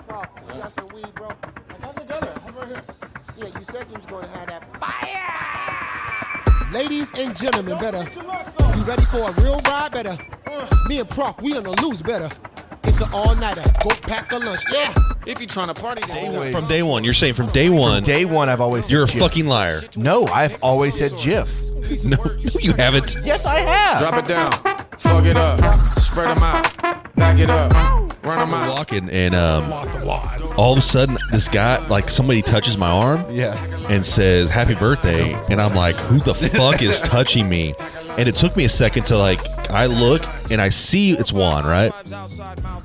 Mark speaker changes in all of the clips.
Speaker 1: Prof, you got some weed, bro?
Speaker 2: I got it together. I have it right here.
Speaker 1: Yeah, you said you was going to have that fire. Ladies and gentlemen, better. You ready for a real ride? Better. Me and Prof, we on the loose. Better. It's an all-nighter. Go pack a lunch. Yeah. If you're trying to party, then
Speaker 3: From day one. You're saying from day one.
Speaker 4: Day one, I've always said
Speaker 3: You're a
Speaker 4: GIF.
Speaker 3: fucking liar.
Speaker 4: No, I've always said GIF.
Speaker 3: No, you haven't.
Speaker 4: Yes, I have.
Speaker 5: Drop it down, fuck it up, spread them out, back it up, run them out.
Speaker 3: Walking and all of a sudden this guy, like somebody touches my arm and says happy birthday, and I'm like, who the fuck is touching me? And it took me a second to I look and I see it's Juan, right?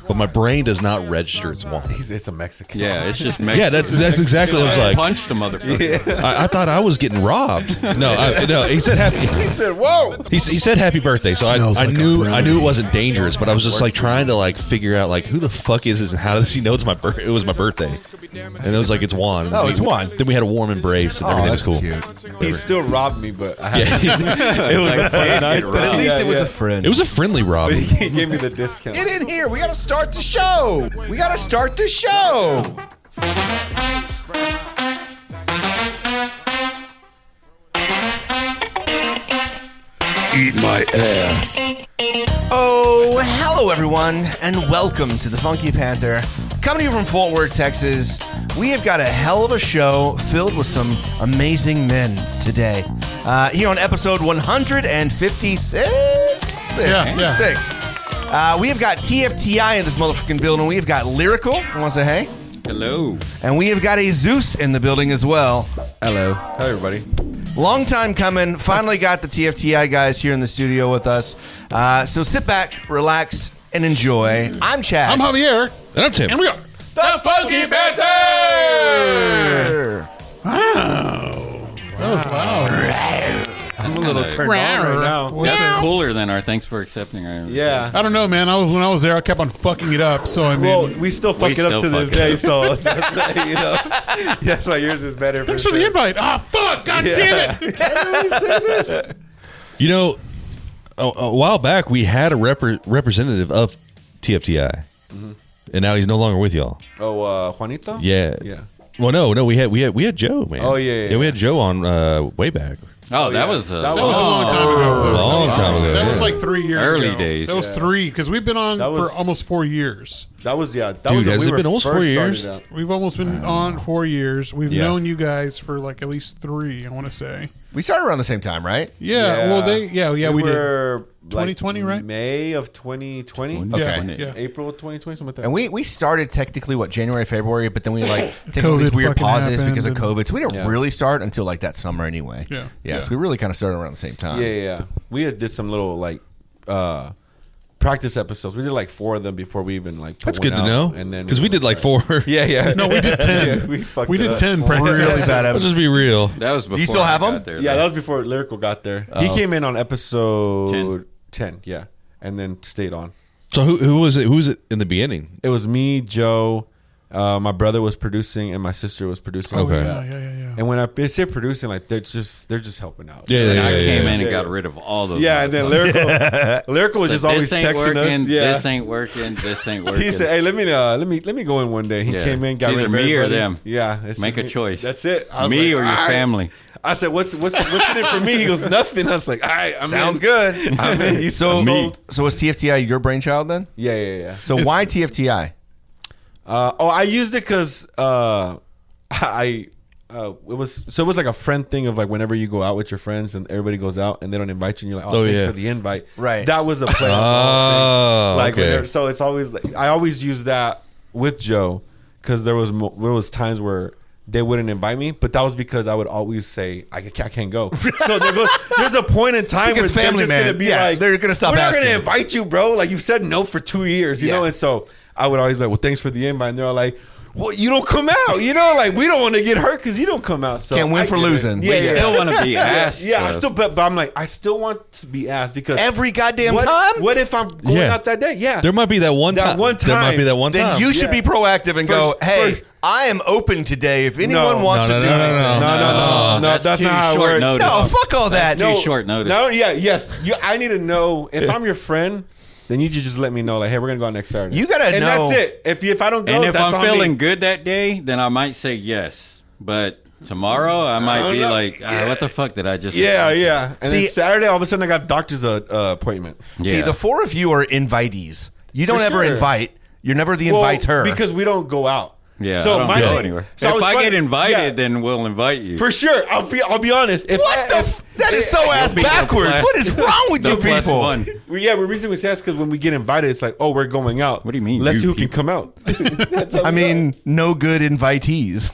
Speaker 3: But my brain does not register it's Juan.
Speaker 4: It's a Mexican.
Speaker 6: Yeah, it's just Mexican.
Speaker 3: Yeah, that's exactly what I was like.
Speaker 6: Punched a motherfucker.
Speaker 3: Yeah. I thought I was getting robbed. No, he said happy.
Speaker 4: He said, "Whoa."
Speaker 3: He said happy birthday, so I knew it wasn't dangerous, but I was just trying to figure out who the fuck is this and how does he know it's my birthday? It was my birthday, and it was it's Juan.
Speaker 4: Oh, it's Juan.
Speaker 3: Then we had a warm embrace and everything was cool.
Speaker 4: Cute.
Speaker 2: He still robbed me, but I
Speaker 3: Yeah,
Speaker 2: it was a fun night.
Speaker 4: But at least it was a friend.
Speaker 3: it was a friendly rob.
Speaker 2: He gave me the discount.
Speaker 4: Get in here. We got to start the show. We got to start the show.
Speaker 5: Eat my ass.
Speaker 4: Oh, hello, everyone, and welcome to the Funky Panther. Coming to you from Fort Worth, Texas, we have got a hell of a show filled with some amazing men today. Here on episode 156?
Speaker 2: Yeah.
Speaker 4: Six. We have got TFTI in this motherfucking building. We have got Lyrical. I want to say hey.
Speaker 6: Hello.
Speaker 4: And we have got a Zeus in the building as well.
Speaker 2: Hello. Hi, everybody.
Speaker 4: Long time coming. Finally got the TFTI guys here in the studio with us. So sit back, relax, and enjoy. I'm Chad.
Speaker 2: I'm Javier.
Speaker 3: And I'm Tim.
Speaker 2: And we are the Funky Panther! Wow. That was loud.
Speaker 6: I'm
Speaker 2: a little turned on right now.
Speaker 6: That's cooler than our thanks for accepting our
Speaker 2: Yeah. I don't know, man. When I was there, I kept on fucking it up. So, I mean. Well, we still fuck it up to this day. So, that's why yours is better. Thanks for the invite. Oh, fuck. God damn it. Why did we say this?
Speaker 3: You know, a while back we had a representative of TFTI, and now he's no longer with y'all.
Speaker 2: Oh, Juanito?
Speaker 3: Yeah. Well, no, we had Joe, man.
Speaker 2: Oh, yeah.
Speaker 3: We had Joe on way back.
Speaker 6: Oh, that was a
Speaker 2: a long time ago.
Speaker 3: Long time ago.
Speaker 2: That was 3 years
Speaker 6: Early
Speaker 2: ago.
Speaker 6: days.
Speaker 2: That was 3, because we've been on for almost 4 years.
Speaker 4: That was,
Speaker 3: Dude, has it been almost 4 years?
Speaker 2: We've almost been on 4 years. We've known you guys for at least 3, I want to say.
Speaker 4: We started around the same time, right?
Speaker 2: Yeah. Well, we
Speaker 4: were
Speaker 2: did. 2020, right?
Speaker 4: May of 2020.
Speaker 2: Okay. Yeah.
Speaker 4: April of 2020, something like that. And we started technically, January, February, but then we took all
Speaker 2: COVID
Speaker 4: these weird
Speaker 2: fucking
Speaker 4: pauses
Speaker 2: happened
Speaker 4: because of COVID. So we didn't really start until that summer anyway.
Speaker 2: Yeah.
Speaker 4: So we really kind of started around the same time.
Speaker 7: Yeah. We did some little practice episodes. We did 4 of them before we even put
Speaker 3: That's
Speaker 7: one
Speaker 3: good to
Speaker 7: out.
Speaker 3: know.
Speaker 7: And then
Speaker 3: because we did 4.
Speaker 7: Yeah.
Speaker 2: No, we did 10. We did 10 practice
Speaker 4: Really bad
Speaker 3: Let's just be real.
Speaker 6: That was before.
Speaker 4: Do you still have
Speaker 6: I
Speaker 4: them?
Speaker 6: got there,
Speaker 7: Yeah,
Speaker 6: though.
Speaker 7: that was before Lyrical got there. He came in on episode 10, yeah, and then stayed on.
Speaker 3: So who was it? Who was it in the beginning?
Speaker 7: It was me, Joe, my brother was producing, and my sister was producing.
Speaker 3: Okay.
Speaker 2: Yeah.
Speaker 7: And when I say producing, they're just helping out.
Speaker 3: Yeah,
Speaker 6: And I came in and got rid of all those.
Speaker 7: Yeah, and then Lyrical was just always
Speaker 6: this ain't
Speaker 7: texting
Speaker 6: working,
Speaker 7: us. Yeah.
Speaker 6: This ain't working. This ain't working.
Speaker 7: He said, "Hey, let me go in one day." He came in, got
Speaker 6: It's
Speaker 7: rid of
Speaker 6: either me or
Speaker 7: everybody.
Speaker 6: them.
Speaker 7: Yeah, it's
Speaker 6: Make
Speaker 7: just
Speaker 6: a
Speaker 7: me.
Speaker 6: choice.
Speaker 7: That's it. I was
Speaker 6: Me
Speaker 7: like,
Speaker 6: or your
Speaker 7: all right.
Speaker 6: family.
Speaker 7: I said, "What's in it for me?" He goes, "Nothing." I was like, "All right, I'm
Speaker 4: Sounds
Speaker 7: in.
Speaker 4: good.
Speaker 7: I'm in." He's so sold.
Speaker 4: So was TFTI your brainchild then?
Speaker 7: Yeah.
Speaker 4: So why TFTI?
Speaker 7: I used it because it was like a friend thing of whenever you go out with your friends and everybody goes out and they don't invite you and you're like, thanks for the invite.
Speaker 4: Right.
Speaker 7: That was a play.
Speaker 3: Okay.
Speaker 7: So it's always I always use that with Joe because there was times where they wouldn't invite me, but that was because I would always say I can't go. So there's a point in time
Speaker 4: Because
Speaker 7: where
Speaker 4: family,
Speaker 7: they're just
Speaker 4: man.
Speaker 7: gonna be
Speaker 4: Yeah,
Speaker 7: like,
Speaker 4: they're gonna stop
Speaker 7: we're not
Speaker 4: asking.
Speaker 7: gonna invite you, bro. You've said no for 2 years, you
Speaker 4: Yeah.
Speaker 7: know. And so I would always be like, well, thanks for the invite. And they're all like, well, you don't come out, you know, we don't want to get hurt because you don't come out. So
Speaker 4: Can't win
Speaker 7: I
Speaker 4: for
Speaker 7: get it.
Speaker 4: losing.
Speaker 7: Yeah,
Speaker 6: We still want to be asked.
Speaker 7: yeah. I
Speaker 6: though.
Speaker 7: still, but I'm like, I still want to be asked because
Speaker 4: Every goddamn
Speaker 7: what,
Speaker 4: time?
Speaker 7: What if I'm going
Speaker 3: Yeah.
Speaker 7: out that day? Yeah,
Speaker 3: There might be that one time. There might be that one
Speaker 4: Then
Speaker 3: time.
Speaker 4: you should be proactive and go, hey,
Speaker 7: first-
Speaker 4: I am open today. If anyone wants to do
Speaker 3: no,
Speaker 4: anything.
Speaker 7: no. That's
Speaker 6: too
Speaker 7: not how it
Speaker 6: short
Speaker 7: works.
Speaker 6: notice.
Speaker 4: No, fuck all that.
Speaker 6: That's too short notice.
Speaker 7: No, yes. I need to know if I'm your friend. then you just let me know, like, hey, we're gonna go out next Saturday.
Speaker 4: You gotta
Speaker 7: and
Speaker 4: know.
Speaker 7: that's it. If I don't go,
Speaker 6: And if
Speaker 7: that's
Speaker 6: I'm
Speaker 7: on
Speaker 6: feeling
Speaker 7: me.
Speaker 6: good that day, then I might say yes. But tomorrow, I might be like, what the fuck did I just say?
Speaker 7: Yeah. And then Saturday, all of a sudden, I got a doctor's appointment.
Speaker 4: See, the four of you are invitees. You don't
Speaker 7: For
Speaker 4: ever
Speaker 7: sure.
Speaker 4: invite. You're never the inviter.
Speaker 7: Because we don't go out.
Speaker 6: Yeah,
Speaker 7: So
Speaker 6: I don't
Speaker 7: my
Speaker 6: go
Speaker 7: thing-
Speaker 6: anywhere.
Speaker 7: so
Speaker 6: If I
Speaker 7: was
Speaker 6: get
Speaker 7: fun-
Speaker 6: invited,
Speaker 7: yeah.
Speaker 6: then we'll invite you.
Speaker 7: For sure. I'll be honest.
Speaker 4: That is so ass
Speaker 6: be the
Speaker 4: backwards.
Speaker 6: plus-
Speaker 4: What is wrong with
Speaker 6: the
Speaker 4: you
Speaker 6: plus
Speaker 4: people?
Speaker 6: one.
Speaker 7: We reason we say that's because when we get invited, it's like, oh, we're going out.
Speaker 6: What do you mean,
Speaker 7: Let's
Speaker 6: you
Speaker 7: see who can
Speaker 6: people?
Speaker 7: come out. That's how
Speaker 4: I
Speaker 7: we
Speaker 4: mean, no good invitees.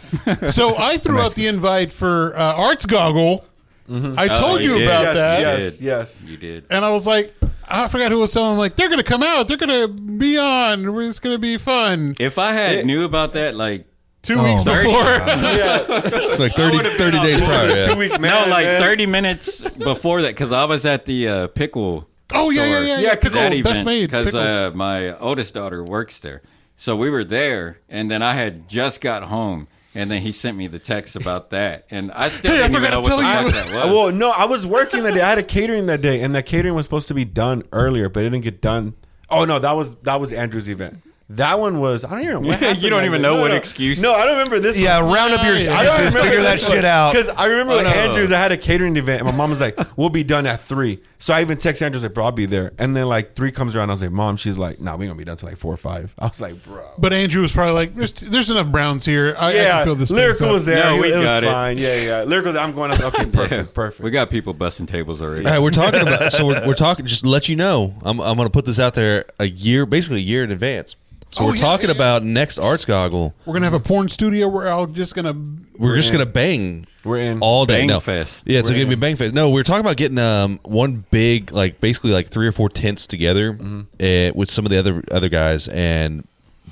Speaker 2: So I threw out the invite for Arts Goggle. I told
Speaker 6: you
Speaker 2: you
Speaker 6: did.
Speaker 2: about that.
Speaker 7: Yes.
Speaker 6: You did.
Speaker 2: And I was like, I forgot who was telling them, like, they're going to come out. They're going to be on. It's going to be fun.
Speaker 6: If I had knew about that, like
Speaker 2: 2 weeks
Speaker 6: 30
Speaker 2: before.
Speaker 3: It's like 30 days prior. Yeah.
Speaker 7: 2 week man.
Speaker 6: no, like
Speaker 7: man.
Speaker 6: 30 minutes before that, because I was at the pickle.
Speaker 2: Oh, yeah.
Speaker 7: Yeah,
Speaker 2: Pickle,
Speaker 6: that
Speaker 2: best
Speaker 6: event
Speaker 2: made.
Speaker 6: because
Speaker 2: Pickles.
Speaker 6: my oldest daughter works there. So we were there, and then I had just got home, and then he sent me the text about that, and I still
Speaker 2: Hey, I
Speaker 6: didn't even
Speaker 2: forgot
Speaker 6: know
Speaker 2: to
Speaker 6: what the
Speaker 2: tell
Speaker 6: fuck
Speaker 2: you.
Speaker 6: that was.
Speaker 7: Well, no, I was working that day. I had a catering that day, and that catering was supposed to be done earlier, but it didn't get done. Oh no, that was Andrew's event. That one was I don't even know what happened.
Speaker 6: You don't
Speaker 7: that
Speaker 6: even
Speaker 7: day.
Speaker 6: know
Speaker 7: No,
Speaker 6: what
Speaker 7: no.
Speaker 6: excuse.
Speaker 7: No, I don't remember this.
Speaker 4: Yeah,
Speaker 7: one.
Speaker 4: round up your
Speaker 2: Yeah,
Speaker 7: I don't
Speaker 4: excuses.
Speaker 7: remember
Speaker 4: Figure that
Speaker 7: this
Speaker 4: shit out.
Speaker 7: Because I remember with
Speaker 6: no.
Speaker 7: Andrews, I had a catering event, and my mom was like, "We'll be done at 3." So I even text Andrews like, "Bro, I'll be there." And then like 3 comes around, I was like, "Mom," she's like, "Nah, we gonna be done till like 4 or 5." I was like, "Bro."
Speaker 2: But Andrew was probably like, there's enough Browns here. I
Speaker 7: Yeah,
Speaker 2: can fill this space
Speaker 7: Lyrical
Speaker 2: up.
Speaker 7: was there.
Speaker 6: No, we
Speaker 7: it was
Speaker 6: got it.
Speaker 7: fine. Yeah. Lyrical, I'm going. Okay, perfect.
Speaker 6: We got people busting tables already.
Speaker 3: All right, we're talking about. So we're talking. Just to let you know, I'm going to put this out there basically a year in advance. So we're talking about next Arts Goggle.
Speaker 2: We're going to have a porn studio where I'm just going to...
Speaker 3: We're just gonna bang.
Speaker 7: We're in
Speaker 3: all day.
Speaker 6: Bang
Speaker 3: No.
Speaker 6: fest.
Speaker 3: Yeah, it's gonna be bang fest. No, we're talking about getting one big, like basically like 3 or 4 tents together with some of the other guys, and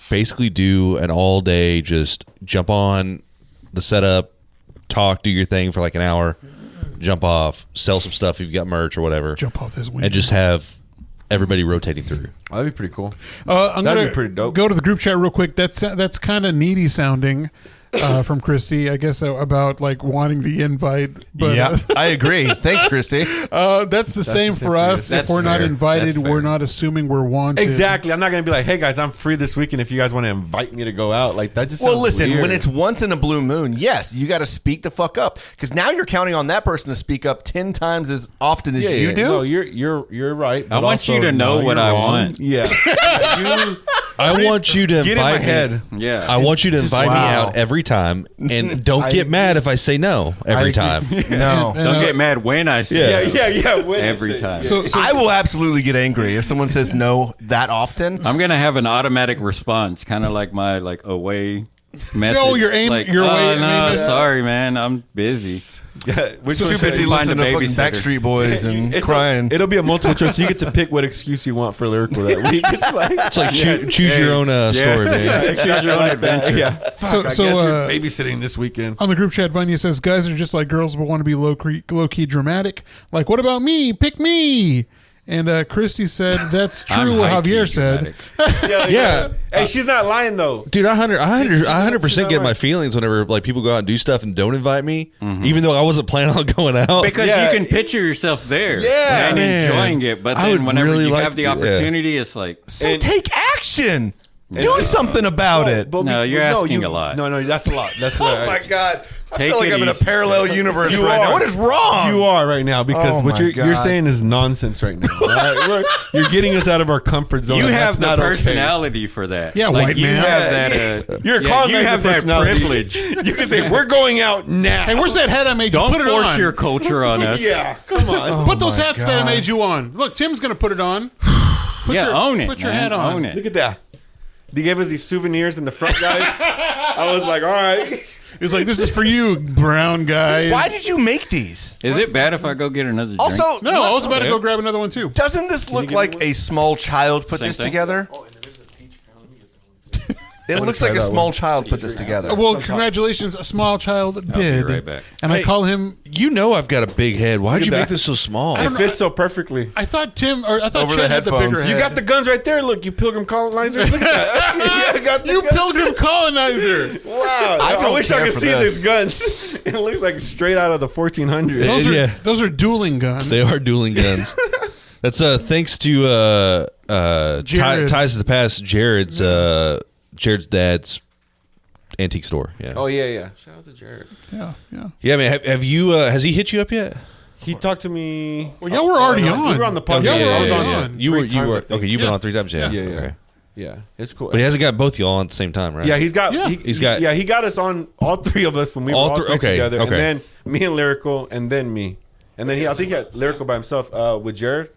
Speaker 3: basically do an all day. Just jump on the setup, talk, do your thing for like an hour, jump off, sell some stuff if you've got merch or whatever.
Speaker 2: Jump off this window.
Speaker 3: and just have everybody rotating through.
Speaker 7: Oh, that'd be pretty cool.
Speaker 2: I'm
Speaker 7: That'd
Speaker 2: gonna
Speaker 7: be pretty dope.
Speaker 2: go to the group chat real quick. That's kind of needy sounding from Christy, I guess, about like wanting the invite. But
Speaker 4: Yeah, I agree. Thanks, Christy.
Speaker 2: that's the same for us.
Speaker 6: That's
Speaker 2: if we're not
Speaker 6: fair.
Speaker 2: invited,
Speaker 6: That's
Speaker 2: we're
Speaker 6: fair.
Speaker 2: not assuming we're wanted.
Speaker 7: Exactly. I'm not gonna be like, "Hey guys, I'm free this weekend. If you guys want to invite me to go out, like that just."
Speaker 4: Well,
Speaker 7: sounds
Speaker 4: listen,
Speaker 7: weird.
Speaker 4: when it's once in a blue moon, yes, you got to speak the fuck up, because now you're counting on that person to speak up 10 times as often as you do.
Speaker 7: No, you're right.
Speaker 6: I
Speaker 7: but
Speaker 6: want
Speaker 7: also,
Speaker 6: you to know
Speaker 7: no,
Speaker 6: what
Speaker 7: you're
Speaker 6: I
Speaker 7: wrong.
Speaker 6: want.
Speaker 7: Yeah.
Speaker 3: I want you to
Speaker 7: Get in my
Speaker 3: invite me.
Speaker 7: head.
Speaker 6: Yeah.
Speaker 3: I want you to invite me
Speaker 4: wow.
Speaker 3: out every time, and don't get mad if I say no every
Speaker 7: I-
Speaker 3: time.
Speaker 4: No.
Speaker 6: Don't get mad when I say
Speaker 7: Yeah. When
Speaker 6: every
Speaker 7: it's-
Speaker 6: time.
Speaker 2: So
Speaker 4: I will absolutely get angry if someone says no that often.
Speaker 6: I'm gonna have an automatic response, kind of like my away message.
Speaker 2: Oh, your aim-
Speaker 6: like,
Speaker 2: your
Speaker 6: oh,
Speaker 2: away-
Speaker 6: no,
Speaker 2: aim-
Speaker 6: sorry, man, I'm busy.
Speaker 7: Yeah, which
Speaker 4: Too
Speaker 7: one's
Speaker 4: busy
Speaker 7: it?
Speaker 6: find
Speaker 4: listening
Speaker 6: a
Speaker 4: to fucking
Speaker 6: babysitter.
Speaker 4: Backstreet Boys and
Speaker 7: It's
Speaker 4: crying.
Speaker 7: It'll be a multiple choice. You get to pick what excuse you want for lyrical that week. It's like
Speaker 3: It's like choose your own story, man.
Speaker 6: Choose your own adventure.
Speaker 7: Yeah.
Speaker 2: So-
Speaker 7: I
Speaker 2: so,
Speaker 7: guess you're
Speaker 2: babysitting
Speaker 7: this weekend.
Speaker 2: on the group chat, Vanya says, guys are just like girls but want to be low key dramatic. Like, what about me? Pick me. And Christy said, that's
Speaker 6: I'm
Speaker 2: true what
Speaker 6: high-key
Speaker 2: Javier said.
Speaker 6: dramatic.
Speaker 3: Yeah.
Speaker 7: Hey, she's not lying though.
Speaker 3: Dude, I 100%
Speaker 7: she's not
Speaker 3: get my
Speaker 7: right.
Speaker 3: feelings whenever like people go out and do stuff and don't invite me, even though I wasn't planning on going out.
Speaker 6: Because
Speaker 7: Yeah.
Speaker 6: you can picture yourself there
Speaker 7: Yeah,
Speaker 6: and
Speaker 3: man.
Speaker 6: enjoying it, but
Speaker 3: I
Speaker 6: then
Speaker 3: would
Speaker 6: whenever
Speaker 3: really
Speaker 6: you
Speaker 3: like
Speaker 6: have the
Speaker 3: to- yeah.
Speaker 6: opportunity, it's like,
Speaker 4: So take action. Do something about it.
Speaker 6: No, you're asking a lot.
Speaker 7: No, that's a lot. That's a
Speaker 4: Oh
Speaker 7: lot.
Speaker 4: my God. I
Speaker 6: Take
Speaker 4: feel like
Speaker 6: it
Speaker 4: I'm in a
Speaker 6: easy.
Speaker 4: parallel universe
Speaker 7: You
Speaker 4: right
Speaker 7: are.
Speaker 4: now. What is wrong?
Speaker 7: You are right now because
Speaker 4: Oh
Speaker 7: what
Speaker 4: my
Speaker 7: you're
Speaker 4: God.
Speaker 7: saying is nonsense right now. all right? You're getting us out of our comfort zone.
Speaker 6: you
Speaker 7: and
Speaker 6: have
Speaker 7: that's
Speaker 6: the
Speaker 7: not okay.
Speaker 6: personality for that.
Speaker 2: Yeah,
Speaker 6: like,
Speaker 2: white
Speaker 6: you
Speaker 2: man.
Speaker 6: have that.
Speaker 7: You're a
Speaker 6: you
Speaker 7: colonizer
Speaker 6: have that
Speaker 7: personality.
Speaker 6: privilege.
Speaker 7: You can say we're going out now.
Speaker 2: Hey, where's that hat I made you?
Speaker 6: Don't
Speaker 2: Put it
Speaker 6: force
Speaker 2: on.
Speaker 6: your culture on us.
Speaker 7: Yeah, come on.
Speaker 2: Put those
Speaker 4: my
Speaker 2: hats that I
Speaker 4: God.
Speaker 2: made you on. Look, Tim's going to put it on.
Speaker 6: Own it.
Speaker 2: Put your
Speaker 6: man.
Speaker 2: hat on.
Speaker 6: Own it.
Speaker 7: Look at that. They gave us these souvenirs in the front, guys. I was like, all right.
Speaker 2: He's like, this is for you, brown guys.
Speaker 4: Why did you make these?
Speaker 6: Is it bad if I go get another drink?
Speaker 4: Also,
Speaker 2: No, I was about to go grab another one too.
Speaker 4: doesn't this look like a small child put
Speaker 6: Same
Speaker 4: this
Speaker 6: thing?
Speaker 4: together? It looks like a small child put this together.
Speaker 2: Well, congratulations, a small child did.
Speaker 6: right back.
Speaker 2: And I call him.
Speaker 3: You know I've got a big head. Why'd
Speaker 7: at
Speaker 3: you make
Speaker 7: that.
Speaker 3: this so small?
Speaker 7: It fits so perfectly.
Speaker 2: I thought Tim, or I thought
Speaker 4: Over the
Speaker 2: Chet had the
Speaker 4: headphones.
Speaker 2: bigger
Speaker 7: You
Speaker 2: head.
Speaker 7: got the guns right there. Look, you pilgrim colonizer. Look at that. Yeah, I got the
Speaker 2: You
Speaker 7: guns.
Speaker 2: pilgrim colonizer.
Speaker 7: Wow.
Speaker 4: I
Speaker 7: I
Speaker 4: don't
Speaker 7: wish I
Speaker 4: care
Speaker 7: could
Speaker 4: for
Speaker 7: see
Speaker 4: this.
Speaker 7: these guns. It looks like straight out of the 1400s.
Speaker 2: Those are
Speaker 3: Yeah.
Speaker 2: those are dueling guns.
Speaker 3: They are dueling guns. That's thanks to ties to the past. Jared's dad's antique store. Yeah.
Speaker 7: Oh yeah. Shout out to Jared.
Speaker 2: Yeah.
Speaker 3: Yeah, man. Have you? Has he hit you up yet?
Speaker 7: He talked to me.
Speaker 2: Well, y'all were already on.
Speaker 7: We were on the podcast.
Speaker 2: Yeah,
Speaker 7: I was
Speaker 2: on.
Speaker 7: on.
Speaker 3: You were.
Speaker 7: Okay,
Speaker 3: you've been on 3 times. Yeah. Okay.
Speaker 7: Yeah, it's cool.
Speaker 3: But he hasn't got both y'all on at the same time, right?
Speaker 7: Yeah, he's got.
Speaker 2: Yeah.
Speaker 7: He got us on, all 3 of us when we were all 3 together, and then me and Lyrical, and then me, and then I think he had Lyrical by himself with Jared.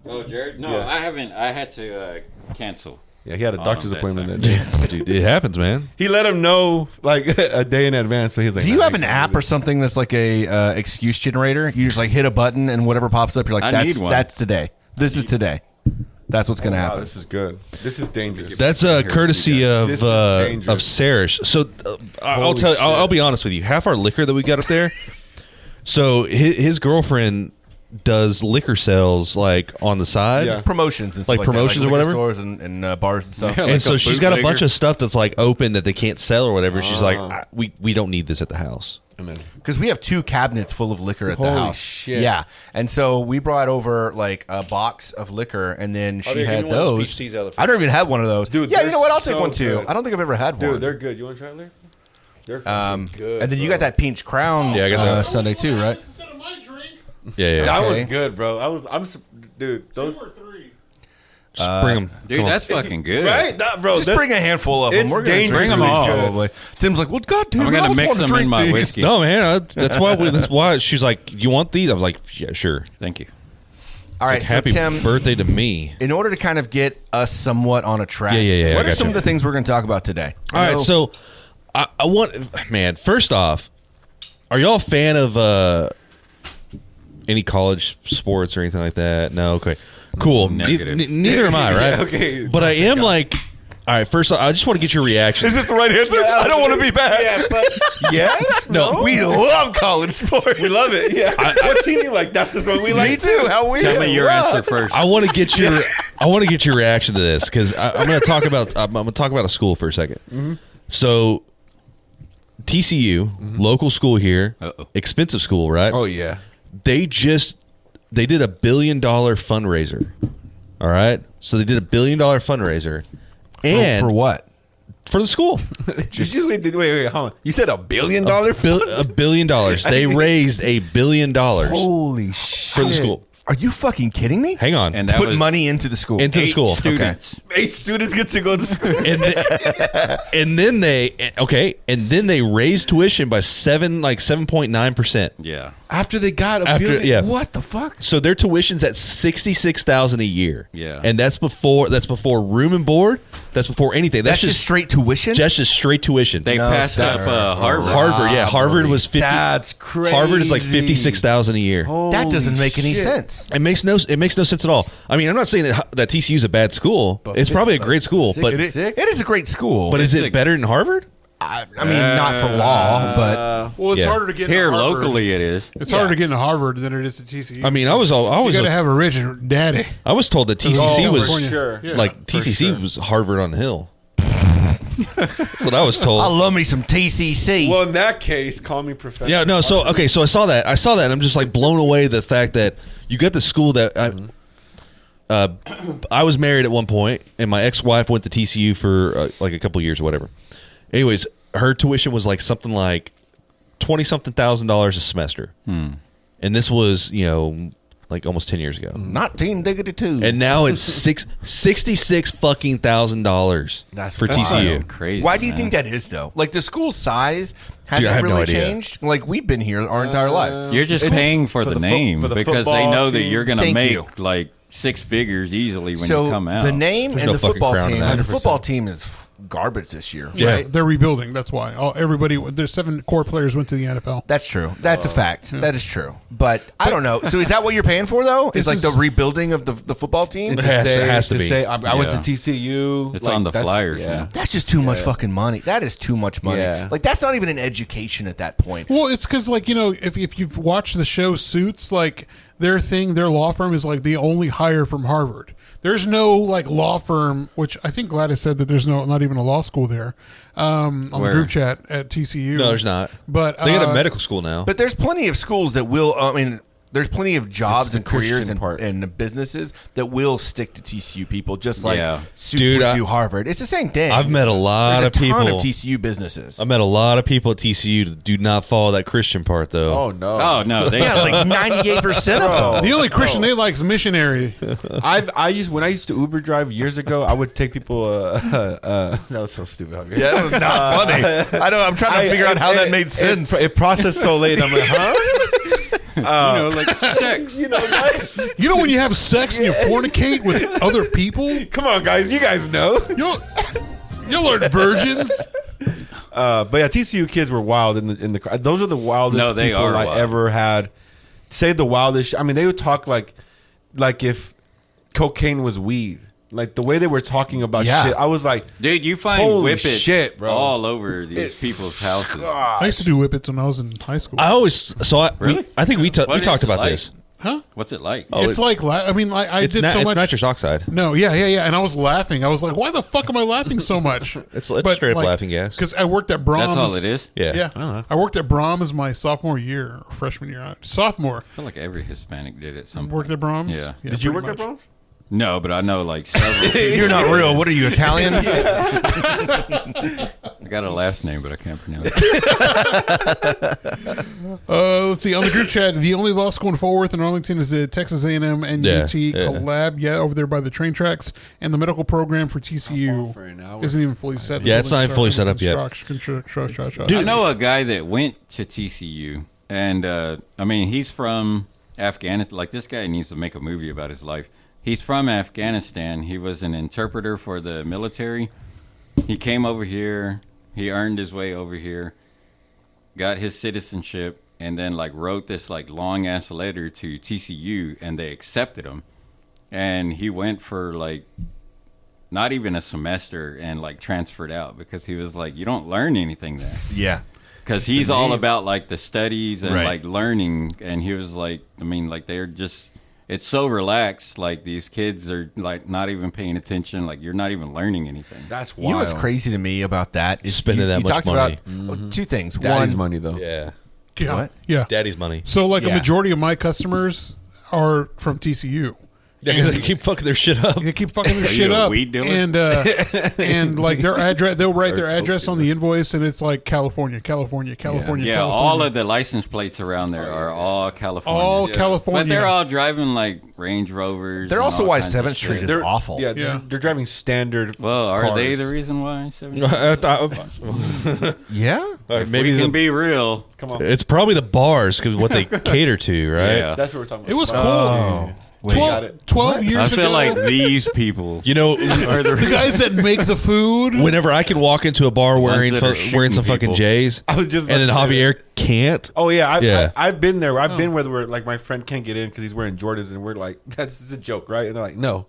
Speaker 6: Oh, Jared? No,
Speaker 7: Yeah.
Speaker 6: I haven't. I had to cancel.
Speaker 7: Yeah, he had a doctor's
Speaker 6: that
Speaker 7: appointment
Speaker 6: time.
Speaker 7: that day.
Speaker 3: Dude, it happens, man.
Speaker 7: He let him know like a day in advance, so he's like,
Speaker 4: Do you
Speaker 7: "Nah,
Speaker 4: have
Speaker 7: I
Speaker 4: an
Speaker 7: can't
Speaker 4: app
Speaker 7: do
Speaker 4: or
Speaker 7: this."
Speaker 4: something that's like a excuse generator? You just like hit a button and whatever pops up, you're like,
Speaker 6: I need one.
Speaker 4: that's today. This is today. That's what's going to
Speaker 7: Wow,
Speaker 4: happen.
Speaker 7: this is good. This is dangerous.
Speaker 3: That's courtesy of
Speaker 7: This is dangerous.
Speaker 3: Serish. So I'll
Speaker 7: Holy
Speaker 3: tell.
Speaker 7: shit.
Speaker 3: I'll be honest with you. Half our liquor that we got up there. So his girlfriend does liquor sales like on the side.
Speaker 7: Yeah.
Speaker 4: Promotions and stuff
Speaker 3: Like
Speaker 4: like
Speaker 3: promotions
Speaker 4: that,
Speaker 3: or
Speaker 4: liquor
Speaker 3: whatever?
Speaker 4: stores and bars and stuff.
Speaker 6: Yeah.
Speaker 3: And
Speaker 6: Like
Speaker 3: so
Speaker 6: a
Speaker 3: she's got a bunch
Speaker 6: bootlegger?
Speaker 3: of stuff that's like open that they can't sell or whatever. She's like, we don't need this at the house.
Speaker 7: And then,
Speaker 4: Because we have 2 cabinets full of liquor at the
Speaker 7: Holy
Speaker 4: house.
Speaker 7: shit.
Speaker 4: Yeah. And so we brought over like a box of liquor, and then she
Speaker 3: yeah,
Speaker 4: had
Speaker 3: give me one of those
Speaker 4: those.
Speaker 3: peach teas out of the
Speaker 4: I never even had one of those.
Speaker 7: Dude,
Speaker 4: yeah, you
Speaker 7: they're
Speaker 4: know what? I'll take
Speaker 7: so
Speaker 4: one too.
Speaker 7: good.
Speaker 4: I don't think I've ever had one.
Speaker 7: dude, they're good. You want to try it, Lyrical? They're fucking good.
Speaker 4: and then you got that Peach Crown
Speaker 3: Yeah, I got that.
Speaker 4: Sunday too, right?
Speaker 2: Instead of my drink,
Speaker 3: Yeah.
Speaker 7: That
Speaker 4: Okay.
Speaker 7: was good, bro. Dude,
Speaker 2: 2
Speaker 7: those
Speaker 2: or 3.
Speaker 3: Just bring them.
Speaker 6: Dude, that's fucking good.
Speaker 7: right, bro.
Speaker 4: Just bring a handful of them.
Speaker 7: it's
Speaker 4: We're going to
Speaker 7: dangerous.
Speaker 4: drink them
Speaker 7: Bring 'em
Speaker 4: all.
Speaker 7: all.
Speaker 4: Probably. Tim's like, well, goddamn,
Speaker 6: I'm
Speaker 4: I
Speaker 6: gonna
Speaker 4: always
Speaker 6: mix
Speaker 4: wanted to
Speaker 6: them in
Speaker 4: drink
Speaker 6: my
Speaker 4: these.
Speaker 6: whiskey.
Speaker 3: No, man. That's why she's like, you want these? I was like, yeah, sure.
Speaker 6: Thank you.
Speaker 4: All right,
Speaker 3: Like,
Speaker 4: so
Speaker 3: happy
Speaker 4: Tim,
Speaker 3: birthday to me.
Speaker 4: in order to kind of get us somewhat on a track,
Speaker 3: Yeah, I
Speaker 4: what are
Speaker 3: got
Speaker 4: some
Speaker 3: you.
Speaker 4: of the things we're going to talk about today?
Speaker 3: All right, so I want, man. First off, are y'all a fan of any college sports or anything like that? No, okay, cool.
Speaker 6: Negative.
Speaker 3: Neither am I, right?
Speaker 7: Okay.
Speaker 3: but I am like. All right, first off, I just want to get your reaction.
Speaker 4: Is this the right answer? I don't want to be bad.
Speaker 7: Yeah, but
Speaker 4: Yes?
Speaker 3: No.
Speaker 4: We love college sports.
Speaker 7: we love it. Yeah. What team you like? That's the one we like.
Speaker 4: Me too. How we
Speaker 6: Tell me your
Speaker 4: love.
Speaker 6: answer first.
Speaker 3: I want to get your reaction to this because I'm going to talk about a school for a 2nd.
Speaker 7: Mm-hmm.
Speaker 3: So TCU, local school here,
Speaker 6: Uh-oh.
Speaker 3: expensive school, right?
Speaker 7: Oh yeah.
Speaker 3: They did $1 billion fundraiser. All right, so they did $1 billion fundraiser, and
Speaker 4: For what?
Speaker 3: for the school,
Speaker 7: Wait, hold on. You said $1 billion?
Speaker 3: $1 billion. They raised $1 billion
Speaker 4: Holy shit.
Speaker 3: for the school.
Speaker 4: Are you fucking kidding me?
Speaker 3: Hang on,
Speaker 6: And
Speaker 4: To
Speaker 6: that
Speaker 4: put
Speaker 6: was
Speaker 4: money into the school.
Speaker 3: into the
Speaker 6: 8
Speaker 3: school.
Speaker 6: students.
Speaker 7: 8 students get to go to school.
Speaker 3: And then they raised tuition by 7.9%.
Speaker 6: Yeah.
Speaker 7: After they got a
Speaker 3: After-
Speaker 7: billion?
Speaker 3: yeah.
Speaker 7: What the fuck?
Speaker 3: So their tuition's at $66,000 a year.
Speaker 6: Yeah.
Speaker 3: and that's before room and board. That's before anything.
Speaker 4: That's just straight tuition?
Speaker 3: just straight tuition.
Speaker 6: They
Speaker 4: No,
Speaker 6: passed up
Speaker 4: that's
Speaker 6: Harvard.
Speaker 3: Harvard, yeah, Harvard was 50.
Speaker 7: That's crazy.
Speaker 3: Harvard is like 56,000 a year.
Speaker 4: That doesn't make any
Speaker 7: shit.
Speaker 4: sense.
Speaker 3: It makes no sense at all. I mean, I'm not saying that TCU is a bad school. It's probably a great school, but
Speaker 4: It is a great school.
Speaker 3: but is
Speaker 6: It's
Speaker 3: it
Speaker 6: a-
Speaker 3: better than Harvard?
Speaker 4: I mean, not for law, but
Speaker 2: Well, it's
Speaker 3: Yeah.
Speaker 2: harder to get
Speaker 6: Here
Speaker 2: into Harvard.
Speaker 6: locally, it is.
Speaker 2: It's harder to get into Harvard than it is to TCU.
Speaker 3: I mean, I was
Speaker 2: you got to have a rich daddy.
Speaker 3: I was told that TCC
Speaker 2: Oh,
Speaker 3: was
Speaker 2: California.
Speaker 7: Sure.
Speaker 2: Yeah.
Speaker 3: like TCC was Harvard on the hill. That's what I was told.
Speaker 4: I love me some TCC.
Speaker 7: Well, in that case, call me professor.
Speaker 3: Yeah, no. So okay, so I saw that, and I'm just like blown away the fact that you got the school that I was married at one point, and my ex-wife went to TCU for like a couple years or whatever. Anyways, her tuition was like something like $20-something thousand a semester, and this was like almost 10 years ago,
Speaker 4: 1992.
Speaker 3: and now it's $66,000
Speaker 7: That's
Speaker 3: for
Speaker 7: fucking
Speaker 3: TCU.
Speaker 6: Crazy.
Speaker 4: Why do you
Speaker 6: man.
Speaker 4: think that is, though? Like, the school size hasn't
Speaker 3: Dude, I have no
Speaker 4: really
Speaker 3: idea.
Speaker 4: changed. Like, we've been here our entire lives.
Speaker 6: You're just
Speaker 7: It's
Speaker 6: paying for
Speaker 7: for
Speaker 6: the
Speaker 7: the
Speaker 6: name
Speaker 7: for the
Speaker 6: because they
Speaker 7: football
Speaker 6: know that
Speaker 7: team.
Speaker 6: you're going to
Speaker 4: Thank
Speaker 6: make
Speaker 4: you.
Speaker 6: like 6 figures easily when
Speaker 4: So
Speaker 6: you come out.
Speaker 4: the name
Speaker 3: There's
Speaker 4: and
Speaker 3: no
Speaker 4: the
Speaker 3: fucking
Speaker 4: football
Speaker 3: crown in
Speaker 4: team,
Speaker 3: that.
Speaker 4: and the football team is garbage this year.
Speaker 3: Yeah.
Speaker 4: Right?
Speaker 2: They're rebuilding. That's why. Everybody, there's 7 core players went to the NFL.
Speaker 4: That's true. That's a fact. That is true. But I don't know. So is that what you're paying for, though? Is
Speaker 2: This
Speaker 4: like the
Speaker 2: is-
Speaker 4: rebuilding of the football team?
Speaker 3: It has to be.
Speaker 7: Say, I went to
Speaker 6: Yeah.
Speaker 7: TCU.
Speaker 6: It's on the
Speaker 7: that's-
Speaker 6: flyers,
Speaker 7: Yeah.
Speaker 6: man.
Speaker 4: That's just too much fucking money. That is too much money.
Speaker 7: Yeah.
Speaker 4: Like, that's not even an education at that point.
Speaker 2: Well, it's because, like, if you've watched the show Suits, like, their law firm is, like, they only hire from Harvard. There's no, like, law firm, which I think Gladys said that there's not even a law school there on the
Speaker 6: Where?
Speaker 2: group chat at TCU.
Speaker 3: No, there's not.
Speaker 2: But
Speaker 3: They got a medical school now.
Speaker 4: But there's plenty of schools that will, I mean, there's plenty of jobs
Speaker 7: the
Speaker 4: and careers
Speaker 7: Christian
Speaker 4: and businesses that will stick to TCU people, just like suits
Speaker 3: Dude,
Speaker 4: would do Harvard. It's the same thing.
Speaker 3: I've met a lot of people.
Speaker 4: There's a ton of TCU businesses.
Speaker 3: I met a lot of people at TCU that do not follow that Christian part, though.
Speaker 7: Oh no!
Speaker 6: Oh no! They
Speaker 4: like 98% of them.
Speaker 2: The only Christian they like is missionary.
Speaker 7: when I used to Uber drive years ago, I would take people. That was so stupid. Okay?
Speaker 4: Yeah, that was not funny. I know. I'm trying to figure out how that made sense.
Speaker 7: It processed so late. I'm like, huh?
Speaker 6: like sex.
Speaker 7: Guys.
Speaker 2: You know when you have sex and you fornicate with other people?
Speaker 7: Come on, guys. You guys know.
Speaker 2: You'll learn virgins.
Speaker 7: But yeah, TCU kids were wild in the. Those are the wildest people I ever had. Say the wildest. I mean, they would talk like if cocaine was weed. Like the way they were talking about shit, I was like,
Speaker 6: dude, you find
Speaker 7: holy
Speaker 6: whippets
Speaker 7: shit, bro.
Speaker 6: all over these people's houses.
Speaker 2: I used to do whippets when I was in high school.
Speaker 3: I think we talked about this.
Speaker 2: Huh?
Speaker 6: What's it like?
Speaker 2: It's like, I mean, I did so much.
Speaker 3: It's nitrous oxide.
Speaker 2: No, yeah. And I was laughing. I was like, why the fuck am I laughing so much?
Speaker 3: It's straight up laughing gas.
Speaker 2: Because I worked at Brahms.
Speaker 6: That's all it is?
Speaker 2: Yeah. I worked at Brahms my sophomore year, or freshman year. Sophomore.
Speaker 6: I feel like every Hispanic did it. Some
Speaker 2: Worked at Brahms?
Speaker 6: Yeah.
Speaker 7: Did you work at Brahms?
Speaker 6: No, but I know like several.
Speaker 4: You're not real. What are you, Italian?
Speaker 6: I got a last name, but I can't pronounce it.
Speaker 2: Let's see. On the group chat, the only law school in Fort Worth and Arlington is the Texas A&M and UT collab. Yeah, over there by the train tracks. And the medical program for TCU isn't even fully set.
Speaker 3: Yeah, it's not even fully set up yet.
Speaker 6: Dude, I know a guy that went to TCU, and I mean, he's from Afghanistan. Like, this guy needs to make a movie about his life. He's from Afghanistan. He was an interpreter for the military. He came over here. He earned his way over here, got his citizenship, and then like wrote this like long ass letter to TCU, and they accepted him. And he went for like not even a semester and like transferred out because he was like, you don't learn anything there.
Speaker 4: Yeah.
Speaker 6: Because he's all about like the studies and like learning. And he was like, I mean, like they're just, it's so relaxed. Like these kids are like not even paying attention. Like you're not even learning anything.
Speaker 7: That's wild.
Speaker 4: You know what's crazy to me about that is
Speaker 3: spending that much money.
Speaker 4: About two things.
Speaker 7: Daddy's money though.
Speaker 3: Yeah.
Speaker 2: What? Yeah.
Speaker 3: Daddy's money.
Speaker 2: So like a majority of my customers are from TCU.
Speaker 3: Yeah, because they keep fucking their shit up.
Speaker 2: They keep fucking their shit up.
Speaker 6: Weed dealer?
Speaker 2: And like their address, they'll write their address on the invoice, and it's like California.
Speaker 6: Yeah,
Speaker 2: California.
Speaker 6: all of the license plates around there are all California.
Speaker 2: All California.
Speaker 6: But they're all driving like Range Rovers.
Speaker 4: They're also
Speaker 6: and all
Speaker 4: why
Speaker 6: kinds of
Speaker 4: 7th Street
Speaker 6: shit.
Speaker 4: is awful.
Speaker 7: Yeah,
Speaker 2: Yeah.
Speaker 7: they're driving standard.
Speaker 6: Well, are
Speaker 7: cars.
Speaker 6: they the reason why 7th
Speaker 4: Yeah?
Speaker 6: If
Speaker 3: maybe
Speaker 6: we can be real.
Speaker 7: Come on.
Speaker 3: It's probably the bars because what they cater to, right?
Speaker 6: Yeah.
Speaker 7: That's what we're talking about.
Speaker 2: It was cool. 12 years
Speaker 6: I
Speaker 2: ago.
Speaker 6: feel like these people.
Speaker 3: You know,
Speaker 2: the guys that make the food.
Speaker 3: whenever I can walk into a bar wearing
Speaker 6: that are
Speaker 3: wearing some
Speaker 6: shooting
Speaker 3: fucking
Speaker 6: people.
Speaker 3: J's,
Speaker 7: I was just about
Speaker 3: and then
Speaker 7: to say
Speaker 3: Javier can't.
Speaker 7: Oh yeah,
Speaker 3: Yeah.
Speaker 7: I've been there. I've been where we're like my friend can't get in because he's wearing Jordans, and we're like, that's just a joke, right? And they're like, no,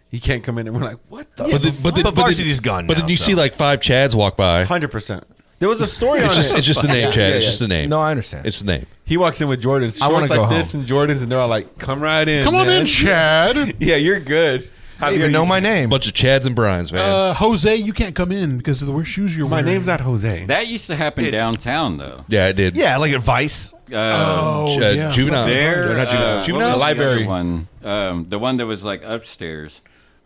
Speaker 7: he can't come in, and we're like, what the?
Speaker 4: But Varsity's gone
Speaker 3: But
Speaker 4: now,
Speaker 3: then you
Speaker 4: so.
Speaker 3: see like 5 Chads walk by.
Speaker 7: 100%. There was a story on
Speaker 3: It's
Speaker 7: it.
Speaker 3: just the name, Chad. It's just the name.
Speaker 4: No, I understand.
Speaker 3: It's the name.
Speaker 7: He walks in with Jordans.
Speaker 4: I wanna
Speaker 7: shorts
Speaker 4: go
Speaker 7: like this
Speaker 4: home.
Speaker 7: and Jordans, and they're all like, come right in.
Speaker 2: Come on
Speaker 7: man.
Speaker 2: in, Chad.
Speaker 7: Yeah, you're good.
Speaker 4: I don't even know my name.
Speaker 3: Bunch of Chads and Brians, man.
Speaker 2: Jose, you can't come in because of the shoes you're
Speaker 7: My
Speaker 2: wearing.
Speaker 7: name's not Jose.
Speaker 6: That used to happen downtown, though.
Speaker 3: Yeah, it did.
Speaker 4: Yeah, like Advice.
Speaker 2: yeah.
Speaker 3: Juvenile.
Speaker 6: There,
Speaker 3: They're not juvenile.
Speaker 6: what
Speaker 3: Juvenile?
Speaker 6: was the
Speaker 3: Library.
Speaker 6: other one, the one that was like upstairs.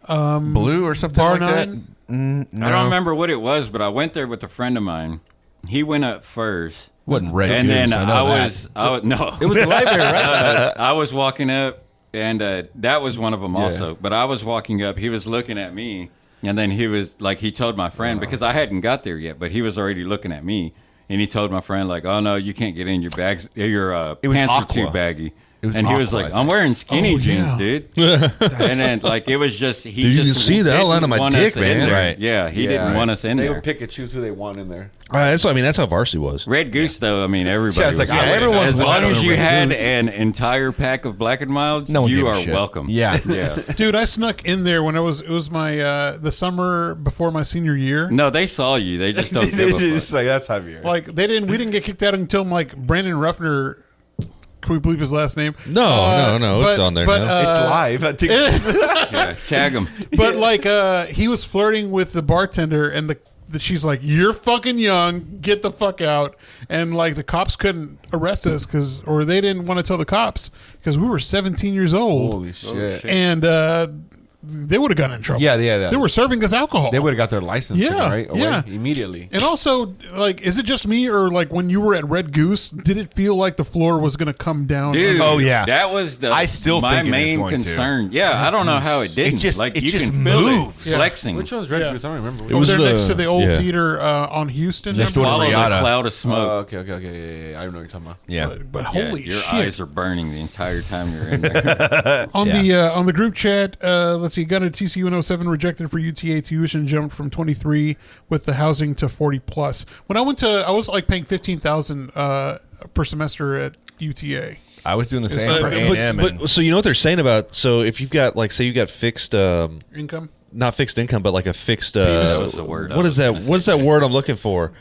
Speaker 4: Blue or something
Speaker 2: Bar
Speaker 4: like that.
Speaker 2: 9?
Speaker 4: No.
Speaker 6: I don't remember what it was, but I went there with a friend of mine. He went up first.
Speaker 4: Wasn't Red
Speaker 6: And
Speaker 4: Goose,
Speaker 6: then
Speaker 4: I know
Speaker 6: I
Speaker 4: that.
Speaker 6: was no.
Speaker 7: It was the library, right?
Speaker 6: I was walking up, and that was one of them also. But I was walking up. He was looking at me, and then he was like, he told my friend because I hadn't got there yet, but he was already looking at me, and he told my friend like, "Oh no, you can't get in. Your bags, your
Speaker 4: It was
Speaker 6: pants
Speaker 4: Aqua.
Speaker 6: are too baggy."
Speaker 4: It was
Speaker 6: and he was
Speaker 4: Aqua,
Speaker 6: like,
Speaker 4: I
Speaker 6: "I'm wearing skinny
Speaker 2: Oh,
Speaker 6: jeans,
Speaker 2: yeah.
Speaker 6: dude." And then like it was just he
Speaker 3: Dude, you
Speaker 6: just
Speaker 3: can see the outline of my
Speaker 6: didn't want
Speaker 3: dick,
Speaker 6: us in
Speaker 3: man.
Speaker 6: there.
Speaker 3: Right.
Speaker 6: Yeah, he didn't want us in
Speaker 7: They
Speaker 6: there.
Speaker 7: would pick and choose who they want in there.
Speaker 3: That's what I mean. That's how varsity was.
Speaker 6: Red Goose, though, I mean, everybody.
Speaker 7: Yeah, it's like,
Speaker 6: was
Speaker 7: yeah,
Speaker 6: welcome.
Speaker 4: everyone's
Speaker 6: as long
Speaker 4: welcome
Speaker 6: as
Speaker 4: to
Speaker 6: you
Speaker 4: Red
Speaker 6: had
Speaker 4: Goose.
Speaker 6: an entire pack of Black and Milds,
Speaker 4: No one
Speaker 6: you
Speaker 4: gave a
Speaker 6: are
Speaker 4: shit.
Speaker 6: welcome.
Speaker 4: Yeah.
Speaker 6: Yeah.
Speaker 2: Dude, I snuck in there when it was my the summer before my senior year.
Speaker 6: No, they saw you. They just don't
Speaker 7: They
Speaker 6: give a
Speaker 7: just
Speaker 6: fuck.
Speaker 7: like, that's Javier.
Speaker 2: Like we didn't get kicked out until like Brandon Ruffner. Can we bleep his last name?
Speaker 3: No, it's on there now.
Speaker 7: It's live. I think.
Speaker 6: Yeah, tag them.
Speaker 2: But like he was flirting with the bartender, and she's like, "You're fucking young. Get the fuck out." And like the cops couldn't arrest us or they didn't want to tell the cops because we were 17 years old.
Speaker 7: Holy shit!
Speaker 2: And they would have gotten in trouble.
Speaker 7: Yeah.
Speaker 2: They were serving us alcohol.
Speaker 7: They would have got their license right away immediately.
Speaker 2: And also, like, is it just me or like when you were at Red Goose, did it feel like the floor was going to come down?
Speaker 6: Dude,
Speaker 4: that
Speaker 6: was
Speaker 4: I still
Speaker 6: my
Speaker 4: think
Speaker 6: main concern. Yeah, I don't know how it didn't.
Speaker 4: It
Speaker 6: you
Speaker 4: just
Speaker 6: can feel
Speaker 4: moves.
Speaker 6: it flexing.
Speaker 7: Which one's Red Goose? I don't remember.
Speaker 2: It was there next to the old theater on Houston.
Speaker 4: Next door to
Speaker 6: Follow the
Speaker 4: Riata.
Speaker 6: cloud of smoke.
Speaker 7: Okay. Yeah. I don't know what you're talking about.
Speaker 4: Yeah,
Speaker 2: but holy
Speaker 6: your
Speaker 2: shit!
Speaker 6: eyes are burning the entire time you're in there.
Speaker 2: On the group chat, let's see, got a TCU in 07 rejected for UTA tuition, jumped from 23 with the housing to 40 plus. When I went to, I was like paying $15,000 per semester at UTA.
Speaker 4: I was doing the same for A&M.
Speaker 3: But so you know what they're saying about, so if you've got like, say you got fixed
Speaker 2: income,
Speaker 3: not fixed income, but like a fixed
Speaker 6: That was the word
Speaker 3: what is that? What's that word I'm looking for?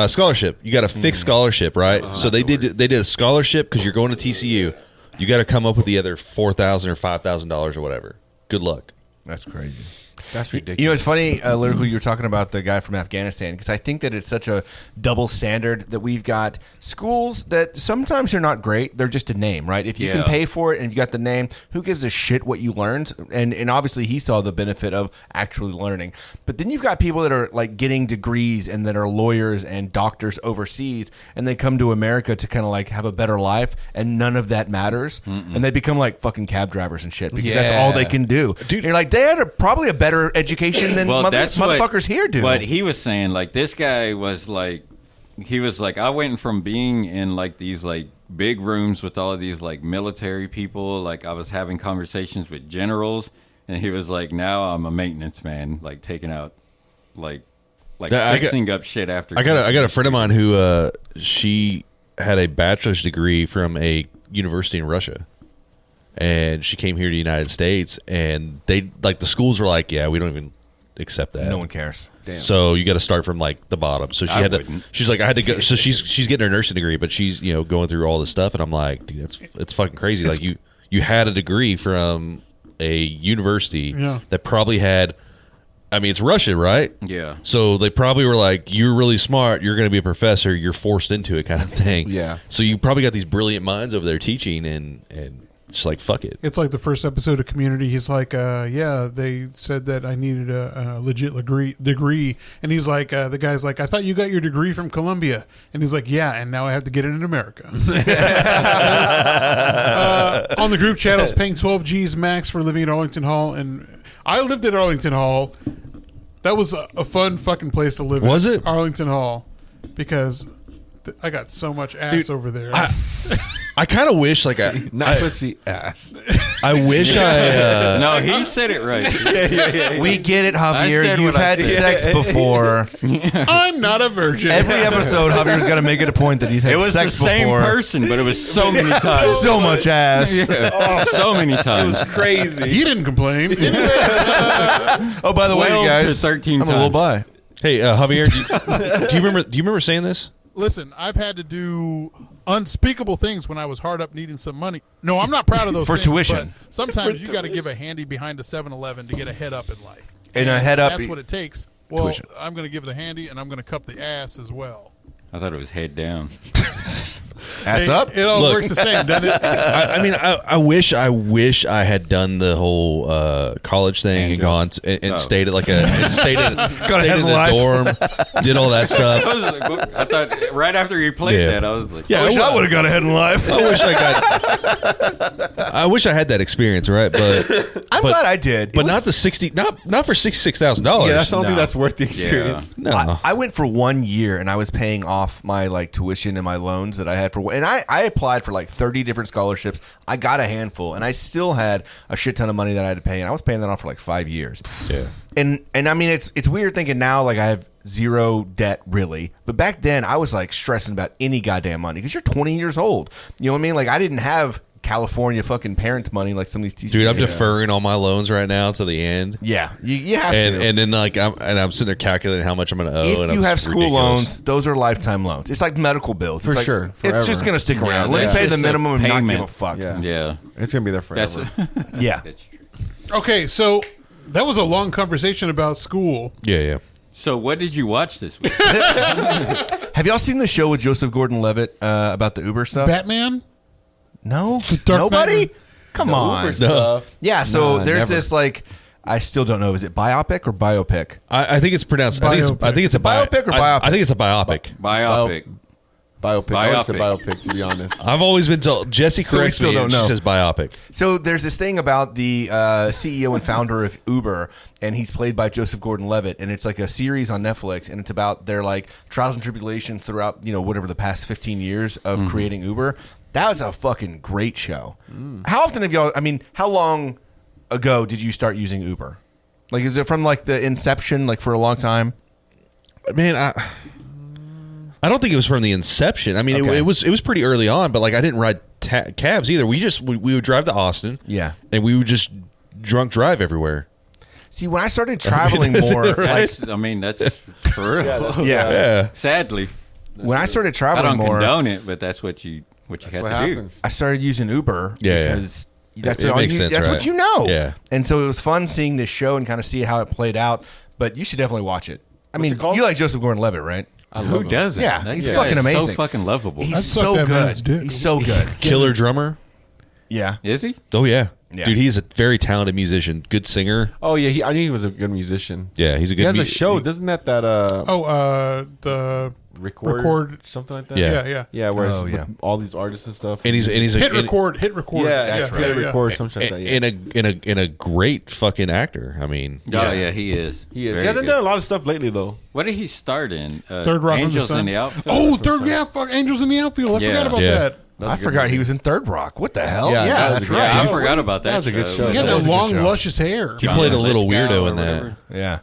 Speaker 3: Scholarship. You got a fixed scholarship, right? So they did a scholarship because you're going to TCU. You got to come up with the other $4,000 or $5,000 or whatever. Good luck.
Speaker 4: That's crazy.
Speaker 7: That's ridiculous.
Speaker 4: You know, it's funny, Lyrical, you were talking about the guy from Afghanistan, because I think that it's such a double standard that we've got schools that sometimes are not great. They're just a name, right? If you can pay for it and you got the name, who gives a shit what you learned? And obviously he saw the benefit of actually learning. But then you've got people that are like getting degrees and that are lawyers and doctors overseas, and they come to America to kind of like have a better life, and none of that matters. And they become like fucking cab drivers and shit because that's all they can do. Dude, and you're like, they had probably a better education than motherfuckers here do.
Speaker 6: But he was saying, like, this guy was like, I went from being in like these like big rooms with all of these like military people, like I was having conversations with generals, and he was like, now I'm a maintenance man, like taking out fixing up shit after.
Speaker 3: I got a friend of mine who she had a bachelor's degree from a university in Russia. And she came here to the United States, and they like the schools were like, yeah, we don't even accept that.
Speaker 4: No one cares.
Speaker 7: Damn.
Speaker 3: So you got to start from like the bottom. So she had to. She's like, I had to go. So she's getting her nursing degree, but she's going through all this stuff, and I'm like, dude, it's fucking crazy. Like you had a degree from a university that probably had. I mean, it's Russia, right?
Speaker 6: Yeah.
Speaker 3: So they probably were like, you're really smart. You're going to be a professor. You're forced into it, kind of thing.
Speaker 7: Yeah.
Speaker 3: So you probably got these brilliant minds over there teaching, and it's like, fuck it.
Speaker 2: It's like the first episode of Community. He's like, they said that I needed a legit degree. And he's like, the guy's like, I thought you got your degree from Columbia. And he's like, yeah, and now I have to get it in America. On the group chat, I was paying 12 G's max for living at Arlington Hall. And I lived at Arlington Hall. That was a fun fucking place to live in.
Speaker 3: Was it?
Speaker 2: Arlington Hall. Because I got so much ass over there.
Speaker 3: I kind of wish, like,
Speaker 7: pussy ass.
Speaker 3: I wish
Speaker 6: no, he said it right.
Speaker 4: Yeah. We get it, Javier. You've had sex before.
Speaker 2: I'm not a virgin.
Speaker 4: Every episode, Javier's got to make it a point that he's had sex before.
Speaker 6: It was the same person, but it was so many times.
Speaker 4: So much ass.
Speaker 6: Yeah. So many times.
Speaker 7: It was crazy.
Speaker 2: He didn't complain.
Speaker 4: Oh, by the way, you guys,
Speaker 6: 13
Speaker 4: I'm a little bi.
Speaker 3: Hey, Javier, do you remember saying this?
Speaker 2: Listen, I've had to do unspeakable things when I was hard up needing some money. No, I'm not proud of those
Speaker 4: for
Speaker 2: things,
Speaker 4: tuition.
Speaker 2: But sometimes you got to give a handy behind a 7-Eleven to get a head up in life.
Speaker 4: And a head up.
Speaker 2: That's what it takes. Well,
Speaker 4: tuition.
Speaker 2: I'm going to give the handy, and I'm going to cup the ass as well.
Speaker 6: I thought it was head down.
Speaker 4: Ass up?
Speaker 2: It all works the same, doesn't it?
Speaker 3: I mean, I wish I had done the whole college thing and gone and stayed at like stayed in a dorm, did all that stuff.
Speaker 6: I thought right after you played that, I was like,
Speaker 4: I wish I would have got ahead in life.
Speaker 3: I wish I had that experience, right? But
Speaker 4: I'm glad I did.
Speaker 3: But not the not for $66,000.
Speaker 7: Yeah, I don't think that's worth the experience.
Speaker 3: Yeah. No,
Speaker 4: I went for 1 year and I was paying off my like tuition and my loans that I had for, and I applied for like 30 different scholarships. I got a handful, and I still had a shit ton of money that I had to pay, and I was paying that off for like 5 years.
Speaker 3: Yeah.
Speaker 4: And I mean, it's weird thinking now like I have zero debt really, but back then I was like stressing about any goddamn money because you're 20 years old. You know what I mean? Like I didn't have California fucking parents' money like some of these teachers.
Speaker 3: Dude, I'm deferring all my loans right now to the end.
Speaker 4: Yeah, you have to.
Speaker 3: And then like I'm sitting there calculating how much I'm going to owe.
Speaker 4: If you have school loans, those are lifetime loans. It's like medical bills.
Speaker 7: For
Speaker 4: it's
Speaker 7: sure.
Speaker 4: It's just going to stick around. Let me pay the minimum and not give a fuck.
Speaker 6: Yeah.
Speaker 7: It's going to be there forever.
Speaker 4: Yeah.
Speaker 2: Okay, so that was a long conversation about school.
Speaker 3: Yeah.
Speaker 6: So what did you watch this week?
Speaker 4: Have y'all seen the show with Joseph Gordon-Levitt about the Uber stuff?
Speaker 2: Batman?
Speaker 4: No?
Speaker 2: Dark
Speaker 4: Nobody?
Speaker 2: Knight?
Speaker 4: Come
Speaker 7: The
Speaker 4: on.
Speaker 7: Uber stuff.
Speaker 4: Yeah, so there's
Speaker 7: never.
Speaker 4: this like, I still don't know. Is it biopic or biopic?
Speaker 3: I think it's pronounced. I think it's a
Speaker 4: biopic or biopic?
Speaker 3: I think it's a biopic.
Speaker 6: Biopic.
Speaker 7: Biopic. I would say biopic, to be honest.
Speaker 3: I've always been told. Jesse
Speaker 4: So we
Speaker 3: corrects
Speaker 4: still
Speaker 3: me.
Speaker 4: don't
Speaker 3: And she
Speaker 4: know.
Speaker 3: says biopic.
Speaker 4: So there's this thing about the CEO and founder of Uber, and he's played by Joseph Gordon-Levitt, and it's like a series on Netflix, and it's about their like trials and tribulations throughout, whatever the past 15 years of creating Uber. That was a fucking great show. How often have y'all? I mean, how long ago did you start using Uber? Like, is it from like the inception, like for a long time?
Speaker 3: Man, I don't think it was from the inception. I mean,
Speaker 4: Okay.
Speaker 3: it was pretty early on, but like I didn't ride cabs either. We would drive to Austin,
Speaker 4: Yeah.
Speaker 3: and we would just drunk drive everywhere.
Speaker 4: See, when I started traveling more, like,
Speaker 6: I mean, that's for real.
Speaker 3: Yeah,
Speaker 4: when I started
Speaker 6: I
Speaker 4: traveling
Speaker 6: don't
Speaker 4: more,
Speaker 6: condone it, but that's what you had to do.
Speaker 4: I started using Uber because that's
Speaker 3: It
Speaker 4: all
Speaker 3: makes sense,
Speaker 4: that's
Speaker 3: right?
Speaker 4: what you know.
Speaker 3: Yeah.
Speaker 4: And so it was fun seeing this show and kind of see how it played out. But you should definitely watch it. I mean,
Speaker 7: it called?
Speaker 4: you like Joseph Gordon-Levitt, right?
Speaker 6: Who doesn't?
Speaker 4: Yeah,
Speaker 6: That
Speaker 4: he's
Speaker 6: guy
Speaker 4: fucking
Speaker 6: is
Speaker 4: amazing.
Speaker 6: So fucking lovable.
Speaker 4: He's
Speaker 2: I'd suck
Speaker 4: so
Speaker 2: that man's
Speaker 4: good.
Speaker 2: dick.
Speaker 4: He's so good.
Speaker 3: killer drummer.
Speaker 4: Yeah.
Speaker 6: Is he?
Speaker 3: Oh yeah.
Speaker 4: Yeah.
Speaker 3: Dude, he's a very talented musician, good singer.
Speaker 7: Oh yeah, I knew he was a good musician.
Speaker 3: Yeah, he's a good.
Speaker 7: He has a show, doesn't that
Speaker 2: The
Speaker 7: record something like that?
Speaker 3: Yeah.
Speaker 7: Yeah, where it's
Speaker 4: Oh, yeah.
Speaker 7: with all these artists and stuff.
Speaker 3: And he's a
Speaker 2: hit record.
Speaker 7: Yeah,
Speaker 4: That's right.
Speaker 7: Hit record something like that. Yeah.
Speaker 3: and a great fucking actor. I mean,
Speaker 6: Oh yeah, he is.
Speaker 7: He is.
Speaker 6: Very
Speaker 7: He hasn't
Speaker 6: good.
Speaker 7: done a lot of stuff lately though.
Speaker 6: What did he start in?
Speaker 2: Third Rock from the
Speaker 6: Angels
Speaker 2: Sun.
Speaker 6: in the Outfield.
Speaker 2: Oh, third. Yeah, fuck. Angels in the Outfield. I
Speaker 6: Yeah.
Speaker 2: forgot about
Speaker 3: Yeah.
Speaker 2: that.
Speaker 4: I forgot he was in Third Rock. What the hell?
Speaker 7: Yeah, that was
Speaker 4: that's
Speaker 7: a good
Speaker 4: right.
Speaker 6: Yeah, I forgot about that.
Speaker 7: That was a good show.
Speaker 2: He had
Speaker 7: That
Speaker 2: that
Speaker 7: was a good
Speaker 2: long,
Speaker 7: show.
Speaker 2: luscious hair.
Speaker 3: he played a little
Speaker 6: Lithgow
Speaker 3: weirdo
Speaker 6: or
Speaker 3: in that.
Speaker 6: whatever.
Speaker 4: Yeah.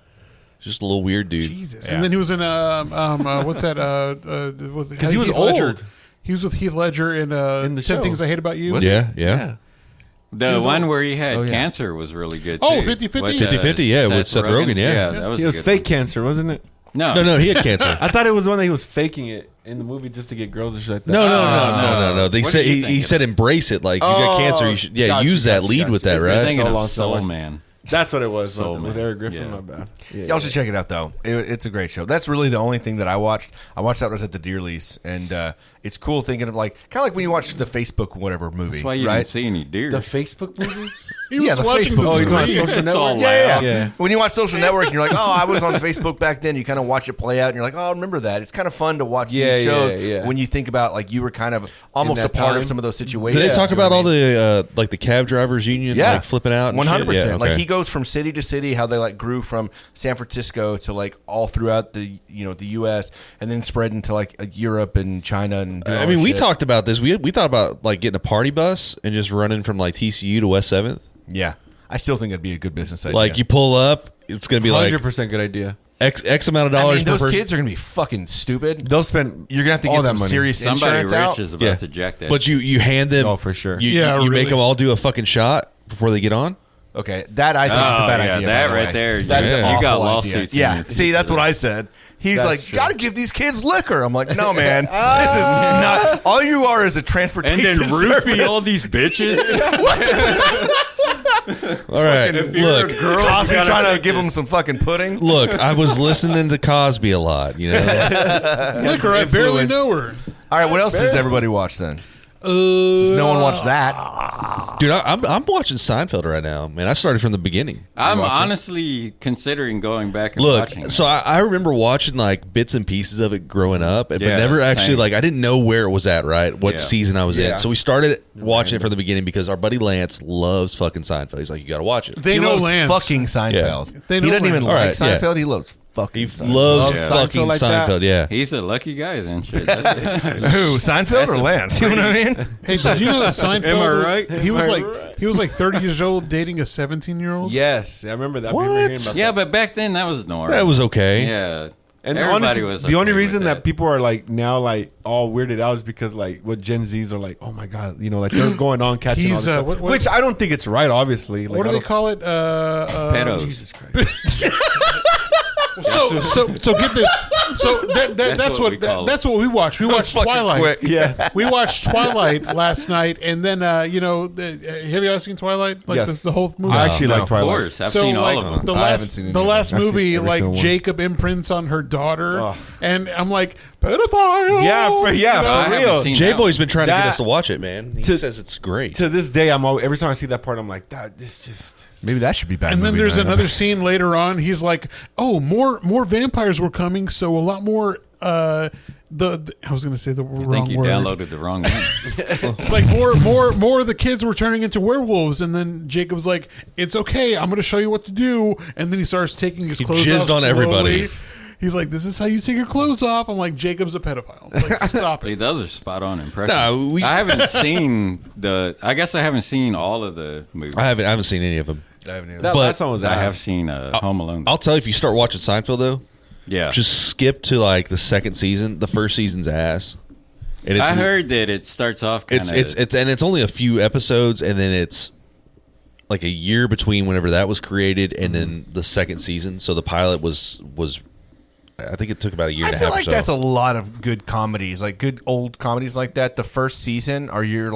Speaker 3: Just a little weird dude.
Speaker 2: Jesus.
Speaker 4: Yeah.
Speaker 2: And then he was in what's that? Because
Speaker 7: he was old.
Speaker 2: He was with Heath Ledger in
Speaker 7: the
Speaker 2: 10
Speaker 7: show.
Speaker 2: Things I Hate About You.
Speaker 3: Yeah.
Speaker 6: The one where he had cancer was really good.
Speaker 2: Oh,
Speaker 6: too.
Speaker 2: 50-50?
Speaker 6: With,
Speaker 3: 50-50, yeah, with Seth Rogen, yeah.
Speaker 6: that was
Speaker 7: He
Speaker 6: a
Speaker 7: was
Speaker 6: good
Speaker 7: fake
Speaker 6: one.
Speaker 7: cancer, wasn't it?
Speaker 3: No, he had cancer.
Speaker 7: I thought it was one that he was faking it in the movie just to get girls and shit like that.
Speaker 3: No. They
Speaker 6: What
Speaker 3: said
Speaker 6: do you
Speaker 3: he
Speaker 6: think
Speaker 3: said embrace it. Like you got cancer, you should
Speaker 7: Gotcha,
Speaker 3: use that
Speaker 7: gotcha,
Speaker 3: lead
Speaker 7: gotcha.
Speaker 3: with that,
Speaker 7: It's
Speaker 3: right?
Speaker 6: Thinking
Speaker 7: So
Speaker 6: of
Speaker 7: long, so
Speaker 6: Soul
Speaker 7: much.
Speaker 6: Man.
Speaker 7: That's what it was.
Speaker 6: Soul
Speaker 7: with
Speaker 6: Man.
Speaker 7: Eric Griffin,
Speaker 6: Yeah.
Speaker 7: my bad.
Speaker 4: Y'all should check it out, though. It's a great show. That's really the only thing that I watched. I watched that when I was at the deer lease, and it's cool thinking of like kind of like when you watch the Facebook whatever movie,
Speaker 6: That's why you
Speaker 4: right?
Speaker 6: didn't see any deer.
Speaker 7: The Facebook movie?
Speaker 2: He was
Speaker 4: Yeah, the
Speaker 2: watching
Speaker 4: Facebook.
Speaker 2: the
Speaker 4: Oh,
Speaker 7: you're talking about
Speaker 2: screen.
Speaker 7: Social
Speaker 6: It's all
Speaker 7: Network?
Speaker 6: loud.
Speaker 7: Yeah.
Speaker 4: When you watch Social Network, and you're like, oh, I was on Facebook back then. You kind of watch it play out, and you're like, oh, I remember that. It's kind of fun to watch
Speaker 7: Yeah,
Speaker 4: these shows
Speaker 7: yeah.
Speaker 4: when you think about like you were kind of almost a
Speaker 7: that
Speaker 4: part of
Speaker 7: time.
Speaker 4: some of those situations.
Speaker 3: Did they talk
Speaker 4: You know
Speaker 3: about
Speaker 4: what I
Speaker 3: all
Speaker 4: mean?
Speaker 3: the like the cab drivers union, like flipping out? and
Speaker 4: 100%.
Speaker 3: shit? Yeah,
Speaker 4: Like
Speaker 3: okay.
Speaker 4: he goes from city to city, how they like grew from San Francisco to like all throughout the the U.S. and then spread into like Europe and China and. doing
Speaker 3: I
Speaker 4: all
Speaker 3: mean,
Speaker 4: this
Speaker 3: we
Speaker 4: shit.
Speaker 3: talked about this. We thought about like getting a party bus and just running from like TCU to West 7th.
Speaker 4: Yeah, I still think it'd be a good business idea.
Speaker 3: Like you pull up, it's gonna be like
Speaker 7: 100% good idea.
Speaker 3: X amount of
Speaker 4: I
Speaker 3: dollars
Speaker 4: mean,
Speaker 3: per
Speaker 4: those
Speaker 3: person.
Speaker 4: kids are gonna be fucking stupid.
Speaker 7: They'll spend
Speaker 4: You're gonna have to
Speaker 7: all
Speaker 4: get
Speaker 7: that
Speaker 4: some
Speaker 7: money.
Speaker 4: serious
Speaker 6: Somebody
Speaker 4: insurance
Speaker 6: rich
Speaker 4: out.
Speaker 6: is about to jack that.
Speaker 3: But you hand them.
Speaker 7: Oh, for sure.
Speaker 3: You,
Speaker 2: Yeah,
Speaker 3: you make
Speaker 2: really.
Speaker 3: them all do a fucking shot before they get on.
Speaker 4: Okay, that I think is a bad
Speaker 6: yeah,
Speaker 4: idea.
Speaker 6: that
Speaker 4: by the
Speaker 6: right
Speaker 4: way.
Speaker 6: there,
Speaker 4: That's
Speaker 6: yeah.
Speaker 4: an
Speaker 6: You
Speaker 4: awful
Speaker 6: got
Speaker 4: idea.
Speaker 6: lawsuits in
Speaker 4: Yeah,
Speaker 6: your
Speaker 4: see, that's what I said. He's
Speaker 7: That's
Speaker 4: like,
Speaker 7: true.
Speaker 4: got to give these kids liquor. I'm like, no, man, this is not. All you are is a transportation
Speaker 6: and then
Speaker 4: service.
Speaker 6: roofie all these bitches.
Speaker 3: All right, look,
Speaker 4: Cosby trying to give them some fucking pudding.
Speaker 3: look. I was listening to Cosby a lot. You know,
Speaker 2: Liquor, I barely know her.
Speaker 4: All right, what else does everybody watch then? Does no one watch that?
Speaker 3: dude. I'm watching Seinfeld right now. Man, I started from the beginning.
Speaker 6: I'm honestly considering going back and
Speaker 3: Look,
Speaker 6: watching it.
Speaker 3: so I remember watching like bits and pieces of it growing up, but
Speaker 6: Yeah,
Speaker 3: never actually
Speaker 6: same.
Speaker 3: like I didn't know where it was at, right? What
Speaker 6: Yeah.
Speaker 3: season I was
Speaker 4: Yeah.
Speaker 3: in. So we started watching it from the beginning because our buddy Lance loves fucking Seinfeld. He's like, you got to watch it.
Speaker 2: They
Speaker 4: He
Speaker 2: know
Speaker 4: loves
Speaker 2: Lance.
Speaker 4: fucking Seinfeld.
Speaker 2: They
Speaker 4: He
Speaker 2: know
Speaker 4: doesn't even
Speaker 2: Lance.
Speaker 4: like
Speaker 3: All right, yeah.
Speaker 4: Seinfeld. He loves fucking
Speaker 3: He
Speaker 4: Seinfeld.
Speaker 3: loves
Speaker 7: Yeah.
Speaker 3: fucking
Speaker 7: Seinfeld like that?
Speaker 3: Seinfeld. Yeah.
Speaker 6: He's a lucky guy then. Shit. That's it.
Speaker 4: Who, Seinfeld or Lance? You know what I mean?
Speaker 2: Hey, did you know that Seinfeld?
Speaker 6: Am I right?
Speaker 2: He was like 30 years old dating a 17-year-old.
Speaker 7: Yes, I remember that. I remember hearing about
Speaker 6: Yeah,
Speaker 7: that.
Speaker 6: but back then that was normal.
Speaker 3: That was okay.
Speaker 6: Yeah.
Speaker 7: And
Speaker 6: Everybody
Speaker 7: honestly,
Speaker 6: was
Speaker 7: the only
Speaker 6: okay
Speaker 7: reason
Speaker 6: with
Speaker 7: that people are like now like all weirded out is because like what Gen Zs are like, oh my god, like they're going on catching all
Speaker 2: He's,
Speaker 7: this stuff.
Speaker 2: what-
Speaker 7: Which I don't think it's right, obviously. Like,
Speaker 2: What do
Speaker 7: I
Speaker 2: they
Speaker 7: don't-
Speaker 2: call it?
Speaker 6: Pedos.
Speaker 7: Jesus Christ.
Speaker 2: So get this.
Speaker 6: So
Speaker 2: that's what we watched. We watched Twilight. Yeah, we watched Twilight last night, and then have you ever seen Twilight? Like the whole movie.
Speaker 7: I actually like Twilight.
Speaker 6: Of course, I've seen all of them.
Speaker 2: The last movie, like Jacob imprints on her daughter, and I'm like, pedophile.
Speaker 7: Yeah, for real.
Speaker 3: J-Boy's been trying to get us to watch it, man. He says it's great.
Speaker 7: To this day, every time I see that part, I'm like, this just
Speaker 4: maybe that should be bad.
Speaker 2: And then there's another scene later on. He's like, "Oh, more vampires were coming, so a lot more." I was going to say the wrong word.
Speaker 6: I think you downloaded the wrong one.
Speaker 2: It's like more of the kids were turning into werewolves, and then Jacob's like, "It's okay, I'm going to show you what to do." And then he starts taking his clothes off
Speaker 3: on
Speaker 2: slowly.
Speaker 3: Everybody.
Speaker 2: He's like, "This is how you take your clothes off." I'm like, "Jacob's a pedophile." Like, stop it.
Speaker 6: Those are spot on impressions. I haven't seen I guess I haven't seen all of the movies.
Speaker 3: I haven't seen any of them.
Speaker 7: I haven't either. That last one was
Speaker 6: I have seen Home Alone.
Speaker 3: I'll tell you, if you start watching Seinfeld though,
Speaker 6: yeah,
Speaker 3: just skip to like the second season. The first season's ass.
Speaker 6: And I heard that it starts off kind of.
Speaker 3: It's only a few episodes, and then it's like a year between whenever that was created and then the second season. So the pilot was. I think it took about a year and a half.
Speaker 4: I feel like
Speaker 3: or so.
Speaker 4: that's a lot of good comedies, like good old comedies like that. The first season, or your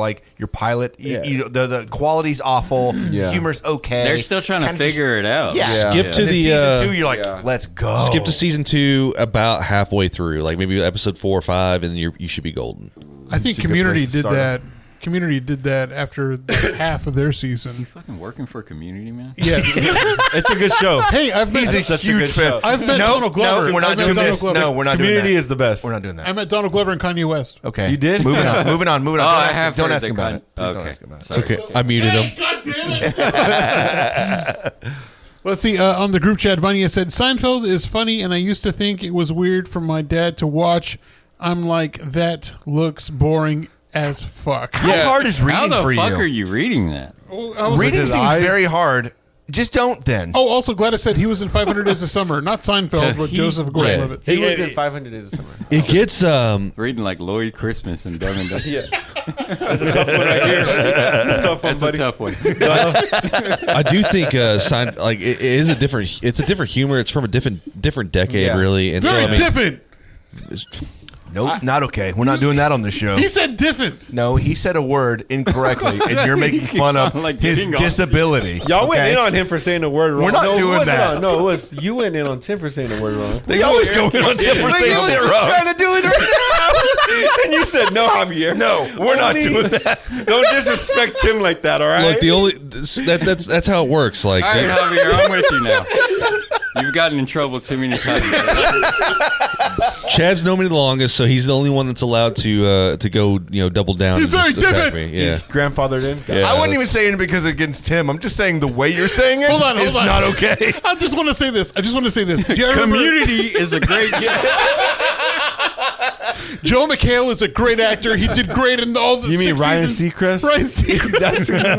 Speaker 4: pilot, the quality's awful, humor's okay.
Speaker 6: They're still trying to figure it out.
Speaker 3: Skip to the
Speaker 4: season 2. You're like, let's go.
Speaker 3: Skip to season 2 about halfway through, like maybe episode 4 or 5, and you should be golden.
Speaker 2: I think Community did that. Community did that after half of their season.
Speaker 6: You fucking working for Community, man?
Speaker 2: Yes.
Speaker 7: It's a good show.
Speaker 2: Hey, I've met
Speaker 4: a huge fan.
Speaker 2: I've met Donald Glover.
Speaker 4: No, we're not doing this. No, we're not doing that.
Speaker 7: Community is the best.
Speaker 4: We're not doing that.
Speaker 2: I met Donald Glover and Kanye West.
Speaker 4: Okay.
Speaker 7: You did?
Speaker 4: Moving on.
Speaker 6: Oh, I have.
Speaker 4: Don't ask him about it. Don't ask him about it.
Speaker 3: It's okay. I muted him.
Speaker 2: God damn it. Let's see. On the group chat, Vanya said, Seinfeld is funny, and I used to think it was weird for my dad to watch. I'm like, that looks boring as fuck.
Speaker 4: How hard is reading for you?
Speaker 6: How the fuck are you reading that?
Speaker 4: Reading seems very hard. Just don't then.
Speaker 2: Oh, also Gladys said he was in 500 Days of Summer, not Seinfeld, but Joseph Gordon-Levitt.
Speaker 7: He was in 500 Days of Summer.
Speaker 3: It gets
Speaker 6: reading like Lloyd Christmas and Dumb and Dumber.
Speaker 7: Yeah, that's a tough one right here. That's a tough one, buddy.
Speaker 6: A tough one.
Speaker 3: I do think Seinfeld, like it is a different. It's a different humor. It's from a different decade, really. And
Speaker 2: very different.
Speaker 4: Nope, not okay. We're not doing that on the show.
Speaker 2: He said different.
Speaker 4: No, he said a word incorrectly, and you're making fun of his disability.
Speaker 7: Y'all went in on him for saying the word wrong.
Speaker 4: We're not doing that.
Speaker 7: No, it was you went in on Tim for saying the word wrong.
Speaker 4: They always go in on Tim for saying shit wrong.
Speaker 7: Trying to do it right now, and you said no, Javier.
Speaker 4: No, we're not doing that.
Speaker 7: Don't disrespect Tim like that. All right.
Speaker 3: Look, that's how it works. Like,
Speaker 6: all right, Javier, I'm with you now. You've gotten in trouble too many times.
Speaker 3: Chad's known me the longest, so he's the only one that's allowed to go, double down.
Speaker 2: He's very different.
Speaker 3: Me. Yeah.
Speaker 7: He's grandfathered in.
Speaker 4: Yeah, I wasn't even saying it because against him. I'm just saying the way you're saying it is not okay.
Speaker 2: I just want to say this.
Speaker 6: Community is a great
Speaker 2: Joe McHale is a great actor. He did great in all the.
Speaker 7: You mean Ryan
Speaker 2: seasons.
Speaker 7: Seacrest?
Speaker 2: Ryan Seacrest. That's what you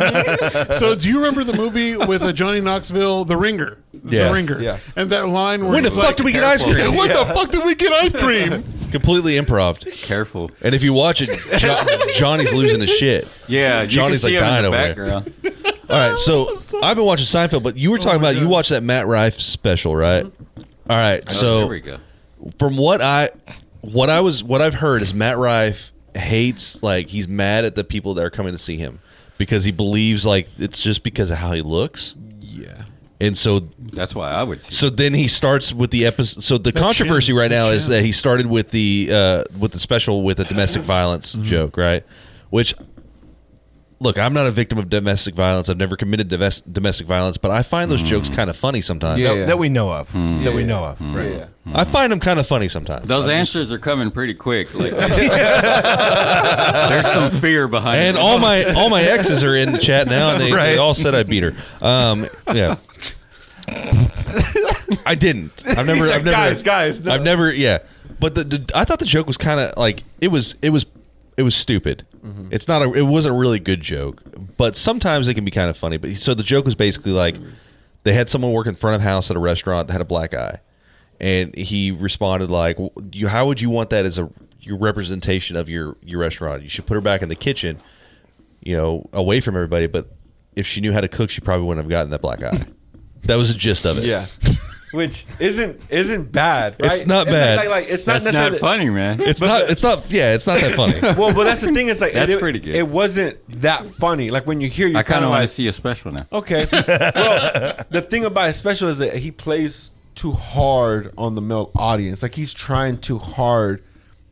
Speaker 2: mean. So, do you remember the movie with Johnny Knoxville, The Ringer?
Speaker 3: Yes.
Speaker 2: The Ringer.
Speaker 7: Yes.
Speaker 2: And that line where
Speaker 3: when the fuck did we get ice cream?
Speaker 2: When the fuck did we get ice cream?
Speaker 3: Completely improv.
Speaker 6: Careful.
Speaker 3: And if you watch it, Johnny's losing his shit.
Speaker 6: Yeah,
Speaker 3: Johnny's like dying over there. All right, so I've been watching Seinfeld, but you were talking about you watched that Matt Rife special, right? All right, so
Speaker 6: there we go.
Speaker 3: From what I've heard is Matt Rife hates, like, he's mad at the people that are coming to see him because he believes like it's just because of how he looks.
Speaker 7: Yeah.
Speaker 3: And so
Speaker 6: that's why I would.
Speaker 3: So then he starts with the episode. So the controversy right now is that he started with the special with a domestic violence joke, right? Which, look, I'm not a victim of domestic violence. I've never committed domestic violence, but I find those jokes kind of funny sometimes.
Speaker 4: That we know of. That we know of. Right.
Speaker 7: Yeah.
Speaker 3: I find them kind of funny sometimes.
Speaker 6: Those answers are coming pretty quick. Like, there's some fear behind it.
Speaker 3: And all my exes are in the chat now, and they all said I beat her. Yeah. I didn't. I've never.
Speaker 7: Guys. No.
Speaker 3: I've never. Yeah. But I thought the joke was kind of like it was stupid. Mm-hmm. It wasn't a really good joke, but sometimes it can be kind of funny. But so the joke was basically like they had someone work in front of house at a restaurant that had a black eye, and he responded like, "How would you want that as your representation of your restaurant? You should put her back in the kitchen, away from everybody. But if she knew how to cook, she probably wouldn't have gotten that black eye." That was the gist of it.
Speaker 7: Yeah. which isn't bad. Right?
Speaker 3: It's not bad.
Speaker 7: It's not
Speaker 6: That's
Speaker 7: necessarily
Speaker 6: not funny, man.
Speaker 3: It's not. It's not. Yeah, it's not that funny.
Speaker 7: Well, but that's the thing. It's like
Speaker 6: That's pretty good.
Speaker 7: It wasn't that funny. Like when you hear,
Speaker 6: I kind of want to see a special now.
Speaker 7: Okay. Well, the thing about his special is that he plays too hard on the male audience. Like he's trying too hard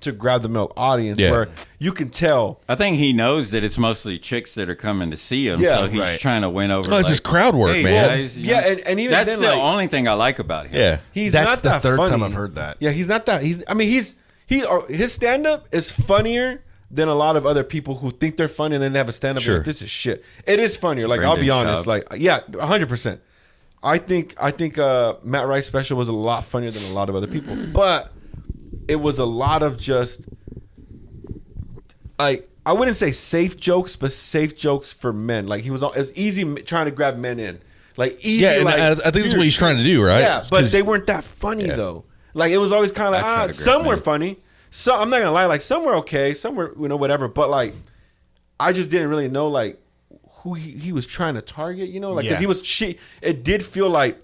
Speaker 7: to grab the male audience, where you can tell.
Speaker 6: I think he knows that it's mostly chicks that are coming to see him, so he's trying to win over.
Speaker 3: No, it's just crowd work,
Speaker 6: hey,
Speaker 3: man.
Speaker 6: Guys,
Speaker 7: and even
Speaker 6: that's
Speaker 7: then,
Speaker 6: the only thing I like about him.
Speaker 3: Yeah,
Speaker 4: That's the third
Speaker 7: funny.
Speaker 4: time I've heard that.
Speaker 7: Yeah, he's not that. His stand up is funnier than a lot of other people who think they're funny and then they have a stand up.
Speaker 3: Sure.
Speaker 7: Like, this is shit. It is funnier. Like
Speaker 6: Brendan
Speaker 7: I'll be honest.
Speaker 6: Schaub.
Speaker 7: Like 100%. I think Matt Rice's special was a lot funnier than a lot of other people, but it was a lot of just like, I wouldn't say safe jokes, but safe jokes for men. Like it was easy trying to grab men in, like easy.
Speaker 3: Yeah, and
Speaker 7: like,
Speaker 3: I think that's what he's trying to do, right?
Speaker 7: Yeah, but they weren't that funny though. Like it was always kind of like some were funny. So I'm not gonna lie, like some were okay, some were whatever. But like I just didn't really know like who he was trying to target, like because he was it did feel like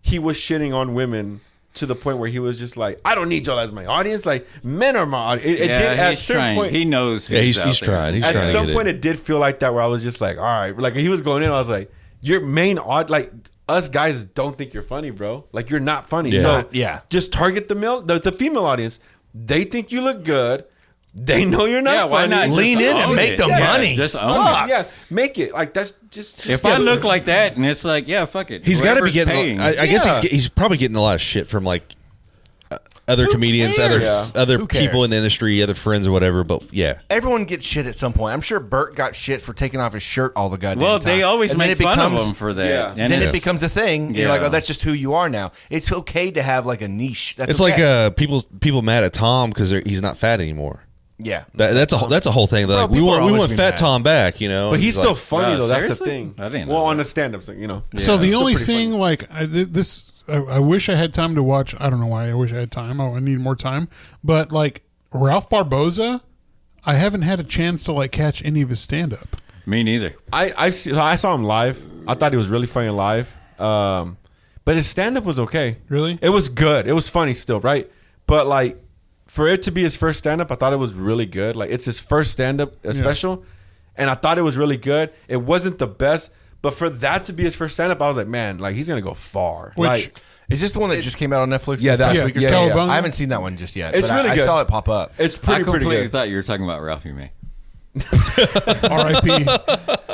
Speaker 7: he was shitting on women to the point where he was just like, I don't need y'all as my audience. Like men are my audience. It did at a certain point.
Speaker 6: He knows.
Speaker 3: He's trying.
Speaker 7: At some point, it did feel like that where I was just like, all right, like he was going in. I was like, your main like us guys don't think you're funny, bro. Like you're not funny.
Speaker 3: Yeah.
Speaker 7: So just target the female audience. They think you look good. They know you're not
Speaker 6: why
Speaker 7: funny.
Speaker 6: not
Speaker 4: Lean in and make the money.
Speaker 6: Just own it.
Speaker 7: Yeah, make it. Like that's just
Speaker 6: If I look like that, and it's like, yeah, fuck it.
Speaker 3: He's got to be
Speaker 6: Whoever's
Speaker 3: getting.
Speaker 6: paying.
Speaker 3: I guess he's probably getting a lot of shit from like other comedians,
Speaker 4: cares?
Speaker 3: other
Speaker 4: Who
Speaker 3: people
Speaker 4: cares?
Speaker 3: in the industry, other friends or whatever. But yeah,
Speaker 4: Everyone gets shit at some point. I'm sure Bert got shit for taking off his shirt all the goddamn
Speaker 6: Well,
Speaker 4: time.
Speaker 6: they always
Speaker 4: And then
Speaker 6: make fun of him for that.
Speaker 7: Yeah.
Speaker 6: And
Speaker 4: Then
Speaker 6: it's-
Speaker 4: it becomes a thing. You're
Speaker 6: Yeah.
Speaker 4: like, oh, that's just who you are now. It's okay to have like a niche. That's
Speaker 3: it's
Speaker 4: okay.
Speaker 3: like people mad at Tom because he's not fat anymore.
Speaker 4: Yeah.
Speaker 3: That's a whole thing. Like, we
Speaker 4: people are
Speaker 3: want
Speaker 4: always be
Speaker 3: Fat
Speaker 4: mad.
Speaker 3: Tom back,
Speaker 7: But he's still
Speaker 3: like,
Speaker 7: funny though. That's the
Speaker 6: seriously?
Speaker 7: thing.
Speaker 6: I didn't know
Speaker 7: Well,
Speaker 6: that.
Speaker 7: on the stand-ups,
Speaker 8: So
Speaker 7: it's
Speaker 8: the
Speaker 7: still
Speaker 8: only
Speaker 7: pretty
Speaker 8: thing,
Speaker 7: funny.
Speaker 8: like I wish I had time to watch. I don't know why I wish I had time. I need more time. But like Ralph Barboza, I haven't had a chance to like catch any of his stand-up.
Speaker 6: Me neither.
Speaker 7: I saw him live. I thought he was really funny live. But his stand-up was okay.
Speaker 8: Really?
Speaker 7: It was good. It was funny still, right? But like for it to be his first stand-up, I thought it was really good. Like it's his first stand-up special, and I thought it was really good. It wasn't the best, but for that to be his first stand-up, I was like, man, like he's gonna go far.
Speaker 8: Which-
Speaker 7: like
Speaker 4: Is this the one that just came out on Netflix?
Speaker 7: Yeah,
Speaker 4: this
Speaker 7: that's-
Speaker 4: past week or
Speaker 7: yeah,
Speaker 4: so?
Speaker 7: yeah,
Speaker 8: yeah.
Speaker 4: I haven't seen that one just yet.
Speaker 7: It's
Speaker 4: but
Speaker 7: really
Speaker 4: I
Speaker 7: good.
Speaker 4: saw it pop up.
Speaker 7: it's
Speaker 6: I
Speaker 7: pretty
Speaker 6: completely
Speaker 7: good.
Speaker 6: thought you were talking about Ralphie May.
Speaker 8: R.I.P.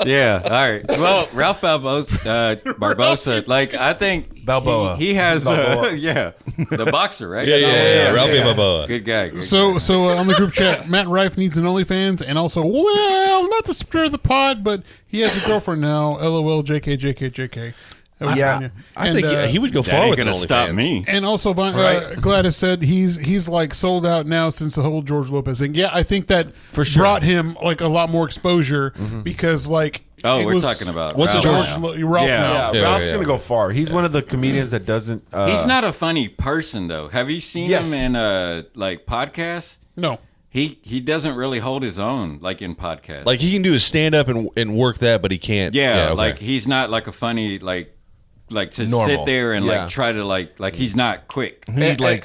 Speaker 6: Yeah. All right. Well, Ralph Barboza, like I think
Speaker 4: Balboa.
Speaker 6: He has the boxer, right?
Speaker 3: yeah. Ralphie Balboa.
Speaker 6: Good guy. Good
Speaker 8: So
Speaker 6: guy.
Speaker 8: on the group chat, Matt Rife needs an OnlyFans, and also, well, not to stir the pod, but he has a girlfriend now. LOL, JK, JK, JK. That was
Speaker 4: Yeah.
Speaker 8: fine,
Speaker 3: I think he would go
Speaker 6: that
Speaker 3: far
Speaker 6: ain't
Speaker 3: with
Speaker 6: gonna
Speaker 3: an
Speaker 6: stop
Speaker 3: OnlyFans.
Speaker 6: me.
Speaker 8: And also, Gladys said he's like sold out now since the whole George Lopez thing. Yeah, I think that
Speaker 7: For sure.
Speaker 8: brought him like a lot more exposure because like
Speaker 6: Oh,
Speaker 8: it
Speaker 6: we're
Speaker 8: was
Speaker 6: talking about
Speaker 3: What's
Speaker 6: Ralph
Speaker 3: George
Speaker 6: now.
Speaker 8: Ralph
Speaker 6: Yeah.
Speaker 8: now.
Speaker 7: Yeah, Ralph's gonna go far. He's one of the comedians that doesn't.
Speaker 6: He's not a funny person though. Have you seen
Speaker 7: Yes.
Speaker 6: him in like podcasts?
Speaker 8: No,
Speaker 6: He doesn't really hold his own like in podcasts.
Speaker 3: Like he can do his stand up and work that, but he can't.
Speaker 6: yeah,
Speaker 3: okay.
Speaker 6: like he's not like a funny like to
Speaker 4: Normal.
Speaker 6: sit there and
Speaker 7: Yeah.
Speaker 6: like try to like he's not quick.
Speaker 4: He need like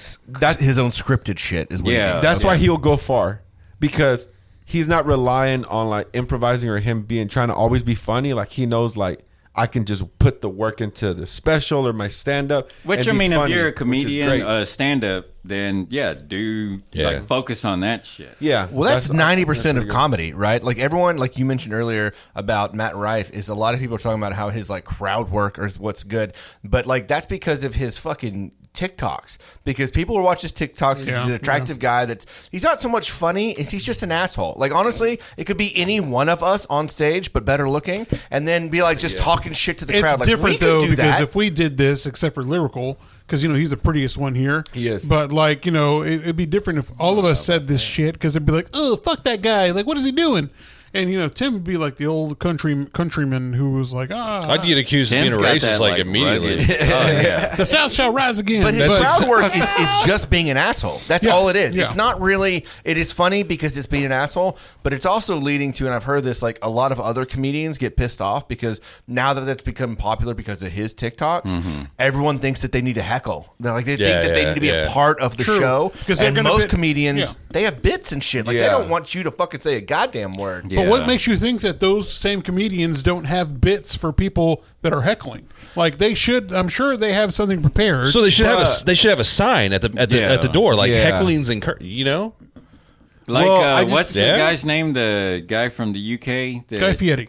Speaker 4: his own scripted shit is what
Speaker 6: Yeah.
Speaker 4: he needs.
Speaker 7: That's why he'll go far, because he's not relying on like improvising or him being trying to always be funny. Like he knows like I can just put the work into the special or my stand up.
Speaker 6: Which I mean, if you're a comedian, stand up, then like focus on that shit.
Speaker 7: yeah.
Speaker 4: Well, that's 90% of
Speaker 7: pretty good.
Speaker 4: comedy, right? Like everyone, like you mentioned earlier about Matt Rife, is a lot of people are talking about how his like crowd work is what's good, but like that's because of his fucking TikToks. Because people will watch his TikToks.
Speaker 8: Yeah,
Speaker 4: He's an attractive guy he's not so much funny, he's just an asshole. Like honestly, it could be any one of us on stage, but better looking, and then be like just talking shit to the
Speaker 8: it's
Speaker 4: crowd. Like,
Speaker 8: different
Speaker 4: we could
Speaker 8: though
Speaker 4: do
Speaker 8: because
Speaker 4: that.
Speaker 8: if we did this, except for Lyrical, because he's the prettiest one here.
Speaker 7: He is.
Speaker 8: But like it'd be different if all of us said this shit because it'd be like, oh fuck that guy, like what is he doing? And Tim would be like the old countryman who was like,
Speaker 3: I'd get accused of being a racist like immediately.
Speaker 8: The South shall rise again.
Speaker 4: But his crowd work is just being an asshole. That's all it is.
Speaker 8: Yeah.
Speaker 4: It's not really. It is funny because it's being an asshole, but it's also leading to, and I've heard this, like a lot of other comedians get pissed off because now that that's become popular because of his TikToks, everyone thinks that they need to heckle. They're like they think that they need to be a part of the show. Because most comedians they have bits and shit. Like they don't want you to fucking say a goddamn word.
Speaker 8: But what makes you think that those same comedians don't have bits for people that are heckling? Like they should. I'm sure they have something prepared.
Speaker 3: So they should have a sign at the door, like heckling's
Speaker 6: Like what's the guy's name? The guy from the UK,
Speaker 8: Guy Fieri.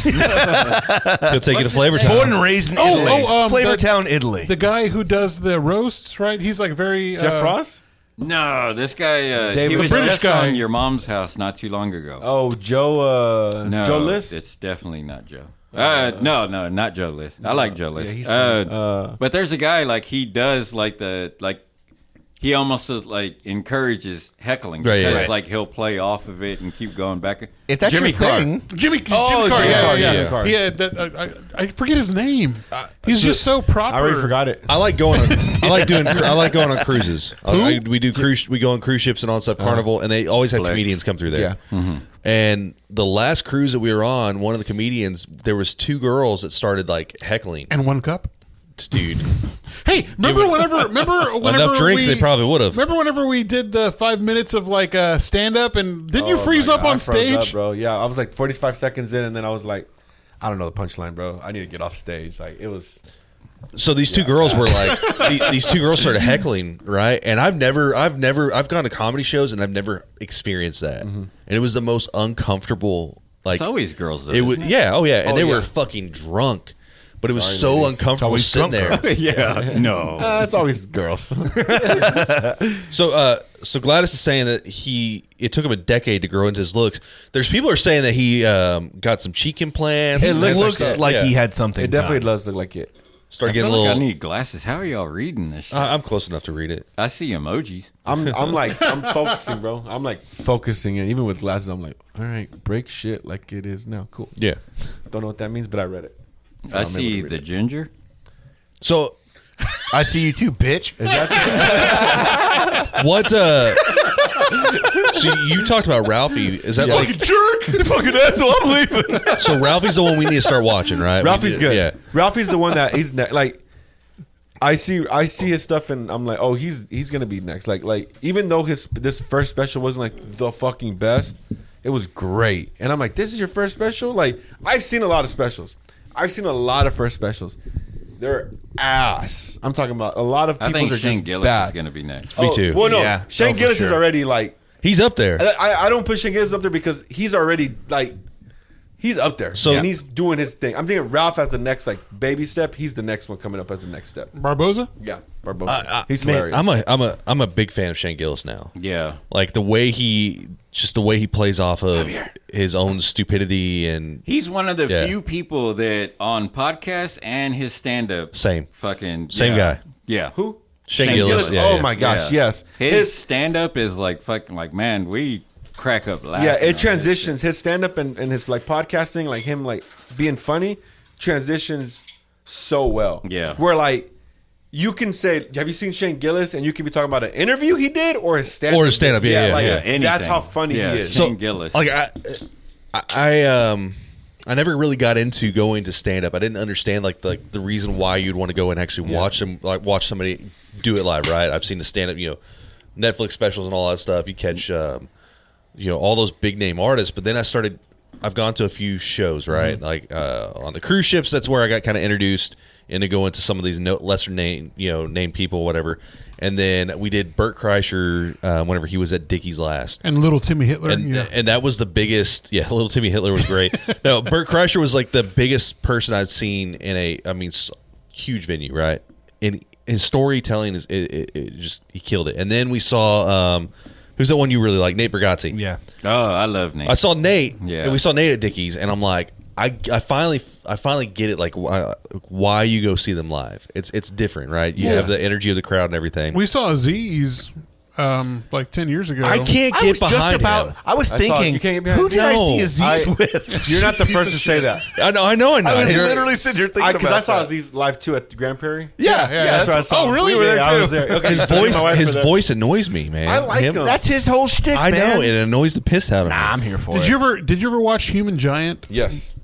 Speaker 3: He'll take you to Flavor Town.
Speaker 4: Born and raised in Italy. Flavor Town, Italy.
Speaker 8: The guy who does the roasts, right? He's like very
Speaker 7: Jeff Frost.
Speaker 6: No, this guy. He was
Speaker 8: British
Speaker 6: just
Speaker 8: guy
Speaker 6: on Your Mom's House not too long ago.
Speaker 7: Oh, Joe.
Speaker 6: No,
Speaker 7: Joe List.
Speaker 6: It's definitely not Joe. No, not Joe List. I like Joe List.
Speaker 7: Yeah, he's
Speaker 6: but there's a guy like he does he almost like encourages heckling because like he'll play off of it and keep going back.
Speaker 4: If that's
Speaker 6: Jimmy
Speaker 4: your thing,
Speaker 8: Jimmy Carr. Yeah. I forget his name. He's just so proper.
Speaker 7: I already forgot it.
Speaker 3: I like going on cruises. We go on cruise ships and all that stuff, Carnival, and they always have comedians come through there.
Speaker 7: Yeah.
Speaker 3: And the last cruise that we were on, one of the comedians, there was 2 girls that started like heckling.
Speaker 8: And 1 cup.
Speaker 3: Dude.
Speaker 8: Hey, remember whenever
Speaker 3: enough drinks they probably would have.
Speaker 8: Remember whenever we did the 5 minutes of like stand up and didn't you freeze up on stage?
Speaker 7: Up, bro. Yeah, I was like 45 seconds in and then I was like, I don't know the punchline, bro. I need to get off stage. Like it was.
Speaker 3: So these 2 girls were like these 2 girls started heckling, right? And I've gone to comedy shows and I've never experienced that. And it was the most uncomfortable. Like
Speaker 6: it's always girls. Though,
Speaker 3: it was and they were fucking drunk. But it was so uncomfortable sitting there.
Speaker 6: No.
Speaker 7: It's always girls.
Speaker 3: So Gladys is saying that it took him a decade to grow into his looks. There's people who are saying that he got some cheek implants.
Speaker 4: It looks like he had something.
Speaker 7: It definitely does look like it.
Speaker 3: Started getting a little.
Speaker 6: I need glasses. How are y'all reading this shit?
Speaker 3: I'm close enough to read it.
Speaker 6: I see emojis.
Speaker 7: I'm focusing, bro. I'm like focusing, and even with glasses, I'm like, all right, break shit like it is now. Cool.
Speaker 3: Yeah.
Speaker 7: Don't know what that means, but I read it. So
Speaker 6: I see the ginger.
Speaker 3: So
Speaker 4: I see you too, bitch.
Speaker 7: Is that
Speaker 3: what? So you talked about Ralphie. Is that like
Speaker 7: fucking jerk? Fucking asshole. I'm leaving.
Speaker 3: So Ralphie's the one we need to start watching, right?
Speaker 7: Ralphie's good.
Speaker 3: Yeah.
Speaker 7: Ralphie's the one that he's like. I see his stuff and I'm like, oh, he's gonna be next. Like even though this first special wasn't like the fucking best, it was great. And I'm like, this is your first special? Like I've seen a lot of specials. I've seen a lot of first specials. They're ass. I'm talking about a lot of people.
Speaker 6: I think
Speaker 7: are
Speaker 6: Shane
Speaker 7: just
Speaker 6: Gillis
Speaker 7: bad.
Speaker 6: is going to be next.
Speaker 3: Me too.
Speaker 7: Well, no, Shane Gillis is already like
Speaker 3: he's up there.
Speaker 7: I don't put Shane Gillis up there because he's already like he's up there.
Speaker 3: So
Speaker 7: and he's doing his thing. I'm thinking Ralph as the next like baby step. He's the next one coming up as the next step.
Speaker 8: Barboza?
Speaker 7: Yeah, Barboza. He's
Speaker 3: man,
Speaker 7: hilarious.
Speaker 3: I'm a big fan of Shane Gillis now.
Speaker 6: Yeah,
Speaker 3: like the way he plays off of his own stupidity, and
Speaker 6: he's one of the few people that on podcasts and his stand-up
Speaker 3: same
Speaker 6: guy. Yeah,
Speaker 3: who? Shane Gillis. Yeah,
Speaker 7: oh my gosh, yes.
Speaker 6: His stand-up is like fucking like man, we crack up laughing.
Speaker 7: Yeah, it transitions. His stand-up and his like podcasting, like him like being funny, transitions so well.
Speaker 6: Yeah,
Speaker 7: where like. You can say, have you seen Shane Gillis? And you can be talking about an interview he did or his stand-up.
Speaker 3: Or his stand-up,
Speaker 7: that's how funny he is.
Speaker 6: Shane Gillis.
Speaker 3: Like I never really got into going to stand-up. I didn't understand like the reason why you'd want to go and actually watch somebody do it live, right? I've seen the stand-up, Netflix specials and all that stuff. You catch, all those big-name artists. But then I've gone to a few shows, right? Mm-hmm. Like on the cruise ships, that's where I got kind of introduced and to go into some of these lesser named people, whatever. And then we did Bert Kreischer whenever he was at Dickie's last.
Speaker 8: And Little Timmy Hitler.
Speaker 3: And that was the biggest. Yeah, Little Timmy Hitler was great. No, Bert Kreischer was like the biggest person I'd seen in huge venue, right? And his storytelling he killed it. And then we saw, who's that one you really like? Nate Bargatze.
Speaker 4: Yeah.
Speaker 6: Oh, I love Nate.
Speaker 3: I saw Nate.
Speaker 6: Yeah.
Speaker 3: And we saw Nate at Dickie's, and I'm like, I finally get it, like why you go see them live. It's different, right? You have the energy of the crowd and everything.
Speaker 8: We saw Aziz like 10 years ago.
Speaker 3: I can't get behind him.
Speaker 4: I was thinking, who did I see Aziz with?
Speaker 7: You're not the first to say that.
Speaker 3: I know. I
Speaker 4: was literally sitting here thinking
Speaker 7: because I saw Aziz live too at the Grand Prairie.
Speaker 8: Yeah.
Speaker 7: That's what I saw.
Speaker 8: Oh, really?
Speaker 7: We were there too. I was there. Okay,
Speaker 3: his voice annoys me, man.
Speaker 7: I like him.
Speaker 4: That's his whole shtick,
Speaker 3: I
Speaker 4: man.
Speaker 3: know. It annoys the piss out of me.
Speaker 4: Nah, I'm here for
Speaker 8: Did you ever watch Human Giant?
Speaker 7: Yes.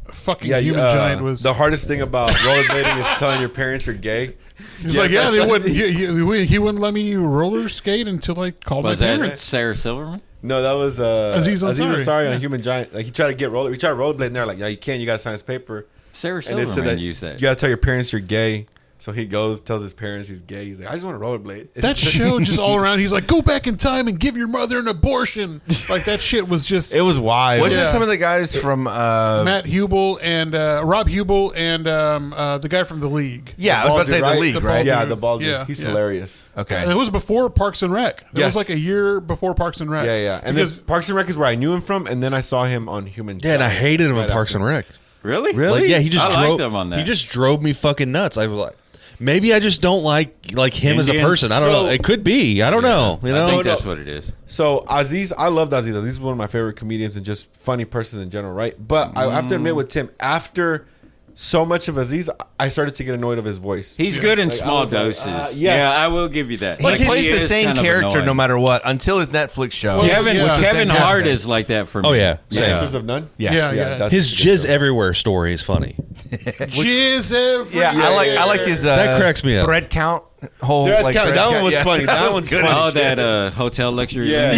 Speaker 8: Fucking Human Giant was
Speaker 7: the hardest thing about rollerblading is telling your parents you're gay.
Speaker 8: He's like, yeah, they wouldn't. He wouldn't let me roller skate until I called my parents.
Speaker 6: Sarah Silverman?
Speaker 7: No, that was
Speaker 8: Aziz
Speaker 7: Ansari on Human Giant. Like he tried to get we tried rollerblading there. Like, yeah, you can't. You got to sign this paper.
Speaker 6: Sarah Silverman used that.
Speaker 7: You got to tell your parents you're gay. So he goes, tells his parents he's gay. He's like, I just want to rollerblade.
Speaker 8: That show just all around. He's like, go back in time and give your mother an abortion. Like that shit was just.
Speaker 7: It was wild.
Speaker 4: Wasn't some of the guys from
Speaker 8: Matt Hubel and Rob Hubel and the guy from The League?
Speaker 4: Yeah, I was about to say The League, right?
Speaker 7: Yeah, the bald dude.
Speaker 8: Yeah,
Speaker 7: He's hilarious.
Speaker 4: Okay,
Speaker 8: and it was before Parks and Rec. It was like a year before Parks and Rec.
Speaker 7: Yeah. And because Parks and Rec is where I knew him from, and then I saw him on Human Giant.
Speaker 3: Yeah, and I hated him in Parks and Rec.
Speaker 6: Really?
Speaker 3: Like, yeah, he just
Speaker 6: liked him on that.
Speaker 3: He just drove me fucking nuts. I was like. Maybe I just don't like him as a person. I don't know. It could be. I don't know. You know?
Speaker 6: I think that's what it is.
Speaker 7: So Aziz, I loved Aziz. Aziz is one of my favorite comedians and just funny person in general, right? But I have to admit with Tim, after so much of Aziz, I started to get annoyed of his voice.
Speaker 6: He's good in small doses.
Speaker 7: Yes.
Speaker 6: Yeah, I will give you that.
Speaker 4: He plays the same character no matter what until his Netflix show.
Speaker 6: Kevin Hart is like that for me.
Speaker 3: Oh, yeah.
Speaker 7: Sisters of None?
Speaker 8: Yeah.
Speaker 3: His Jizz Everywhere story is funny.
Speaker 8: Jizz Everywhere.
Speaker 4: Yeah, I like his
Speaker 3: that cracks me up.
Speaker 4: thread count. Whole
Speaker 7: that
Speaker 4: count.
Speaker 7: one was funny. That one's funny.
Speaker 6: Oh, that hotel luxury.
Speaker 7: Yeah.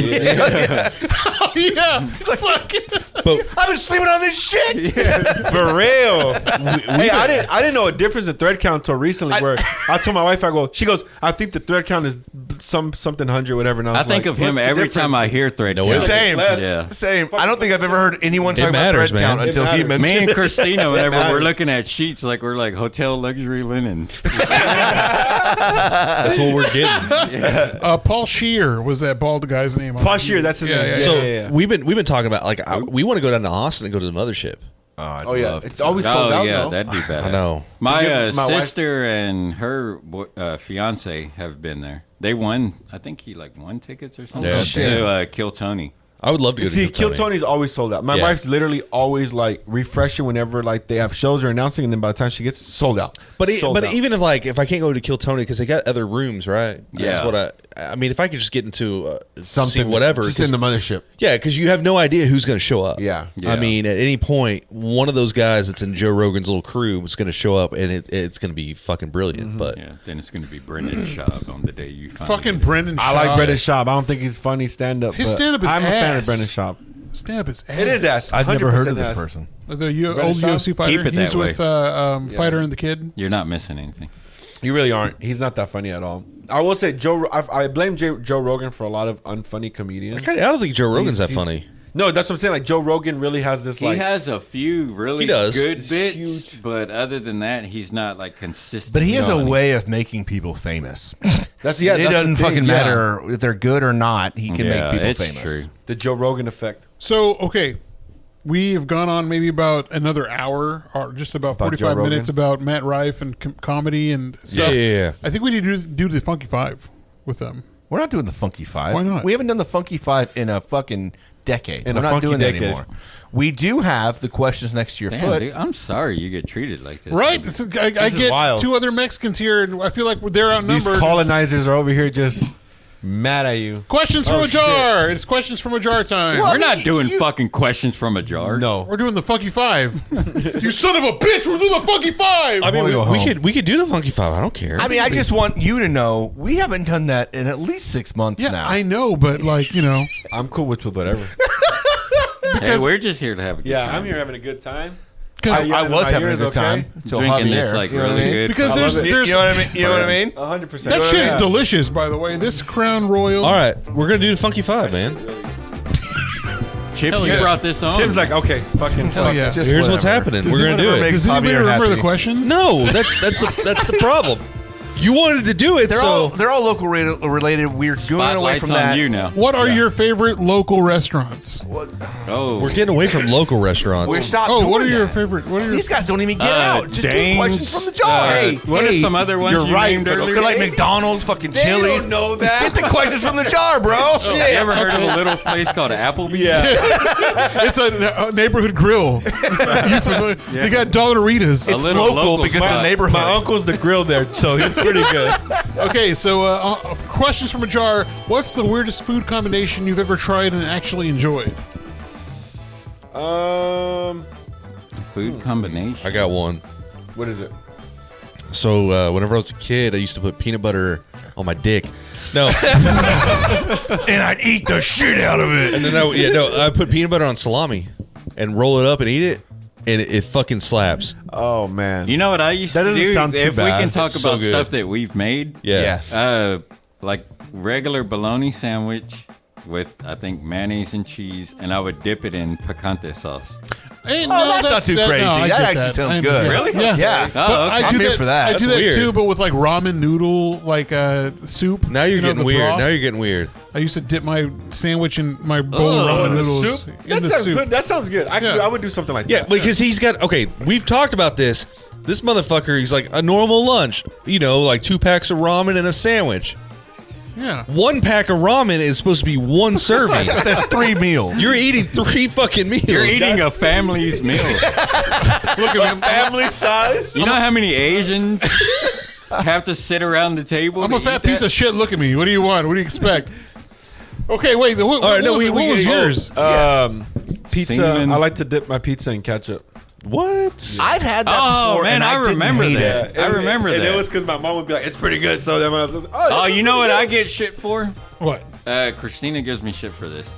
Speaker 8: Oh, yeah. He's like,
Speaker 4: I've been sleeping on this shit.
Speaker 7: For real. Hey, I didn't know a difference in thread count until recently. Where I told my wife, she goes, I think the thread count is something 100, whatever. And
Speaker 6: I think of him every time I hear thread count.
Speaker 4: Same. I don't think I've ever heard anyone talk about thread count until he mentioned
Speaker 6: me and Christina. Whenever we're looking at sheets, we're like hotel luxury linens.
Speaker 3: That's what we're getting.
Speaker 8: Paul Scheer was that bald guy's name.
Speaker 7: Paul Scheer, that's his name.
Speaker 3: So we've been talking about we want to go down to Austin and go to the mothership.
Speaker 7: Oh yeah, it's always sold out.
Speaker 6: Yeah,
Speaker 7: though.
Speaker 6: that'd be better.
Speaker 3: I know.
Speaker 6: My sister and her fiance have been there. They won. I think he won tickets or something to Kill Tony.
Speaker 3: I would love to go
Speaker 7: see
Speaker 3: to Kill Tony.
Speaker 7: Tony's always sold out. My wife's literally always refreshing whenever they have shows or announcing, and then by the time she gets sold out.
Speaker 3: But even if I can't go to Kill Tony because they got other rooms, right?
Speaker 6: Yeah.
Speaker 3: That's what I mean, if I could just get into
Speaker 7: something,
Speaker 3: whatever,
Speaker 7: just in the mothership.
Speaker 3: Yeah, because you have no idea who's going to show up.
Speaker 7: Yeah.
Speaker 3: I mean, at any point, one of those guys that's in Joe Rogan's little crew is going to show up, and it's going to be fucking brilliant.
Speaker 6: Mm-hmm.
Speaker 3: But
Speaker 6: then it's going to be Brendan Schaub on the day you
Speaker 8: fucking Brendan Schaub.
Speaker 7: I like Brendan Schaub. I don't think he's funny stand up.
Speaker 8: His stand up is
Speaker 7: I'm
Speaker 8: ass.
Speaker 7: a fan of Brendan Schaub.
Speaker 8: Stand up is ass.
Speaker 7: It is ass.
Speaker 4: I've never heard of this person.
Speaker 8: The old UFC fighter.
Speaker 6: Keep it that
Speaker 8: He's
Speaker 6: way.
Speaker 8: with Fighter and the Kid.
Speaker 6: You're not missing anything.
Speaker 7: You really aren't. He's not that funny at all. I will say I blame Joe Rogan for a lot of unfunny comedians.
Speaker 3: I don't think Joe Rogan's that funny.
Speaker 7: No, that's what I'm saying. Joe Rogan really has this.
Speaker 6: He has a few really good
Speaker 7: It's
Speaker 6: bits,
Speaker 7: huge.
Speaker 6: but other than that, he's not consistent.
Speaker 4: But he has a way of making people famous.
Speaker 7: It
Speaker 4: doesn't fucking matter if they're good or not. He can make people famous.
Speaker 6: True.
Speaker 7: The Joe Rogan effect.
Speaker 8: So we have gone on maybe about another hour or just about 45 minutes about Matt Rife and comedy and stuff.
Speaker 3: Yeah.
Speaker 8: I think we need to do the Funky Five with them.
Speaker 4: We're not doing the Funky Five.
Speaker 8: Why not?
Speaker 4: We haven't done the Funky Five in a fucking decade.
Speaker 7: We're
Speaker 4: not doing that anymore. We do have the questions next to your foot.
Speaker 6: Dude, I'm sorry you get treated like this.
Speaker 8: Right. I get
Speaker 7: wild.
Speaker 8: two other Mexicans here, and I feel like they're outnumbered.
Speaker 7: These colonizers are over here just mad at you.
Speaker 8: Questions from a jar. It's questions from a jar time.
Speaker 6: We're not doing fucking questions from a jar.
Speaker 7: No.
Speaker 8: We're doing the Funky Five. You son of a bitch! We're doing the Funky Five.
Speaker 3: I mean, we could do the Funky Five. I don't care.
Speaker 4: I mean, I just want you to know we haven't done that in at least 6 months
Speaker 8: Yeah,
Speaker 4: now.
Speaker 8: I know, but
Speaker 7: I'm cool with whatever.
Speaker 6: Hey, we're just here to have a good time.
Speaker 7: I'm here having a good time.
Speaker 8: Because
Speaker 4: I was having a good time until
Speaker 6: drinking this
Speaker 4: Javier,
Speaker 6: really good.
Speaker 8: Because there's
Speaker 4: you know what I mean? You know what I mean?
Speaker 7: 100%.
Speaker 8: that shit is delicious, by the way. This Crown Royal.
Speaker 3: All right, we're gonna do the Funky Five, man.
Speaker 6: Chips,
Speaker 8: Hell
Speaker 6: you
Speaker 8: yeah.
Speaker 6: brought this on.
Speaker 7: Tim's like, okay, fucking
Speaker 8: Hell yeah.
Speaker 4: Just
Speaker 3: Here's what's
Speaker 4: whatever.
Speaker 3: happening.
Speaker 8: Does
Speaker 3: We're gonna do
Speaker 8: anybody
Speaker 3: it.
Speaker 8: Does anybody
Speaker 4: Javier
Speaker 8: remember
Speaker 4: happy.
Speaker 8: the questions?
Speaker 3: No, that's the problem. You wanted to do it,
Speaker 4: they're all local related. We're going away from that.
Speaker 6: You now.
Speaker 8: What are your favorite local restaurants?
Speaker 6: Oh,
Speaker 3: we're getting away from local restaurants.
Speaker 4: We're stopped.
Speaker 8: What are your favorite?
Speaker 4: These guys don't even get out. Just do questions from the jar.
Speaker 6: What are some other ones you named earlier?
Speaker 4: They're like McDonald's, fucking Chili's.
Speaker 7: Don't know that.
Speaker 4: Get the questions from the jar, bro.
Speaker 6: You ever heard of a little place called Applebee's?
Speaker 7: Yeah.
Speaker 8: It's a neighborhood grill. They got Dollaritas.
Speaker 4: It's local because the neighborhood.
Speaker 7: My uncle's the grill there, so he's pretty good.
Speaker 8: Okay, so questions from a jar. What's the weirdest food combination you've ever tried and actually enjoyed?
Speaker 6: Food combination.
Speaker 3: I got one.
Speaker 7: What is it?
Speaker 3: So whenever I was a kid, I used to put peanut butter on my dick. No.
Speaker 4: And I'd eat the shit out of it.
Speaker 3: And then I put peanut butter on salami and roll it up and eat it, and it fucking slaps.
Speaker 7: Oh man.
Speaker 6: You know what I used to do?
Speaker 7: Doesn't sound too
Speaker 6: if
Speaker 7: bad.
Speaker 6: we can talk
Speaker 3: It's
Speaker 6: about
Speaker 3: so good.
Speaker 6: stuff that we've made.
Speaker 3: Yeah.
Speaker 6: Like regular bologna sandwich with, I think, mayonnaise and cheese, and I would dip it in picante sauce.
Speaker 4: That's not too crazy. That actually sounds good.
Speaker 6: Really?
Speaker 4: Yeah.
Speaker 6: Oh, okay.
Speaker 4: I'm here for that.
Speaker 8: I do
Speaker 3: That's
Speaker 8: that
Speaker 3: weird.
Speaker 8: too, but with like ramen noodle, like soup.
Speaker 3: Now you're getting
Speaker 8: the
Speaker 3: weird.
Speaker 8: broth.
Speaker 3: Now you're getting weird.
Speaker 8: I used to dip my sandwich in my bowl of ramen noodles
Speaker 7: Soup?
Speaker 8: in the
Speaker 7: sounds
Speaker 8: soup.
Speaker 7: good. That sounds good. I would do something like
Speaker 3: Yeah,
Speaker 7: that.
Speaker 3: because he's got we've talked about this. This motherfucker, he's like a normal lunch. Like 2 packs of ramen and a sandwich.
Speaker 8: Yeah.
Speaker 3: 1 pack of ramen is supposed to be 1 serving.
Speaker 4: That's 3 meals.
Speaker 3: You're eating 3 fucking meals.
Speaker 6: You're eating a family's meal.
Speaker 8: Look at me.
Speaker 7: Family size.
Speaker 6: You know how many Asians have to sit around the table?
Speaker 8: I'm a fat piece of shit. Look at me. What do you want? What do you expect? Okay, wait. What was yours?
Speaker 7: Pizza.
Speaker 6: Cinnamon.
Speaker 7: I like to dip my pizza in ketchup.
Speaker 3: What?
Speaker 4: I've had that
Speaker 6: Oh
Speaker 4: before.
Speaker 6: man,
Speaker 4: and
Speaker 6: I remember
Speaker 4: didn't hate
Speaker 6: that.
Speaker 4: it.
Speaker 6: I remember
Speaker 7: and
Speaker 6: that.
Speaker 7: it was because my mom would be like, "It's pretty good." So then I was like,
Speaker 6: Oh, you know what I get shit for?
Speaker 8: What?
Speaker 6: Christina gives me shit for this.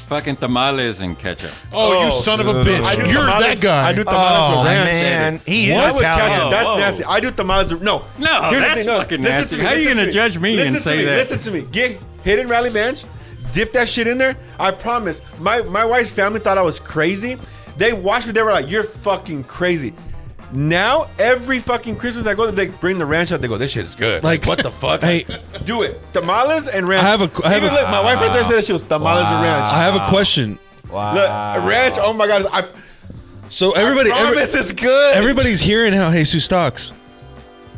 Speaker 6: Fucking tamales and ketchup.
Speaker 8: Oh, you son of a bitch.
Speaker 7: I do
Speaker 8: You're
Speaker 7: tamales-
Speaker 8: that guy.
Speaker 7: I do tamales
Speaker 4: Oh,
Speaker 7: with ranch.
Speaker 4: man. He is
Speaker 7: What? With
Speaker 4: Italian.
Speaker 7: ketchup. That's
Speaker 6: Oh.
Speaker 7: nasty. I do tamales with, no.
Speaker 6: No,
Speaker 7: Here's the
Speaker 6: that's
Speaker 7: thing, no.
Speaker 6: fucking
Speaker 7: Listen
Speaker 6: nasty.
Speaker 7: to me,
Speaker 6: How you
Speaker 7: listen
Speaker 6: gonna
Speaker 7: to me.
Speaker 6: judge me and
Speaker 7: Listen
Speaker 6: say
Speaker 7: to me,
Speaker 6: that?
Speaker 7: Listen to me. Get Hidden Rally Ranch. Dip that shit in there. I promise. My wife's family thought I was crazy. They watched me. They were like, "You're fucking crazy." Now every fucking Christmas I go, they bring the ranch out. They go, "This shit is good."
Speaker 3: Like,
Speaker 7: what the fuck?
Speaker 3: Hey,
Speaker 7: Do it. Tamales and ranch.
Speaker 3: I have
Speaker 7: Even look, my wife right there said that she was tamales and ranch.
Speaker 3: I have a question.
Speaker 7: Look, ranch. Oh my god!
Speaker 3: So
Speaker 7: I promise it's good.
Speaker 3: everybody's hearing how Jesus talks,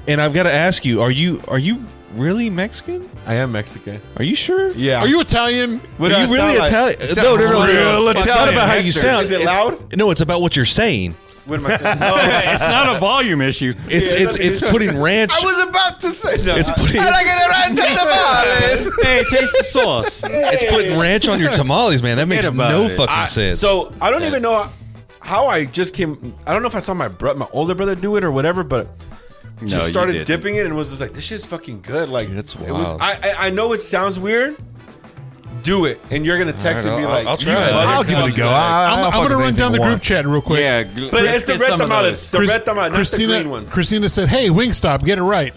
Speaker 3: and I've got to ask you: Are you really Mexican?
Speaker 7: I am Mexican.
Speaker 3: Are you sure?
Speaker 7: Yeah.
Speaker 8: Are you Italian?
Speaker 7: What
Speaker 3: Are
Speaker 7: do
Speaker 3: you
Speaker 7: I
Speaker 3: really
Speaker 7: sound like?
Speaker 3: Italian?
Speaker 7: It sounds
Speaker 3: No.
Speaker 7: real
Speaker 3: It's not
Speaker 7: Italian,
Speaker 3: about how you
Speaker 7: Hector.
Speaker 3: sound.
Speaker 7: Is it loud?
Speaker 3: No, it's about what you're saying.
Speaker 7: What am I saying?
Speaker 6: It's not a volume issue.
Speaker 3: It's putting ranch.
Speaker 7: I was about to say that.
Speaker 3: It's putting
Speaker 6: Hey, taste the sauce.
Speaker 3: it's putting ranch on your tamales, man. That makes
Speaker 6: about
Speaker 3: no
Speaker 6: it.
Speaker 3: fucking sense.
Speaker 7: So I don't even know how I just came. I don't know if I saw my older brother do it or whatever, but just
Speaker 6: you
Speaker 7: started
Speaker 6: didn't.
Speaker 7: dipping it and was just like, "This shit's fucking good." Like
Speaker 3: That's
Speaker 7: it was.
Speaker 3: wild.
Speaker 7: I know it sounds weird. Do it, and you're gonna text me and be like,
Speaker 3: I'll try
Speaker 7: "You
Speaker 3: it.
Speaker 4: I'll give it a go.
Speaker 8: I'm going to run down the group chat real quick.
Speaker 6: Yeah,
Speaker 7: But it's the
Speaker 6: get
Speaker 7: red
Speaker 6: some of
Speaker 7: tamales.
Speaker 6: those.
Speaker 7: The red tamales, not the green ones.
Speaker 8: Christina said, "Hey, Wingstop, get it right."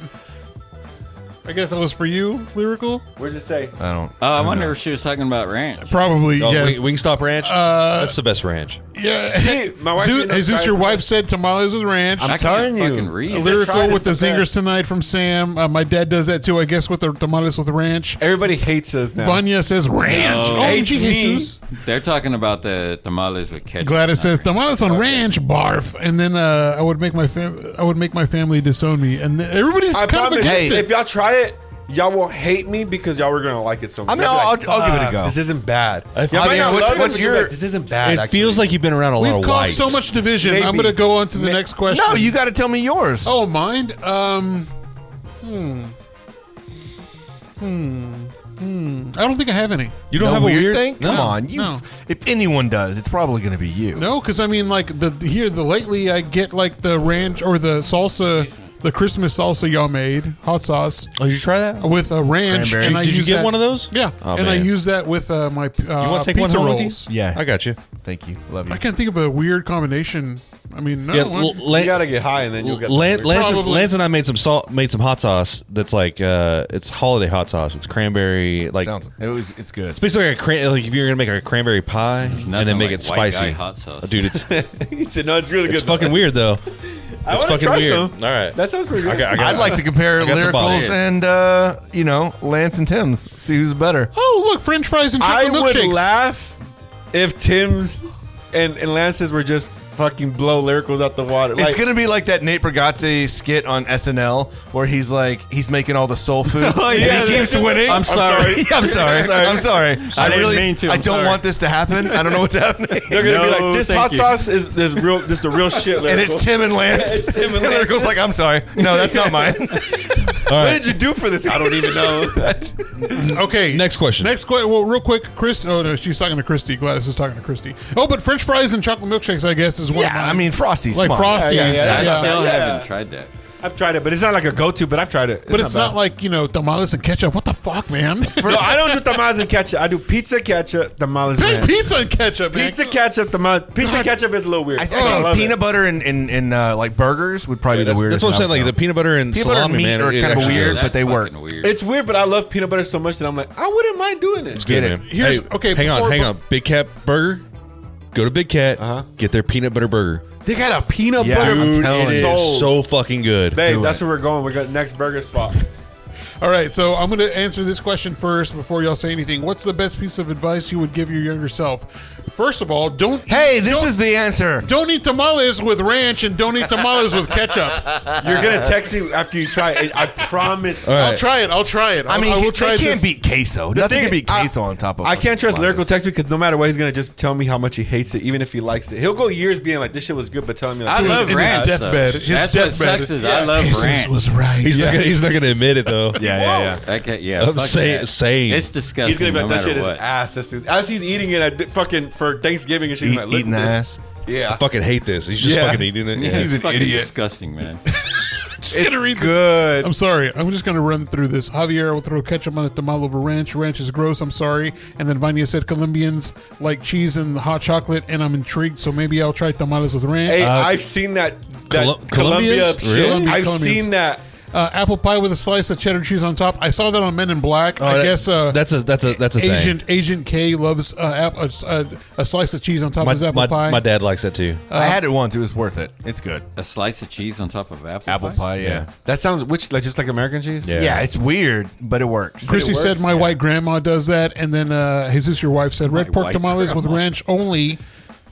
Speaker 8: I guess that was for you, Lyrical.
Speaker 7: Where's it say?
Speaker 4: I don't.
Speaker 6: I wonder if she was talking about ranch.
Speaker 8: Probably,
Speaker 3: Oh,
Speaker 8: yes.
Speaker 3: Wingstop Ranch. That's the best ranch.
Speaker 8: Yeah.
Speaker 7: See, my wife didn't know
Speaker 8: Jesus, your
Speaker 7: fries-
Speaker 8: wife said tamales with ranch.
Speaker 6: I
Speaker 7: telling
Speaker 6: can't
Speaker 7: you.
Speaker 6: fucking read.
Speaker 8: Lyrical
Speaker 7: tried,
Speaker 8: with
Speaker 7: it's
Speaker 8: the
Speaker 7: the
Speaker 8: zingers
Speaker 7: best.
Speaker 8: tonight from Sam. My dad does that too, I guess, with the tamales with the ranch.
Speaker 7: Everybody hates us now.
Speaker 8: Vanya says ranch.
Speaker 6: Oh,
Speaker 7: hates
Speaker 8: OMG,
Speaker 7: me.
Speaker 8: Jesus.
Speaker 6: They're talking about the tamales with ketchup.
Speaker 8: Gladys says tamales on ranch, barf, and then I would make my family disown me, and then everybody's
Speaker 7: I
Speaker 8: kind of
Speaker 7: promise.
Speaker 8: against
Speaker 7: If
Speaker 8: it.
Speaker 7: y'all try it, y'all will hate me because y'all were gonna like it so much.
Speaker 4: I mean,
Speaker 7: Y'all be
Speaker 4: I'll give it a go.
Speaker 7: This isn't bad.
Speaker 3: I
Speaker 7: Y'all might
Speaker 3: mean,
Speaker 7: not
Speaker 4: what's-
Speaker 7: love it,
Speaker 4: what's
Speaker 7: but you'll be
Speaker 4: your-
Speaker 7: like, This isn't bad.
Speaker 3: It
Speaker 7: actually.
Speaker 3: feels like you've been around a lot
Speaker 8: We've
Speaker 3: of
Speaker 8: caused
Speaker 3: whites.
Speaker 8: so much division. I'm
Speaker 7: Maybe.
Speaker 8: going to go on to the next question.
Speaker 4: No, you got to tell me yours.
Speaker 8: Oh, mine? I don't think I have any.
Speaker 3: You don't
Speaker 4: no
Speaker 3: have a weird
Speaker 4: thing? Come
Speaker 3: No.
Speaker 4: on.
Speaker 8: No.
Speaker 4: If anyone does, it's probably going to be you.
Speaker 8: No, because I mean, like lately, I get like the ranch or the salsa, the Christmas salsa y'all made, hot sauce
Speaker 3: Oh, did you try that?
Speaker 8: with a ranch.
Speaker 4: Cranberry.
Speaker 8: And I
Speaker 3: Did you
Speaker 8: use
Speaker 3: get
Speaker 8: that-
Speaker 3: one of those?
Speaker 8: Yeah,
Speaker 3: Oh,
Speaker 8: and I
Speaker 3: man.
Speaker 8: use that with my
Speaker 3: You want to take one
Speaker 8: pizza
Speaker 3: home
Speaker 8: rolls.
Speaker 3: with you?
Speaker 4: Yeah.
Speaker 3: I got you.
Speaker 4: Thank you. Love you.
Speaker 8: I can't think of a weird combination. I mean, no.
Speaker 3: Yeah,
Speaker 7: You gotta get high and then you'll get.
Speaker 8: Probably.
Speaker 3: Lance and I made some hot sauce. That's like it's holiday hot sauce. It's cranberry, like
Speaker 4: It's good.
Speaker 3: it's basically like if you're gonna make a cranberry pie and then
Speaker 6: nothing
Speaker 3: make
Speaker 6: like
Speaker 3: it
Speaker 6: white
Speaker 3: spicy.
Speaker 6: guy hot sauce.
Speaker 3: Oh, dude, it's
Speaker 7: He said, "No, it's really
Speaker 3: it's
Speaker 7: good."
Speaker 3: fucking weird though.
Speaker 7: I
Speaker 3: It's
Speaker 7: want to
Speaker 3: fucking
Speaker 7: try
Speaker 3: weird.
Speaker 7: some.
Speaker 3: All right.
Speaker 7: That sounds pretty good.
Speaker 4: I'd like to compare
Speaker 3: got some
Speaker 4: lyricals
Speaker 3: balls.
Speaker 4: and Lance and Tim's. See who's better.
Speaker 8: Oh, look, French fries and
Speaker 7: I
Speaker 8: chocolate
Speaker 7: would
Speaker 8: milkshakes.
Speaker 7: laugh if Tim's and Lance's were just fucking blow lyricals out the water.
Speaker 4: It's gonna be like that Nate Bargatze skit on SNL where he's making all the soul food.
Speaker 6: Oh,
Speaker 4: and
Speaker 6: yeah,
Speaker 4: he keeps winning.
Speaker 6: I'm sorry.
Speaker 4: I'm sorry. I
Speaker 6: didn't
Speaker 4: really
Speaker 6: mean to.
Speaker 4: I
Speaker 6: I'm
Speaker 4: don't
Speaker 6: sorry.
Speaker 4: want this to happen. I don't know what's happening.
Speaker 7: They're gonna be
Speaker 6: No,
Speaker 7: like, this
Speaker 6: thank
Speaker 7: hot
Speaker 6: you.
Speaker 7: sauce is this the real shit.
Speaker 4: And
Speaker 7: Lyrical.
Speaker 4: it's Tim and Lance.
Speaker 7: It's Tim and Lance.
Speaker 4: Lyrical's like, I'm sorry. No, that's not mine.
Speaker 7: What did you do for this? I don't even know.
Speaker 8: Okay.
Speaker 3: Next question.
Speaker 8: Next question. Well, real quick, Chris. Oh, no, she's talking to Christy. Gladys is talking to Christy. Oh, but French fries and chocolate milkshakes, I guess, is one of
Speaker 4: Yeah,
Speaker 8: mine.
Speaker 4: I mean Frosties.
Speaker 8: like
Speaker 4: come on.
Speaker 8: Frosties.
Speaker 7: Yeah, yeah,
Speaker 6: I
Speaker 7: yeah.
Speaker 6: still
Speaker 7: Yeah.
Speaker 6: haven't tried that.
Speaker 7: I've tried it, but it's not like a go-to. But I've tried it.
Speaker 8: But it's not
Speaker 7: bad.
Speaker 8: like, tamales and ketchup. What the fuck, man?
Speaker 7: No, I don't do tamales and ketchup. I do pizza ketchup, tamales.
Speaker 8: Hey,
Speaker 7: ranch.
Speaker 8: pizza and ketchup, man.
Speaker 7: Pizza ketchup, tamales. Pizza ketchup is a little weird.
Speaker 4: I think
Speaker 7: love
Speaker 4: peanut
Speaker 7: it.
Speaker 4: butter and like burgers would probably be the
Speaker 3: That's
Speaker 4: weirdest.
Speaker 3: what I'm saying. Like
Speaker 4: outcome.
Speaker 3: the peanut butter and
Speaker 4: Peanut butter and
Speaker 3: salami,
Speaker 4: meat
Speaker 3: man.
Speaker 4: are
Speaker 3: it
Speaker 4: kind of
Speaker 3: actually
Speaker 4: weird,
Speaker 3: goes.
Speaker 4: but they work.
Speaker 6: fucking weird.
Speaker 7: It's weird, but I love peanut butter so much that I'm like, I wouldn't mind doing it.
Speaker 3: It's
Speaker 4: Get
Speaker 3: good,
Speaker 4: it.
Speaker 3: man.
Speaker 8: Here's-
Speaker 3: Hey,
Speaker 8: okay,
Speaker 3: Hang
Speaker 8: before-
Speaker 3: on. Big Cat Burger. Go to Big Cat. Get their peanut butter burger.
Speaker 7: They got a peanut
Speaker 4: Yeah,
Speaker 7: butter.
Speaker 4: I'm telling
Speaker 3: It
Speaker 4: you.
Speaker 3: is so fucking good.
Speaker 7: Babe,
Speaker 4: Do
Speaker 7: that's
Speaker 4: it.
Speaker 7: where we're going. We're going next burger spot.
Speaker 8: All right, so I'm going to answer this question first before y'all say anything. What's the best piece of advice you would give your younger self? First of all, don't.
Speaker 4: Hey, this
Speaker 8: don't-
Speaker 4: is the answer.
Speaker 8: Don't eat tamales with ranch and don't eat tamales with ketchup.
Speaker 7: You're gonna text me after you try it. I promise.
Speaker 3: All right.
Speaker 8: I'll try it.
Speaker 4: I mean,
Speaker 8: I will
Speaker 4: they
Speaker 8: try
Speaker 4: can't
Speaker 8: this.
Speaker 4: beat queso. Nothing
Speaker 7: thing-
Speaker 4: can beat queso on top of.
Speaker 7: I can't trust
Speaker 4: tamales.
Speaker 7: lyrical text me because no matter what, he's gonna just tell me how much he hates it, even if he likes it. He'll go years being like, "This shit was good," but telling me like,
Speaker 6: I
Speaker 7: "Dude,
Speaker 6: love
Speaker 8: in his
Speaker 6: ranch.
Speaker 8: deathbed.
Speaker 6: though.
Speaker 8: His
Speaker 6: That's
Speaker 8: deathbed.
Speaker 6: what sucks is I love
Speaker 8: Jesus
Speaker 6: ranch.
Speaker 8: was right.
Speaker 3: He's not gonna admit it though.
Speaker 4: Yeah.
Speaker 6: Okay, yeah.
Speaker 3: I'm
Speaker 6: fuck
Speaker 3: saying-
Speaker 6: that.
Speaker 3: saying.
Speaker 6: It's disgusting.
Speaker 7: He's gonna be like,
Speaker 6: no
Speaker 7: that shit
Speaker 6: matter
Speaker 7: is
Speaker 6: what.
Speaker 7: ass." As he's eating it at fucking for Thanksgiving and shit, he's like, "Look
Speaker 4: Eating
Speaker 7: at this."
Speaker 4: ass.
Speaker 7: Yeah,
Speaker 3: I fucking hate this. He's just
Speaker 7: Yeah.
Speaker 3: fucking eating it.
Speaker 6: Yeah,
Speaker 3: Yeah.
Speaker 6: it's
Speaker 4: an
Speaker 6: fucking
Speaker 4: idiot.
Speaker 6: disgusting, man.
Speaker 7: it's good.
Speaker 8: I'm sorry. I'm just going to run through this. Javier will throw ketchup on a tamal over ranch. Ranch is gross. I'm sorry. And then Vanya said Colombians like cheese and hot chocolate, and I'm intrigued. So maybe I'll try tamales with ranch.
Speaker 7: Hey, I've seen that Colombia
Speaker 3: Colombians?
Speaker 7: shit.
Speaker 3: Really?
Speaker 7: I've
Speaker 8: Colombians.
Speaker 7: seen that.
Speaker 8: Apple pie with a slice of cheddar cheese on top. I saw that on Men in Black. I guess
Speaker 3: that's a thing.
Speaker 8: Agent K loves a slice of cheese on top of his apple pie.
Speaker 3: My dad likes that too.
Speaker 4: I had it once. It was worth it. It's good.
Speaker 6: A slice of cheese on top of apple
Speaker 4: Apple pie, yeah.
Speaker 7: That sounds just like American cheese.
Speaker 3: Yeah.
Speaker 4: Yeah, it's weird, but it works.
Speaker 8: Chrissy said my white grandma does that, and then Jesus, your wife, said red pork
Speaker 6: white
Speaker 8: tamales with ranch only.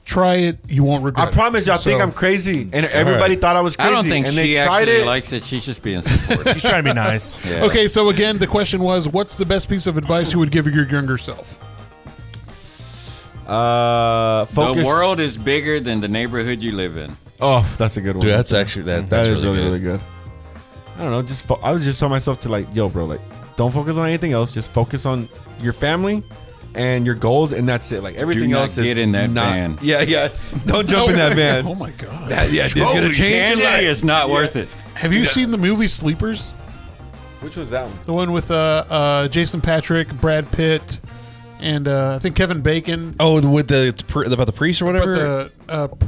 Speaker 8: Try it, you won't regret
Speaker 7: I promise y'all
Speaker 8: it.
Speaker 7: think
Speaker 8: So-
Speaker 7: I'm crazy, and everybody thought I was crazy.
Speaker 6: I don't think
Speaker 7: and
Speaker 6: she
Speaker 7: they tried
Speaker 6: actually
Speaker 7: it.
Speaker 6: likes it. She's just being supportive.
Speaker 4: She's trying to be nice.
Speaker 6: Yeah.
Speaker 8: Okay, so again, the question was, what's the best piece of advice you would give your younger self?
Speaker 7: Focus.
Speaker 6: The world is bigger than the neighborhood you live in.
Speaker 7: Oh, that's a good one.
Speaker 3: Dude, that's actually
Speaker 7: that
Speaker 3: that's
Speaker 7: is
Speaker 3: really,
Speaker 7: really
Speaker 3: good.
Speaker 7: good. I don't know. I would just tell myself to like, yo, bro, like, don't focus on anything else. Just focus on your family and your goals, and that's it. Like everything
Speaker 6: Do not
Speaker 7: else is
Speaker 6: get in that
Speaker 7: not,
Speaker 6: van.
Speaker 7: Yeah. Don't jump in that van.
Speaker 8: Oh my god!
Speaker 7: Yeah, it's gonna change
Speaker 6: Candy
Speaker 7: your life.
Speaker 6: is not worth it.
Speaker 8: Have you seen the movie Sleepers?
Speaker 7: Which was that one?
Speaker 8: The one with Jason Patrick, Brad Pitt, and I think Kevin Bacon.
Speaker 3: Oh, with about the priest or whatever.
Speaker 8: But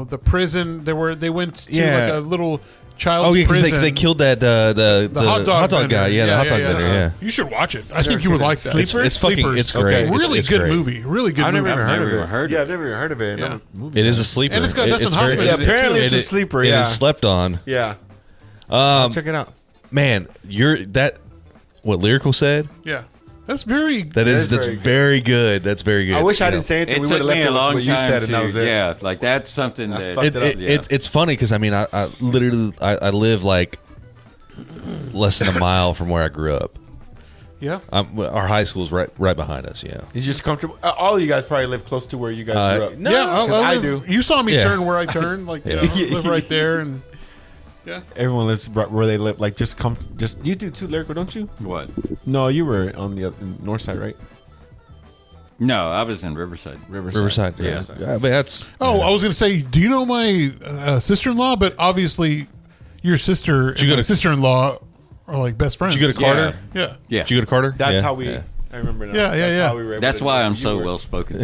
Speaker 8: the prison. They went to
Speaker 3: Yeah.
Speaker 8: like a little child's
Speaker 3: Oh yeah, because
Speaker 8: prison.
Speaker 3: they killed that the
Speaker 8: the hot dog
Speaker 3: guy.
Speaker 8: vendor.
Speaker 3: Yeah, the hot dog vendor. Yeah,
Speaker 8: You should watch it. I think you would like that.
Speaker 3: it's fucking it's great.
Speaker 7: Okay.
Speaker 8: Really
Speaker 3: It's
Speaker 8: good
Speaker 3: great.
Speaker 8: movie. Really good
Speaker 7: I've
Speaker 8: movie.
Speaker 7: never even heard of
Speaker 6: never
Speaker 7: it.
Speaker 6: heard
Speaker 7: Yeah,
Speaker 6: it.
Speaker 7: I've never even heard of it.
Speaker 8: Yeah.
Speaker 3: It is a sleeper,
Speaker 8: And it's got Dustin
Speaker 3: very-
Speaker 8: Hoffman in it,
Speaker 7: apparently
Speaker 8: too.
Speaker 7: it's a sleeper.
Speaker 3: It
Speaker 7: Yeah,
Speaker 3: is slept on.
Speaker 7: yeah. Check it out.
Speaker 3: Man, what Lyrical said.
Speaker 8: Yeah, that's very.
Speaker 7: is
Speaker 3: That's
Speaker 7: very
Speaker 3: very good. That's very good.
Speaker 7: I wish I
Speaker 3: You know.
Speaker 7: didn't say anything.
Speaker 6: It
Speaker 7: We would
Speaker 6: took
Speaker 7: have left
Speaker 6: me
Speaker 7: it
Speaker 6: a
Speaker 7: with
Speaker 6: long
Speaker 7: what you
Speaker 6: time
Speaker 7: said,
Speaker 6: to,
Speaker 7: and that was it.
Speaker 6: yeah, like that's something that
Speaker 7: fucked it up.
Speaker 3: It's funny because I mean I literally I live like less than a mile from where I grew up.
Speaker 8: Yeah.
Speaker 3: Our high school's right behind us. Yeah.
Speaker 7: You're just comfortable. All of you guys probably live close to where you guys grew up.
Speaker 3: No,
Speaker 8: yeah,
Speaker 7: 'cause
Speaker 8: I
Speaker 7: I
Speaker 8: live-
Speaker 7: do.
Speaker 8: You saw me
Speaker 3: Yeah.
Speaker 8: turn where I turned. Like,
Speaker 3: Yeah.
Speaker 8: live right there, and yeah.
Speaker 7: Everyone lives where they live. Like just you do too, Lyrical, don't you?
Speaker 6: what?
Speaker 7: No, you were on the north side, right?
Speaker 6: No, I was in Riverside.
Speaker 3: Riverside. Yeah. But that's.
Speaker 8: Oh, I was gonna say, do you know my sister-in-law? But obviously, your sister and
Speaker 3: you go
Speaker 8: my
Speaker 3: to-
Speaker 8: sister-in-law are like best friends.
Speaker 3: Did you go to Carter?
Speaker 8: Yeah.
Speaker 6: Yeah,
Speaker 3: Did you go to Carter?
Speaker 7: That's
Speaker 3: Yeah.
Speaker 7: how we.
Speaker 3: Yeah.
Speaker 7: I remember now.
Speaker 8: Yeah, yeah,
Speaker 7: That's
Speaker 8: yeah.
Speaker 7: how we were able
Speaker 6: that's
Speaker 7: to-
Speaker 6: why I'm
Speaker 7: you
Speaker 6: so
Speaker 7: were-
Speaker 6: well spoken.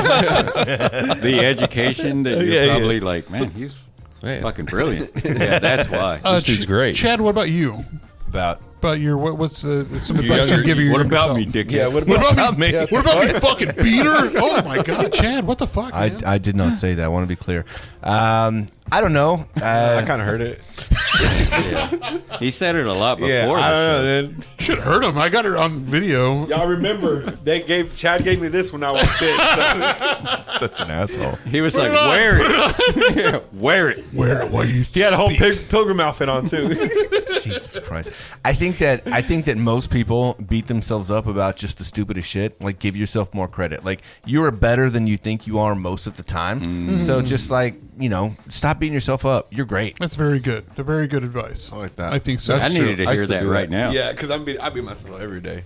Speaker 6: The education that you're
Speaker 3: Yeah,
Speaker 6: probably like, man, he's
Speaker 3: Man.
Speaker 6: fucking brilliant. Yeah, that's why.
Speaker 3: This dude's great.
Speaker 8: Chad, what about you?
Speaker 4: About
Speaker 8: about your what's some advice you give you?
Speaker 6: What about me, dickhead?
Speaker 7: Yeah, what about me?
Speaker 8: What about me, fucking beater? Oh my God, Chad, what the fuck? Man?
Speaker 4: I did not say that. I want to be clear. I don't know.
Speaker 7: I kind of heard it.
Speaker 6: He said it a lot before.
Speaker 7: Yeah, I don't know. Then
Speaker 8: Should hurt him. I got it on video.
Speaker 7: y'all remember Chad gave me this when I was big. So.
Speaker 4: Such an asshole.
Speaker 6: He was like, wear it. Wear it.
Speaker 8: Where you?
Speaker 7: He had a whole pilgrim outfit on too.
Speaker 4: Jesus Christ. I think that most people beat themselves up about just the stupidest shit. Like, give yourself more credit. Like, you are better than you think you are most of the time.
Speaker 7: Mm-hmm.
Speaker 4: So just like, stop beating yourself up. You're great.
Speaker 8: That's very good. They're very good advice.
Speaker 7: I like that.
Speaker 8: I think so.
Speaker 6: I needed to
Speaker 7: I
Speaker 6: hear
Speaker 7: still
Speaker 6: that
Speaker 7: do
Speaker 6: right now.
Speaker 7: Yeah, because I beat myself up every day.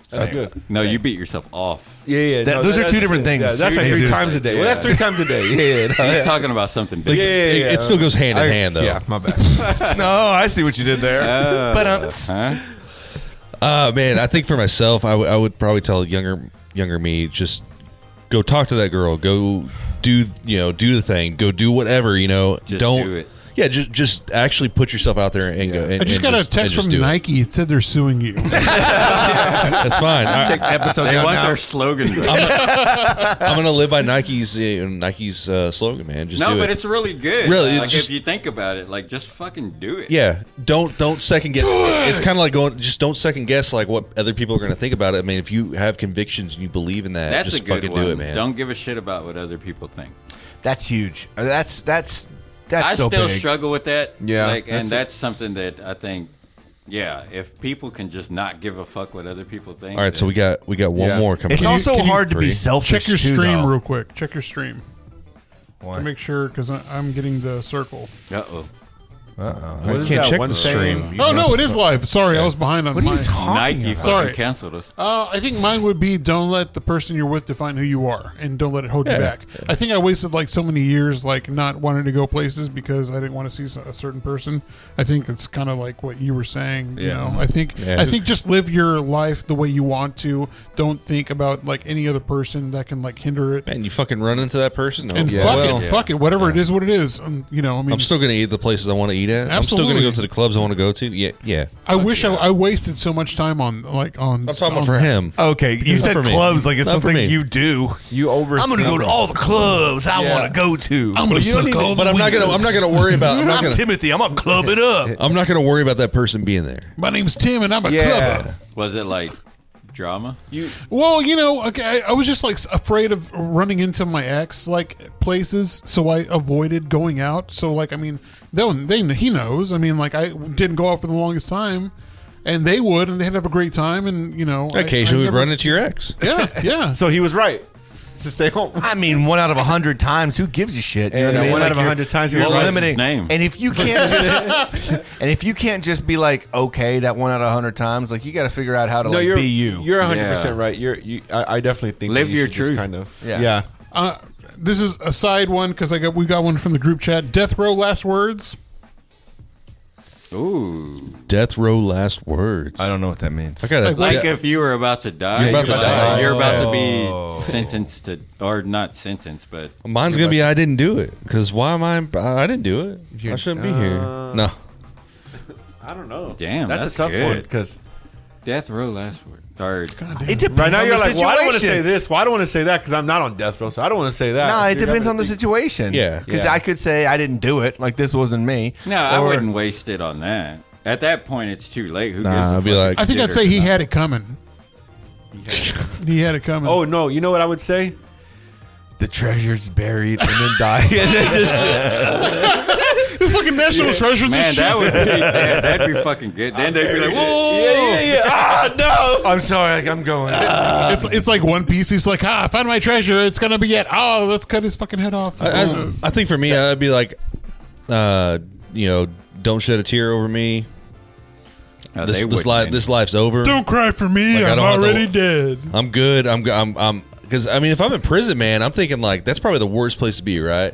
Speaker 7: That's good.
Speaker 6: No, you beat yourself off.
Speaker 7: Yeah.
Speaker 4: Those are two different things.
Speaker 7: Yeah, that's like 3 times a day. Well, that's 3 times a day. Yeah.
Speaker 6: He's talking about something big.
Speaker 3: It still goes hand in hand, though.
Speaker 7: Yeah, my bad.
Speaker 4: No, I see what you did there.
Speaker 3: Man, I think for myself, I would probably tell younger me, just go talk to that girl. Go do the thing. Go do whatever.
Speaker 6: Just
Speaker 3: don't
Speaker 6: do it.
Speaker 3: Yeah, just actually put yourself out there and go. And,
Speaker 8: I just got a text from Nike. It said they're suing you.
Speaker 3: That's fine.
Speaker 4: Take the episode
Speaker 6: They
Speaker 4: down
Speaker 6: want
Speaker 4: now.
Speaker 6: their slogan.
Speaker 3: I'm gonna live by Nike's slogan, man. Just do
Speaker 6: But
Speaker 3: it.
Speaker 6: it's really good.
Speaker 3: Really,
Speaker 6: like
Speaker 3: just-
Speaker 6: if you think about it, like just fucking do it.
Speaker 3: Yeah, don't second guess. It's kind of like just don't second guess like what other people are going to think about it. I mean, if you have convictions and you believe in that,
Speaker 6: That's
Speaker 3: just
Speaker 6: a good
Speaker 3: fucking
Speaker 6: one.
Speaker 3: do it, man.
Speaker 6: Don't give a shit about what other people think.
Speaker 4: That's huge. That's
Speaker 6: I
Speaker 4: so
Speaker 6: still
Speaker 4: big.
Speaker 6: struggle with that.
Speaker 7: Yeah,
Speaker 6: That's something that I think. Yeah, if people can just not give a fuck what other people think.
Speaker 3: All right, so we got one more coming.
Speaker 4: It's also
Speaker 8: can you-
Speaker 4: hard to be selfish.
Speaker 8: Check your
Speaker 4: too,
Speaker 8: stream
Speaker 4: though.
Speaker 8: real quick. Check your stream.
Speaker 4: Why?
Speaker 8: To make sure, because I'm getting the circle.
Speaker 6: Uh-oh.
Speaker 3: I
Speaker 7: is
Speaker 3: can't
Speaker 7: that
Speaker 3: check
Speaker 7: one
Speaker 3: the
Speaker 7: saying?
Speaker 3: stream.
Speaker 8: Oh no, it is live. Sorry, I was behind on
Speaker 4: What are
Speaker 8: mine.
Speaker 4: you talking
Speaker 6: Nike
Speaker 4: about?
Speaker 8: Sorry.
Speaker 6: fucking canceled us.
Speaker 8: I think mine would be don't let the person you're with define who you are, and don't let it hold you back. I think I wasted like so many years like not wanting to go places because I didn't want to see a certain person. I think it's kind of like what you were saying. You know, I think just live your life the way you want to. Don't think about like any other person that can like hinder it.
Speaker 3: Man, you fucking run into that person,
Speaker 8: And fuck it, whatever it is, what it is. You know, I mean,
Speaker 3: I'm still gonna eat the places I want to eat at. I'm still
Speaker 8: Absolutely.
Speaker 3: gonna go to the clubs I want to go to. Yeah.
Speaker 8: I wish I wasted so much time on.
Speaker 3: I'm talking about for him.
Speaker 4: Okay, you
Speaker 3: Not
Speaker 4: said
Speaker 3: for me.
Speaker 4: clubs like it's
Speaker 3: Not for
Speaker 4: something
Speaker 3: me.
Speaker 4: you do.
Speaker 7: You over.
Speaker 4: I'm gonna go to all the clubs I want to go to.
Speaker 8: I'm gonna suck all the
Speaker 3: But I'm not gonna worry about.
Speaker 4: I'm Timothy. I'm gonna club it up.
Speaker 3: I'm not gonna worry about that person being there.
Speaker 8: My name's Tim, and I'm a clubber.
Speaker 6: Was it like drama?
Speaker 8: Well, you know, okay, I was just like afraid of running into my ex like places, so I avoided going out. So like, I mean, he knows. I mean, like I didn't go out for the longest time, and they would, and they'd have a great time, and you know,
Speaker 3: Occasionally,
Speaker 8: I
Speaker 3: we
Speaker 8: never-
Speaker 3: run into your ex.
Speaker 8: Yeah.
Speaker 7: So he was right to stay home.
Speaker 4: I mean, 1 out of 100 times, who gives a shit? You know
Speaker 7: And
Speaker 4: what I mean?
Speaker 7: 1 out of
Speaker 4: Like,
Speaker 7: 100 times,
Speaker 4: you're
Speaker 7: you're right.
Speaker 4: limiting.
Speaker 6: His name.
Speaker 4: And if you can't just be like, okay, that 1 out of 100 times, like you got to figure out how to
Speaker 7: you're,
Speaker 4: be you.
Speaker 7: You're 100% right. I definitely think
Speaker 6: Live
Speaker 7: that you
Speaker 6: your
Speaker 7: should just
Speaker 6: truth.
Speaker 7: Kind of.
Speaker 4: Yeah.
Speaker 8: This is a side one because we got one from the group chat. Death row last words.
Speaker 6: Ooh.
Speaker 3: Death row last words.
Speaker 4: I don't know what that means.
Speaker 3: I got
Speaker 6: Like if you were about to die.
Speaker 3: You're about to die.
Speaker 6: You're about to be sentenced to, or not sentenced, but.
Speaker 3: Mine's gonna be I didn't do it because why am I didn't do it. I shouldn't be here. No.
Speaker 7: I don't know.
Speaker 6: Damn,
Speaker 7: that's
Speaker 6: that's
Speaker 7: a tough
Speaker 6: good.
Speaker 7: one because
Speaker 6: Death row last word. Or,
Speaker 4: It depends
Speaker 7: right now
Speaker 4: on
Speaker 7: you're
Speaker 4: the
Speaker 7: like, well, I don't want to
Speaker 4: situation.
Speaker 7: say this. Well, I don't want to say that because I'm not on death row, so I don't want to say that.
Speaker 4: No,
Speaker 7: So
Speaker 4: it
Speaker 7: you
Speaker 4: depends
Speaker 7: gotta
Speaker 4: on the
Speaker 7: think-
Speaker 4: situation.
Speaker 3: Yeah.
Speaker 4: Because
Speaker 7: Yeah.
Speaker 4: I could say I didn't do it, like this wasn't me.
Speaker 6: no, I
Speaker 4: Or-
Speaker 6: wouldn't waste it on that. At that point, it's too late. Who gives a
Speaker 3: I'd be
Speaker 6: fuck
Speaker 3: like-
Speaker 6: if
Speaker 8: I think
Speaker 6: you
Speaker 8: I'd
Speaker 6: did
Speaker 8: say
Speaker 6: or
Speaker 8: he
Speaker 6: not?
Speaker 8: had it coming. He had it coming.
Speaker 7: Oh no, you know what I would say? The treasure's buried and then die. And then just
Speaker 8: this fucking national treasure.
Speaker 6: Man,
Speaker 8: This
Speaker 6: that
Speaker 8: shit.
Speaker 6: would be that'd be fucking good. Then they'd be like, whoa.
Speaker 7: yeah. Ah no.
Speaker 4: I'm sorry, I'm going.
Speaker 8: It's like One Piece. He's like, I found my treasure. It's gonna be it. Oh, let's cut his fucking head off.
Speaker 3: I think for me, I'd be like, don't shed a tear over me.
Speaker 6: No,
Speaker 3: This
Speaker 6: they
Speaker 3: this,
Speaker 6: wouldn't.
Speaker 3: this life's over.
Speaker 8: Don't cry for me.
Speaker 3: Like, I
Speaker 8: I'm
Speaker 3: don't have to-
Speaker 8: already dead.
Speaker 3: I'm good. I'm because I mean, if I'm in prison, man, I'm thinking like that's probably the worst place to be, right?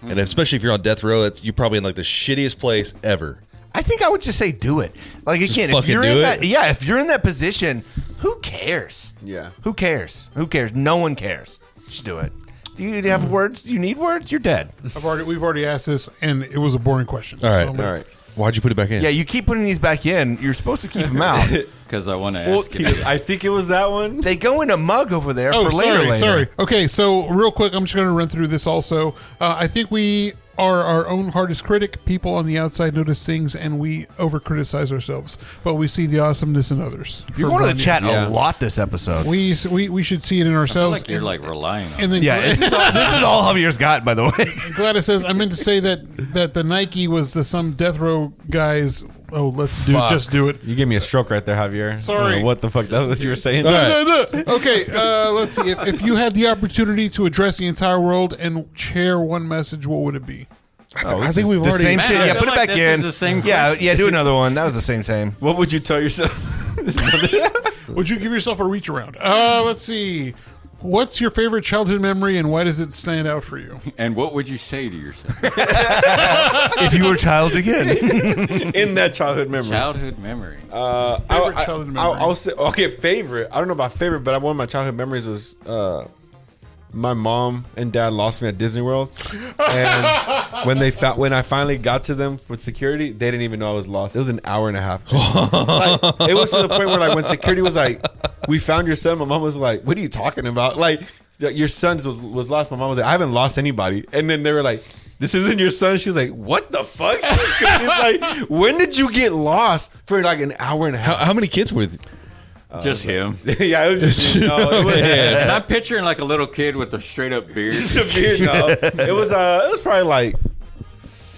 Speaker 3: And especially if you're on death row, you're probably in like the shittiest place ever.
Speaker 4: I think I would just say do it. Like again, if
Speaker 3: fucking
Speaker 4: you're
Speaker 3: do
Speaker 4: in
Speaker 3: it.
Speaker 4: that, if you're in that position, who cares?
Speaker 7: Yeah.
Speaker 4: Who cares? Who cares? No one cares. Just do it. Do you have words? Do you need words? You're dead.
Speaker 8: We've already asked this, and it was a boring question.
Speaker 3: All right,
Speaker 8: So I'm
Speaker 3: all
Speaker 8: gonna-
Speaker 3: right. Why'd you put it back in?
Speaker 4: Yeah, you keep putting these back in. You're supposed to keep them out.
Speaker 6: Because I want to ask you.
Speaker 7: I think it was that one.
Speaker 4: They go in a mug over there for later.
Speaker 8: Sorry. Okay, so real quick, I'm just going to run through this also. I think we are our own hardest critic. People on the outside notice things, and we over-criticize ourselves. But we see the awesomeness in others.
Speaker 4: You're going to the chat a lot this episode.
Speaker 8: We should see it in ourselves.
Speaker 6: I feel like you're relying on
Speaker 8: and then
Speaker 4: this is all Javier's got, by the way.
Speaker 8: Gladys says, I meant to say that the Nike was some death row guys. Oh, just do it.
Speaker 7: You gave me a stroke right there, Javier.
Speaker 8: Sorry.
Speaker 7: What the fuck? That was what you were saying?
Speaker 8: Okay, let's see. If you had the opportunity to address the entire world and share one message, what would it be?
Speaker 3: I think we've
Speaker 4: the
Speaker 3: already...
Speaker 4: same shit. Yeah, put it back in.
Speaker 6: The same
Speaker 4: yeah, do another one. That was the same.
Speaker 7: What would you tell yourself?
Speaker 8: Would you give yourself a reach around? Let's see. What's your favorite childhood memory, and why does it stand out for you?
Speaker 6: And what would you say to yourself?
Speaker 4: If you were a child again.
Speaker 7: In that childhood memory.
Speaker 6: Childhood memory.
Speaker 8: Favorite childhood memory.
Speaker 7: I'll say, okay, favorite. I don't know about favorite, but one of my childhood memories was my mom and dad lost me at Disney World. And when I finally got to them with security, they didn't even know I was lost. It was an hour and a half. Like, it was to the point where, like, when security was like, "We found your son," my mom was like, "What are you talking about? Like, your son was lost." My mom was like, "I haven't lost anybody." And then they were like, "This isn't your son." She was like, "What the fuck?" She's like, "When did you get lost for like an hour and a half?"
Speaker 3: How many kids were
Speaker 6: just him.
Speaker 7: Yeah, it was just it was,
Speaker 6: and I'm picturing like a little kid with a straight up beard.
Speaker 7: Just a beard, no. It was probably like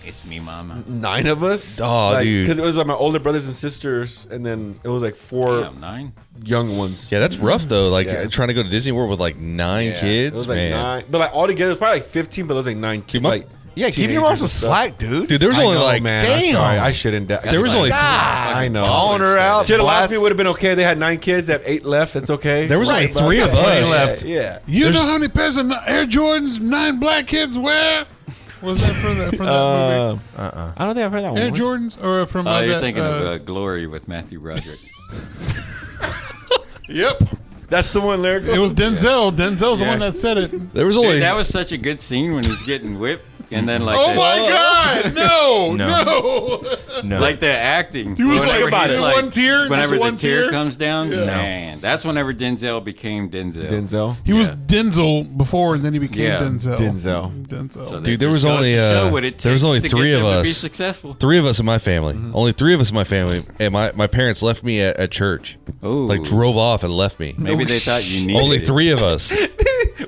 Speaker 6: it's me, mama.
Speaker 7: 9 of us.
Speaker 3: Oh, dude.
Speaker 7: Because it was like my older brothers and sisters, and then it was like 4
Speaker 6: 9
Speaker 7: young ones.
Speaker 3: Yeah, that's rough though. Like trying to go to Disney World with like 9 kids.
Speaker 7: It was like
Speaker 3: man.
Speaker 7: 9, but like all together it was probably like 15. But it was like 9 kids. Like
Speaker 4: give your mom some slack, dude.
Speaker 3: Dude, there was only like
Speaker 7: man,
Speaker 4: damn.
Speaker 7: I'm sorry, I shouldn't.
Speaker 3: There was only
Speaker 7: I know.
Speaker 4: Calling her out.
Speaker 7: Should have lost me. Would have been okay. They had 9 kids. They have 8 left. It's okay.
Speaker 3: There was only 3 of us
Speaker 7: left. Yeah.
Speaker 8: You know how many pairs of Air Jordans 9 black kids wear? Was that from that movie?
Speaker 7: I don't think I've heard that one.
Speaker 8: Air Jordans or from?
Speaker 6: You're thinking of Glory with Matthew Broderick.
Speaker 8: Yep.
Speaker 7: That's the one lyrical.
Speaker 8: It was Denzel. Denzel's the one that said it.
Speaker 3: There was only
Speaker 6: that was such a good scene when he's getting whipped. And then like
Speaker 8: my God, no.
Speaker 6: Like the acting.
Speaker 8: He was like about it. One tear.
Speaker 6: Whenever
Speaker 8: the
Speaker 6: tear comes down, man, that's whenever Denzel became Denzel.
Speaker 8: He was Denzel before, and then he became Denzel.
Speaker 7: Denzel.
Speaker 6: So
Speaker 3: dude, there was only 3 of us.
Speaker 6: Be successful.
Speaker 3: 3 of us in my family. Only 3 of us in my family, and my parents left me at church.
Speaker 6: Oh,
Speaker 3: like drove off and left me.
Speaker 6: Maybe they thought you needed
Speaker 3: only 3 of us.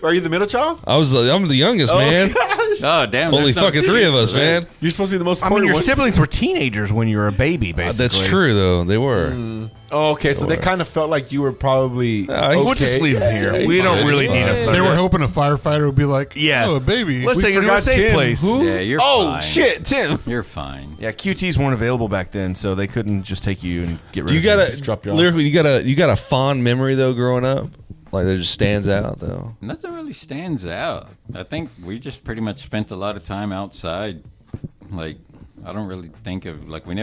Speaker 7: Are you the middle child?
Speaker 3: I'm the youngest, man.
Speaker 7: Gosh.
Speaker 6: Oh damn!
Speaker 3: Only fucking 3 of us, man.
Speaker 7: You're supposed to be the most.
Speaker 4: I mean, your siblings were teenagers when you were a baby, basically.
Speaker 3: That's true, though. They were.
Speaker 7: Oh, okay. So they kind of felt like you were probably.
Speaker 4: We'll just leave them here. We don't really need a.
Speaker 8: They were hoping a firefighter would be like, "Oh, a baby.
Speaker 4: Let's take it to a safe place."
Speaker 6: Yeah, you're fine.
Speaker 7: Oh shit, Tim.
Speaker 6: You're fine.
Speaker 4: Yeah, QTs weren't available back then, so they couldn't just take you and get rid
Speaker 3: Do you
Speaker 4: of
Speaker 3: gotta
Speaker 4: you.
Speaker 7: Drop you off.
Speaker 3: lyrically? You got a fond memory though, growing up. Like that just stands out though.
Speaker 6: Nothing really stands out. I think we just pretty much spent a lot of time outside. Like I don't really think of like we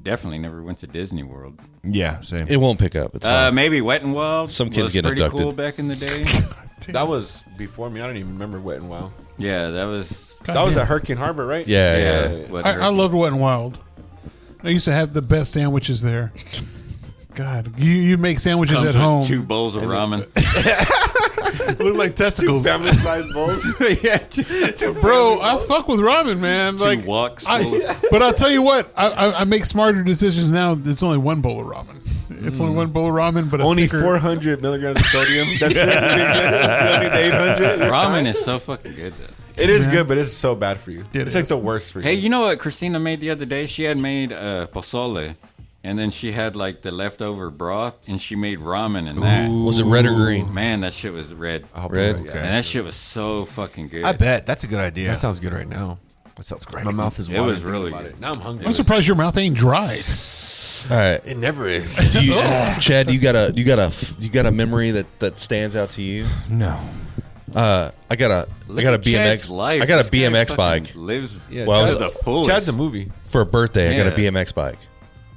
Speaker 6: definitely never went to Disney World.
Speaker 4: Yeah, same.
Speaker 3: It won't pick up. It's fine.
Speaker 6: Maybe Wet n Wild.
Speaker 3: Some kids
Speaker 6: was
Speaker 3: get
Speaker 6: pretty
Speaker 3: abducted.
Speaker 6: cool back in the day.
Speaker 7: That was before me. I don't even remember Wet n Wild.
Speaker 6: Yeah, that was.
Speaker 7: That was at Hurricane Harbor, right?
Speaker 3: Yeah.
Speaker 8: I loved Wet n Wild. I used to have the best sandwiches there. God, you make sandwiches
Speaker 6: Comes
Speaker 8: at
Speaker 6: with
Speaker 8: home.
Speaker 6: 2 bowls of ramen.
Speaker 8: Look like testicles.
Speaker 7: Family-sized bowls.
Speaker 6: Yeah,
Speaker 8: bro, I fuck with ramen, man.
Speaker 6: 2
Speaker 8: Like,
Speaker 6: woks.
Speaker 8: but I'll tell you what, I make smarter decisions now. It's only 1 bowl of ramen. It's only 1 bowl of ramen, but
Speaker 7: only
Speaker 8: thicker,
Speaker 7: 400 milligrams of sodium. That's it. Only the 800.
Speaker 6: Ramen is so fucking good though.
Speaker 7: It is good, but it's so bad for you.
Speaker 8: It
Speaker 7: It's like
Speaker 8: is.
Speaker 7: the worst for you.
Speaker 6: Hey, you know what Christina made the other day? She had made pozole. And then she had like the leftover broth, and she made ramen in that.
Speaker 3: Was it red or green?
Speaker 6: Man, that shit was red.
Speaker 3: Red.
Speaker 6: And that shit was so fucking good.
Speaker 4: I bet that's a good idea.
Speaker 7: That sounds good right now.
Speaker 4: That sounds great.
Speaker 7: My mouth is
Speaker 6: It
Speaker 7: watering
Speaker 6: was
Speaker 7: thinking
Speaker 6: really
Speaker 7: about
Speaker 6: good.
Speaker 7: it. Now I'm hungry.
Speaker 8: I'm surprised your mouth ain't dried.
Speaker 3: All right,
Speaker 7: It never is.
Speaker 3: do you, Chad, you got a memory that stands out to you?
Speaker 4: No.
Speaker 3: I got a BMX.
Speaker 6: Life.
Speaker 3: I got a
Speaker 6: This guy
Speaker 3: BMX
Speaker 6: fucking
Speaker 3: bike
Speaker 6: Lives
Speaker 3: Well,
Speaker 6: to
Speaker 3: Chad's-
Speaker 6: the fullest.
Speaker 7: Chad's a movie.
Speaker 3: for a birthday. I got a
Speaker 6: Yeah.
Speaker 3: BMX bike.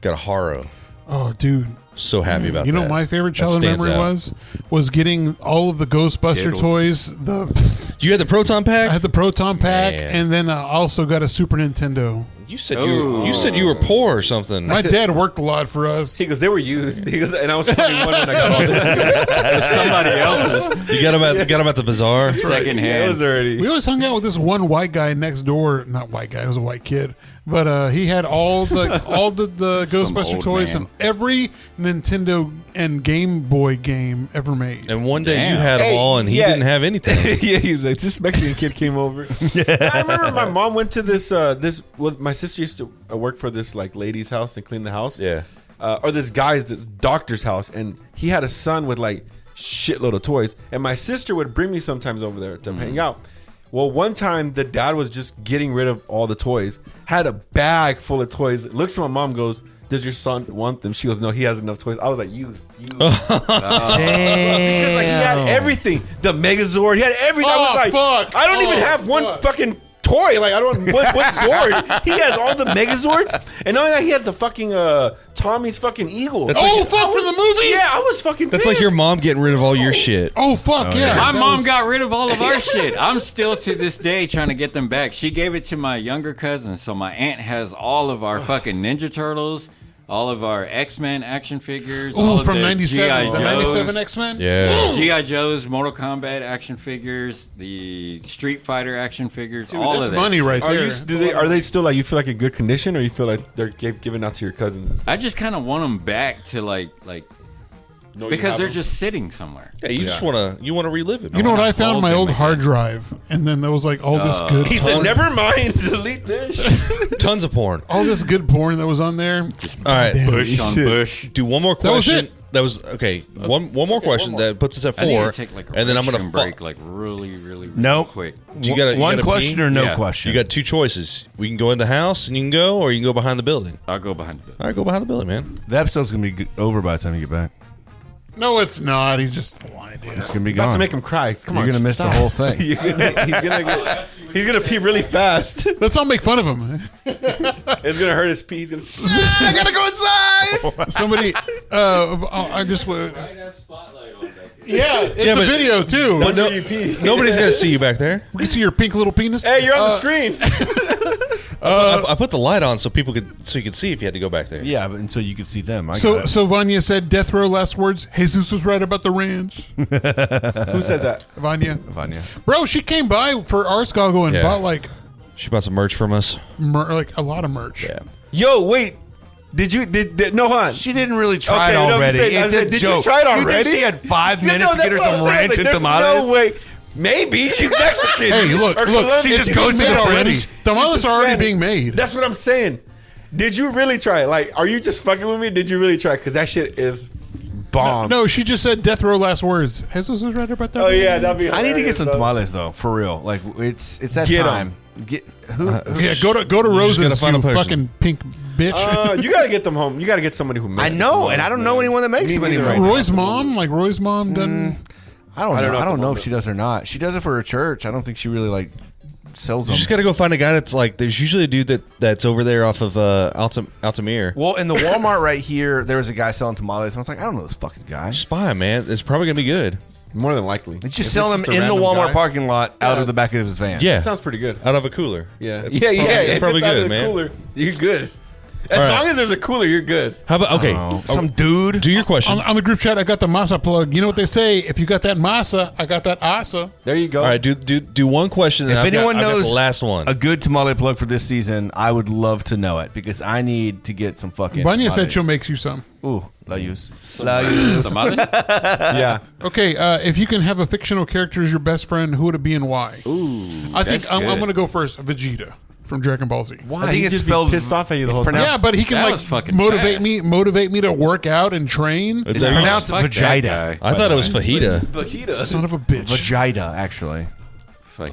Speaker 3: Got a Haro.
Speaker 8: Oh, dude.
Speaker 3: So happy about that.
Speaker 8: You know what my favorite
Speaker 3: That
Speaker 8: childhood
Speaker 3: stands
Speaker 8: memory
Speaker 3: out.
Speaker 8: was getting all of the Ghostbuster
Speaker 6: Diddle.
Speaker 8: toys.
Speaker 3: You had the Proton
Speaker 8: I
Speaker 3: pack.
Speaker 8: had the Proton pack,
Speaker 3: Man.
Speaker 8: and then I also got a Super Nintendo.
Speaker 3: You said you were poor or something.
Speaker 8: My dad worked a lot for us.
Speaker 7: He goes, they were used. He goes, and I was 21 when I got all this.
Speaker 6: Somebody else's.
Speaker 3: You got him at the bazaar.
Speaker 6: Secondhand.
Speaker 7: Yeah, it was already.
Speaker 8: We always hung out with this one white guy next door. Not white guy, he was a white kid. But he had all the Ghostbuster toys and every Nintendo and Game Boy game ever made.
Speaker 3: And one day you had them all, and he didn't have anything.
Speaker 7: Yeah, he's like, this Mexican kid came over. I remember my mom went to this. My sister used to work for this like lady's house and clean the house.
Speaker 3: Yeah.
Speaker 7: Or this doctor's house, and he had a son with like shitload of toys. And my sister would bring me sometimes over there to hang out. Well, one time the dad was just getting rid of all the toys, had a bag full of toys, looks at my mom, goes, does your son want them? She goes, no, he has enough toys. I was like, you. Because like he had everything. The Megazord, he had everything. I was like, I don't even have one fucking toy. Like, I don't what Zord. He has all the Megazords. And not only that, he had the fucking Tommy's fucking Eagle.
Speaker 8: Fuck, from the movie?
Speaker 7: Yeah, I was fucking
Speaker 3: That's
Speaker 7: pissed.
Speaker 3: like your mom getting rid of all your shit.
Speaker 8: Oh, fuck, yeah.
Speaker 6: My mom got rid of all of our shit. I'm still to this day trying to get them back. She gave it to my younger cousin, so my aunt has all of our fucking Ninja Turtles, all of our X-Men action figures.
Speaker 8: Ooh,
Speaker 6: all of
Speaker 8: from
Speaker 6: the
Speaker 8: 97.
Speaker 6: G.I.
Speaker 8: The 97
Speaker 6: Joes.
Speaker 8: X-Men?
Speaker 3: Yeah.
Speaker 6: G.I. Joe's, Mortal Kombat action figures, the Street Fighter action figures, all
Speaker 8: That's
Speaker 6: of that.
Speaker 8: money right there.
Speaker 7: Are they still like, you feel like in good condition, or you feel like they're giving out to your cousins and stuff?
Speaker 6: I just kind of want them back to like because they're just sitting somewhere.
Speaker 3: Yeah, you just want to relive it.
Speaker 8: You know what? I found my
Speaker 6: hold
Speaker 8: old
Speaker 6: them
Speaker 8: hard drive, and then there was like all this good.
Speaker 7: He said, never mind, delete this.
Speaker 3: Tons of porn.
Speaker 8: all this good porn that was on there.
Speaker 3: All right,
Speaker 8: Damn.
Speaker 6: Bush on bush.
Speaker 3: do one more
Speaker 8: That was
Speaker 3: question.
Speaker 8: it.
Speaker 3: That was okay. One more question that puts us at
Speaker 6: I need
Speaker 3: 4,
Speaker 6: to take like a
Speaker 3: and then I'm gonna
Speaker 6: restroom break like really
Speaker 4: Nope.
Speaker 6: quick.
Speaker 3: You gotta
Speaker 4: One
Speaker 3: pee?
Speaker 4: question or no
Speaker 6: Yeah.
Speaker 4: question?
Speaker 3: You got 2 choices. We can go in the house and you can go, or you can go behind the building.
Speaker 6: I'll go behind the building.
Speaker 3: All right, go behind the building, man.
Speaker 4: The episode's going to be over by the time you get back.
Speaker 8: No, it's not. He's just lying, dude.
Speaker 4: It's going to be
Speaker 7: About
Speaker 4: gone.
Speaker 7: to make him cry. Come
Speaker 4: You're
Speaker 7: on,
Speaker 4: going to miss the whole thing.
Speaker 7: he's gonna pee really fast.
Speaker 8: Let's all make fun of him.
Speaker 7: It's gonna hurt his pee. He's gonna. I gotta go inside.
Speaker 8: Somebody, I just. Yeah, it's
Speaker 3: Yeah,
Speaker 8: a
Speaker 3: but-
Speaker 8: video too.
Speaker 7: That's where you pee.
Speaker 3: Nobody's gonna see you back there.
Speaker 8: We can see your pink little penis.
Speaker 7: Hey, you're on the screen.
Speaker 3: I put the light on so you could see if you had to go back there.
Speaker 4: Yeah, but until you could see them.
Speaker 8: So Vanya said, "Death row last words." Jesus was right about the ranch.
Speaker 7: Who said that?
Speaker 8: Vanya,
Speaker 4: Vanya.
Speaker 8: bro, she came by for Arts Goggle and
Speaker 3: Yeah.
Speaker 8: bought like
Speaker 3: She bought some merch from us.
Speaker 8: like a lot of merch.
Speaker 3: Yeah.
Speaker 7: Yo, wait. Did no, hold on.
Speaker 4: She didn't really try it
Speaker 7: Okay, no, I'm
Speaker 4: already.
Speaker 7: saying- I
Speaker 4: It's
Speaker 7: said,
Speaker 4: a
Speaker 7: did you
Speaker 4: joke.
Speaker 7: try it
Speaker 4: You
Speaker 7: already?
Speaker 4: think she had 5 minutes to
Speaker 7: that's
Speaker 4: get her
Speaker 7: what I'm
Speaker 4: some
Speaker 7: saying.
Speaker 4: ranch and
Speaker 7: There's
Speaker 4: tamales?
Speaker 7: No way. Maybe she's Mexican.
Speaker 8: Hey, look,
Speaker 7: Or
Speaker 8: look.
Speaker 4: She
Speaker 7: Colombian.
Speaker 4: just goes to
Speaker 8: made
Speaker 4: the
Speaker 8: already.
Speaker 4: fridge.
Speaker 8: Tamales
Speaker 7: She's
Speaker 8: are already
Speaker 7: Hispanic.
Speaker 8: being made.
Speaker 7: That's what I'm saying. Did you really try it? Like, are you just fucking with me? Did you really try it? Because that shit is bomb.
Speaker 8: No, she just said death row last words. Jesus was right about that.
Speaker 7: Oh yeah, that'd be.
Speaker 4: I need to get some
Speaker 7: hilarious,
Speaker 4: tamales though, for real. Like it's that
Speaker 7: Get 'em.
Speaker 4: time. Get who?
Speaker 8: Yeah, go to Roses,
Speaker 3: gotta find a
Speaker 8: you
Speaker 3: person.
Speaker 8: fucking pink bitch.
Speaker 7: though. You got to get them home. You got to get somebody who makes.
Speaker 4: I know, and I don't know anyone that makes them anymore.
Speaker 8: Roy's mom doesn't.
Speaker 4: I don't know if she does or not. She does it for her church. I don't think she really like sells
Speaker 3: You
Speaker 4: them.
Speaker 3: just got to go find a guy that's like. There's usually a dude that's over there off of Altamir.
Speaker 4: Well, in the Walmart right here, there was a guy selling tamales, and I was like, I don't know this fucking guy.
Speaker 3: Just buy him, man. It's probably gonna be good.
Speaker 7: More than likely.
Speaker 4: They just sell them in the Walmart parking lot out of the back of his van.
Speaker 3: Yeah,
Speaker 7: That sounds pretty good.
Speaker 3: out of a cooler.
Speaker 7: Yeah,
Speaker 3: It's
Speaker 7: yeah.
Speaker 3: It's
Speaker 7: If
Speaker 3: probably
Speaker 7: out of
Speaker 3: good,
Speaker 7: the
Speaker 3: man.
Speaker 7: Cooler, you're good. As
Speaker 3: All right.
Speaker 7: long as there's a cooler, you're good.
Speaker 3: How about okay?
Speaker 4: Oh, some dude.
Speaker 3: Do your question.
Speaker 8: On the group chat, I got the masa plug. You know what they say? If you got that masa, I got that asa.
Speaker 7: There you go.
Speaker 3: All right, do one question. And
Speaker 4: If anyone
Speaker 3: I've got
Speaker 4: knows
Speaker 3: the last one.
Speaker 4: a good tamale plug for this season, I would love to know it because I need to get some fucking.
Speaker 8: Vanya said
Speaker 4: tamales.
Speaker 8: she'll make you some.
Speaker 4: Ooh, la use. La use.
Speaker 6: Tamales?
Speaker 7: Yeah.
Speaker 8: Okay, if you can have a fictional character as your best friend, who would it be and why?
Speaker 6: Ooh,
Speaker 8: I think
Speaker 6: that's
Speaker 8: I'm
Speaker 6: good.
Speaker 8: going to go first. Vegeta from Dragon Ball Z.
Speaker 7: Why?
Speaker 4: I think
Speaker 7: He'd
Speaker 4: it's
Speaker 7: just be
Speaker 4: spelled
Speaker 7: pissed off at you the
Speaker 4: it's
Speaker 7: whole time.
Speaker 4: pronounced-
Speaker 8: Yeah, but he can
Speaker 6: That was fucking
Speaker 8: motivate
Speaker 6: fast.
Speaker 8: me to work out and train.
Speaker 4: It's pronounced
Speaker 6: Fuck that
Speaker 4: vagina.
Speaker 6: guy.
Speaker 3: I thought it was fajita.
Speaker 7: Fajita.
Speaker 8: Son of a bitch.
Speaker 4: Vagina, actually.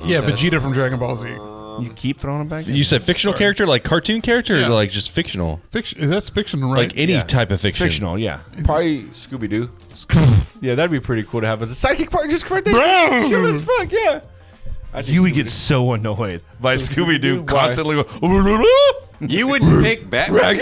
Speaker 8: Yeah, Vegeta from Dragon Ball Z.
Speaker 4: You keep throwing them back.
Speaker 3: You said fictional character, like cartoon character,
Speaker 8: Yeah.
Speaker 3: or like just fictional,
Speaker 8: Fiction. That's fiction, right?
Speaker 3: like any type of fiction.
Speaker 4: Fictional, yeah.
Speaker 7: Probably Scooby Doo. Yeah, that'd be pretty cool to have as a sidekick partner. Just right there, chill as fuck. Yeah. I think
Speaker 4: You would
Speaker 7: Scooby-
Speaker 4: get so annoyed by Scooby Doo
Speaker 7: Why?
Speaker 4: constantly going.
Speaker 6: You wouldn't pick Batman.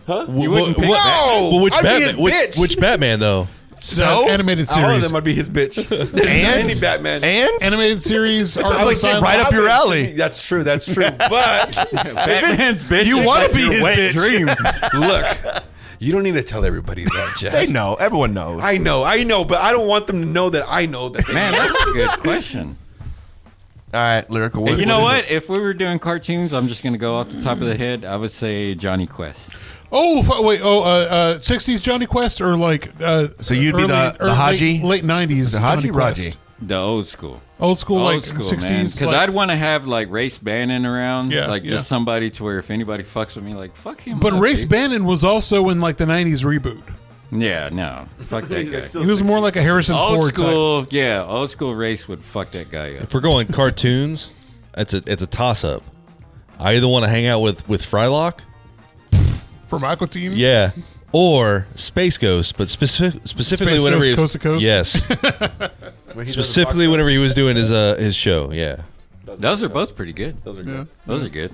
Speaker 7: Huh?
Speaker 6: You wouldn't pick
Speaker 3: What-
Speaker 6: Batman.
Speaker 3: Well, which
Speaker 7: I'd be
Speaker 3: Batman?
Speaker 7: his bitch.
Speaker 3: Which Batman though?
Speaker 4: So
Speaker 8: animated
Speaker 7: All of
Speaker 8: series.
Speaker 7: them would be his bitch.
Speaker 4: And
Speaker 7: any Batman.
Speaker 4: and
Speaker 8: Animated series.
Speaker 4: sounds like
Speaker 8: silent.
Speaker 4: right up your alley.
Speaker 7: That's true. That's true. But
Speaker 6: Batman's bitch.
Speaker 4: You
Speaker 6: is
Speaker 4: want
Speaker 6: like
Speaker 4: to be
Speaker 6: your
Speaker 4: his
Speaker 6: wet
Speaker 4: bitch.
Speaker 6: dream.
Speaker 7: look, you don't need to tell everybody that, Jack.
Speaker 4: They know. Everyone knows.
Speaker 7: I know, but I don't want them to know that I know that.
Speaker 6: Man, that's a good question.
Speaker 4: All right, lyrical.
Speaker 6: You know what? If we were doing cartoons, I'm just going to go off the top of the head. I would say Johnny Quest.
Speaker 8: Oh, wait. 60s Johnny Quest or like.
Speaker 4: So you'd be the Haji?
Speaker 8: Late 90s.
Speaker 4: The Haji
Speaker 8: Johnny Quest.
Speaker 4: Raji.
Speaker 6: The old school.
Speaker 8: Old school, like
Speaker 6: Old school,
Speaker 8: 60s.
Speaker 6: Because I'd want to have like Race Bannon around.
Speaker 8: Yeah,
Speaker 6: like
Speaker 8: yeah.
Speaker 6: just somebody to where if anybody fucks with me, like fuck him.
Speaker 8: But
Speaker 6: up,
Speaker 8: Race
Speaker 6: dude.
Speaker 8: Bannon was also in like the 90s reboot.
Speaker 6: Yeah, no. Fuck that guy.
Speaker 8: He was more like a Harrison
Speaker 6: Old
Speaker 8: Ford type.
Speaker 6: school, yeah, old school Race would fuck that guy up.
Speaker 3: If we're going cartoons, it's a toss up. I either want to hang out with Frylock,
Speaker 8: From Aqua Teen?
Speaker 3: yeah, or Space Ghost, but specifically
Speaker 8: Space
Speaker 3: whenever
Speaker 8: Ghost, Coast to Coast?
Speaker 3: Yes, specifically whenever he was doing his show. Yeah,
Speaker 6: Those are both pretty good.
Speaker 7: Those are good.
Speaker 8: Yeah.
Speaker 6: Those are good.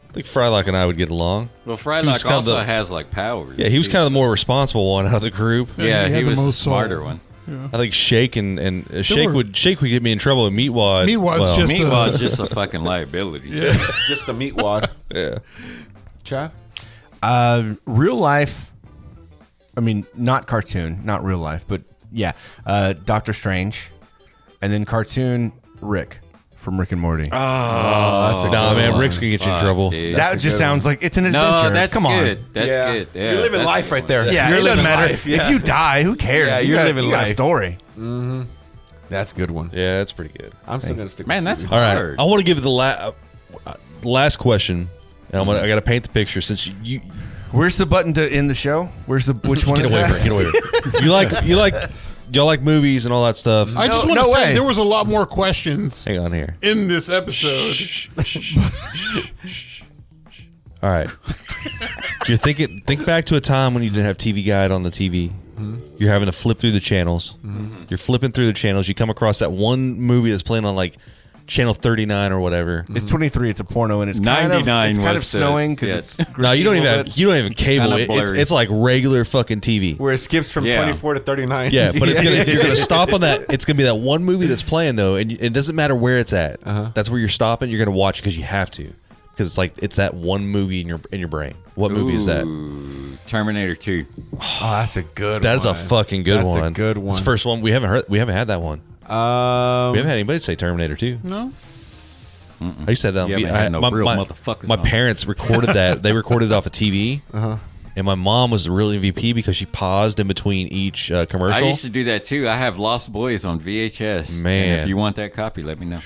Speaker 3: I think Frylock and I would get along.
Speaker 6: Well,
Speaker 3: was
Speaker 6: Frylock
Speaker 3: kind of
Speaker 6: also
Speaker 3: the-
Speaker 6: has like powers.
Speaker 3: Yeah, he was
Speaker 6: too.
Speaker 3: kind of the more responsible one out of the group.
Speaker 6: Yeah,
Speaker 8: he had
Speaker 6: he
Speaker 8: the
Speaker 6: was the
Speaker 8: most soul.
Speaker 6: smarter one.
Speaker 3: I think Shake and Shake
Speaker 8: were-
Speaker 3: would get me in trouble with Meatwad.
Speaker 8: Meatwad's just-
Speaker 6: Meatwad's just a fucking liability.
Speaker 7: Just a meat wad.
Speaker 3: yeah.
Speaker 7: Chad?
Speaker 4: Real life. I mean, not cartoon, not real life, but yeah. Doctor Strange, and then cartoon Rick from Rick and Morty.
Speaker 7: That's a
Speaker 3: Nah, man, Rick's gonna get you in trouble.
Speaker 6: Dude.
Speaker 4: that just sounds like it's an adventure.
Speaker 6: No, that's
Speaker 4: Come
Speaker 6: good.
Speaker 4: on.
Speaker 6: That's
Speaker 7: Yeah.
Speaker 6: good. Yeah,
Speaker 7: You're living
Speaker 6: that's
Speaker 7: life
Speaker 6: a good
Speaker 7: right
Speaker 6: one.
Speaker 7: there.
Speaker 4: Yeah,
Speaker 7: You're
Speaker 4: it doesn't
Speaker 7: living
Speaker 4: matter
Speaker 7: life, yeah.
Speaker 4: if you die. Who cares?
Speaker 7: Yeah,
Speaker 4: You
Speaker 7: you're
Speaker 4: got-
Speaker 7: living
Speaker 4: you got a
Speaker 7: life.
Speaker 4: story.
Speaker 7: That's a good one.
Speaker 3: Yeah, that's pretty good.
Speaker 7: I'm still going to stick
Speaker 6: Man,
Speaker 7: with
Speaker 6: that's
Speaker 3: All right,
Speaker 6: hard.
Speaker 3: I want to give the last question, and I got to paint the picture since you
Speaker 4: Where's the button to end the show? Which one
Speaker 3: get
Speaker 4: is
Speaker 3: away
Speaker 4: that?
Speaker 3: from it. Get away from it. Y'all like movies and all that stuff.
Speaker 8: I just want
Speaker 4: no
Speaker 8: to say
Speaker 4: way.
Speaker 8: there was a lot more questions
Speaker 3: Hang on here.
Speaker 8: in this episode.
Speaker 3: All right. Think back to a time when you didn't have TV Guide on the TV. You're having to flip through the channels. You're flipping through the channels. You come across that one movie that's playing on like channel 39 or whatever.
Speaker 4: It's 23. It's a porno, and it's kind of
Speaker 6: 99
Speaker 4: it's kind of
Speaker 6: was the-
Speaker 4: snowing because
Speaker 6: yeah.
Speaker 4: it's
Speaker 3: No, you don't
Speaker 4: green a
Speaker 3: even
Speaker 4: little
Speaker 3: have you don't even cable.
Speaker 6: Kinda
Speaker 3: It's
Speaker 6: blurry.
Speaker 3: it's like regular fucking TV.
Speaker 7: Where it skips from
Speaker 6: Yeah.
Speaker 7: 24 to 39.
Speaker 3: Yeah, but you're gonna stop on that. It's gonna be that one movie that's playing though, and it doesn't matter where it's at. That's where you're stopping. You're gonna watch because you have to, because it's like it's that one movie in your brain. What movie is that?
Speaker 6: Ooh, Terminator 2.
Speaker 7: Oh, that's a good one.
Speaker 3: That's a fucking good
Speaker 7: That's
Speaker 3: one.
Speaker 7: a good one.
Speaker 3: It's the first one we haven't heard. We haven't had that one. We haven't had anybody say Terminator 2.
Speaker 8: No?
Speaker 3: I used to have that on
Speaker 6: You haven't had no real motherfuckers
Speaker 3: My
Speaker 6: on.
Speaker 3: parents recorded that. They recorded it off a TV. And my mom was the real MVP because she paused in between each commercial.
Speaker 6: I used to do that too. I have Lost Boys on VHS.
Speaker 3: Man.
Speaker 6: And if you want that copy, let me know.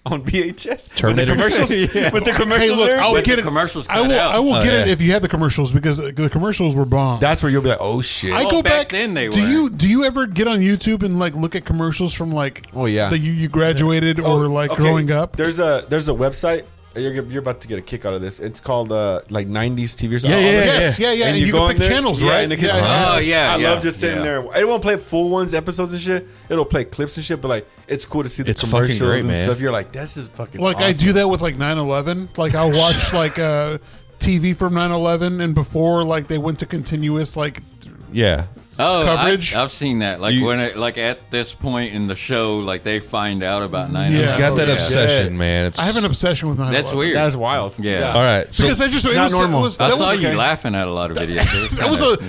Speaker 7: on VHS.
Speaker 3: Terminator.
Speaker 7: With the commercials.
Speaker 6: Yeah.
Speaker 7: With the commercials.
Speaker 8: Hey, look,
Speaker 7: there?
Speaker 8: I'll
Speaker 6: With
Speaker 8: get
Speaker 6: the
Speaker 8: it.
Speaker 6: commercials
Speaker 8: I
Speaker 6: cut
Speaker 8: will.
Speaker 6: out.
Speaker 8: I will
Speaker 3: Oh,
Speaker 8: get it
Speaker 3: yeah.
Speaker 8: if you had the commercials because the commercials were bomb.
Speaker 7: That's where you'll be like, oh shit.
Speaker 8: I
Speaker 6: Oh,
Speaker 8: go
Speaker 6: back
Speaker 8: back.
Speaker 6: then they
Speaker 8: do
Speaker 6: were.
Speaker 8: Do you ever get on YouTube and like look at commercials from like?
Speaker 7: Oh, yeah.
Speaker 8: That you graduated or like
Speaker 7: okay.
Speaker 8: growing up.
Speaker 7: There's a website. You're about to get a kick out of this. It's called like 90s TV or something.
Speaker 3: Yeah, yeah,
Speaker 8: Yes, yeah. And you
Speaker 7: go
Speaker 8: can
Speaker 7: in
Speaker 8: pick
Speaker 7: there,
Speaker 8: channels,
Speaker 7: yeah,
Speaker 8: right?
Speaker 7: and it can-
Speaker 6: Oh, yeah,
Speaker 7: I
Speaker 6: yeah,
Speaker 7: love just sitting
Speaker 6: yeah.
Speaker 7: there. It won't play full ones, episodes and shit. It'll play clips and shit, but like it's cool to see the
Speaker 3: It's fucking
Speaker 7: commercials
Speaker 3: great,
Speaker 7: and
Speaker 3: man.
Speaker 7: stuff. You're like, this is fucking
Speaker 8: Like
Speaker 7: awesome.
Speaker 8: I do that with like 9/11. Like I'll watch like TV from 9/11 and before like they went to continuous like
Speaker 3: Yeah.
Speaker 6: Oh,
Speaker 8: coverage.
Speaker 6: I've seen that. Like
Speaker 3: You-
Speaker 6: when it, like at this point in the show, like they find out about 9/11.
Speaker 8: Yeah.
Speaker 3: He's got that
Speaker 6: Yeah.
Speaker 3: obsession, man. It's
Speaker 8: I have an obsession with 9/11.
Speaker 6: That's weird.
Speaker 7: That's wild.
Speaker 6: Yeah.
Speaker 3: all right. So
Speaker 8: Because I just it
Speaker 7: Not
Speaker 8: was,
Speaker 7: normal.
Speaker 8: It was,
Speaker 6: I
Speaker 8: that
Speaker 6: saw
Speaker 8: was,
Speaker 6: you laughing at a lot of videos.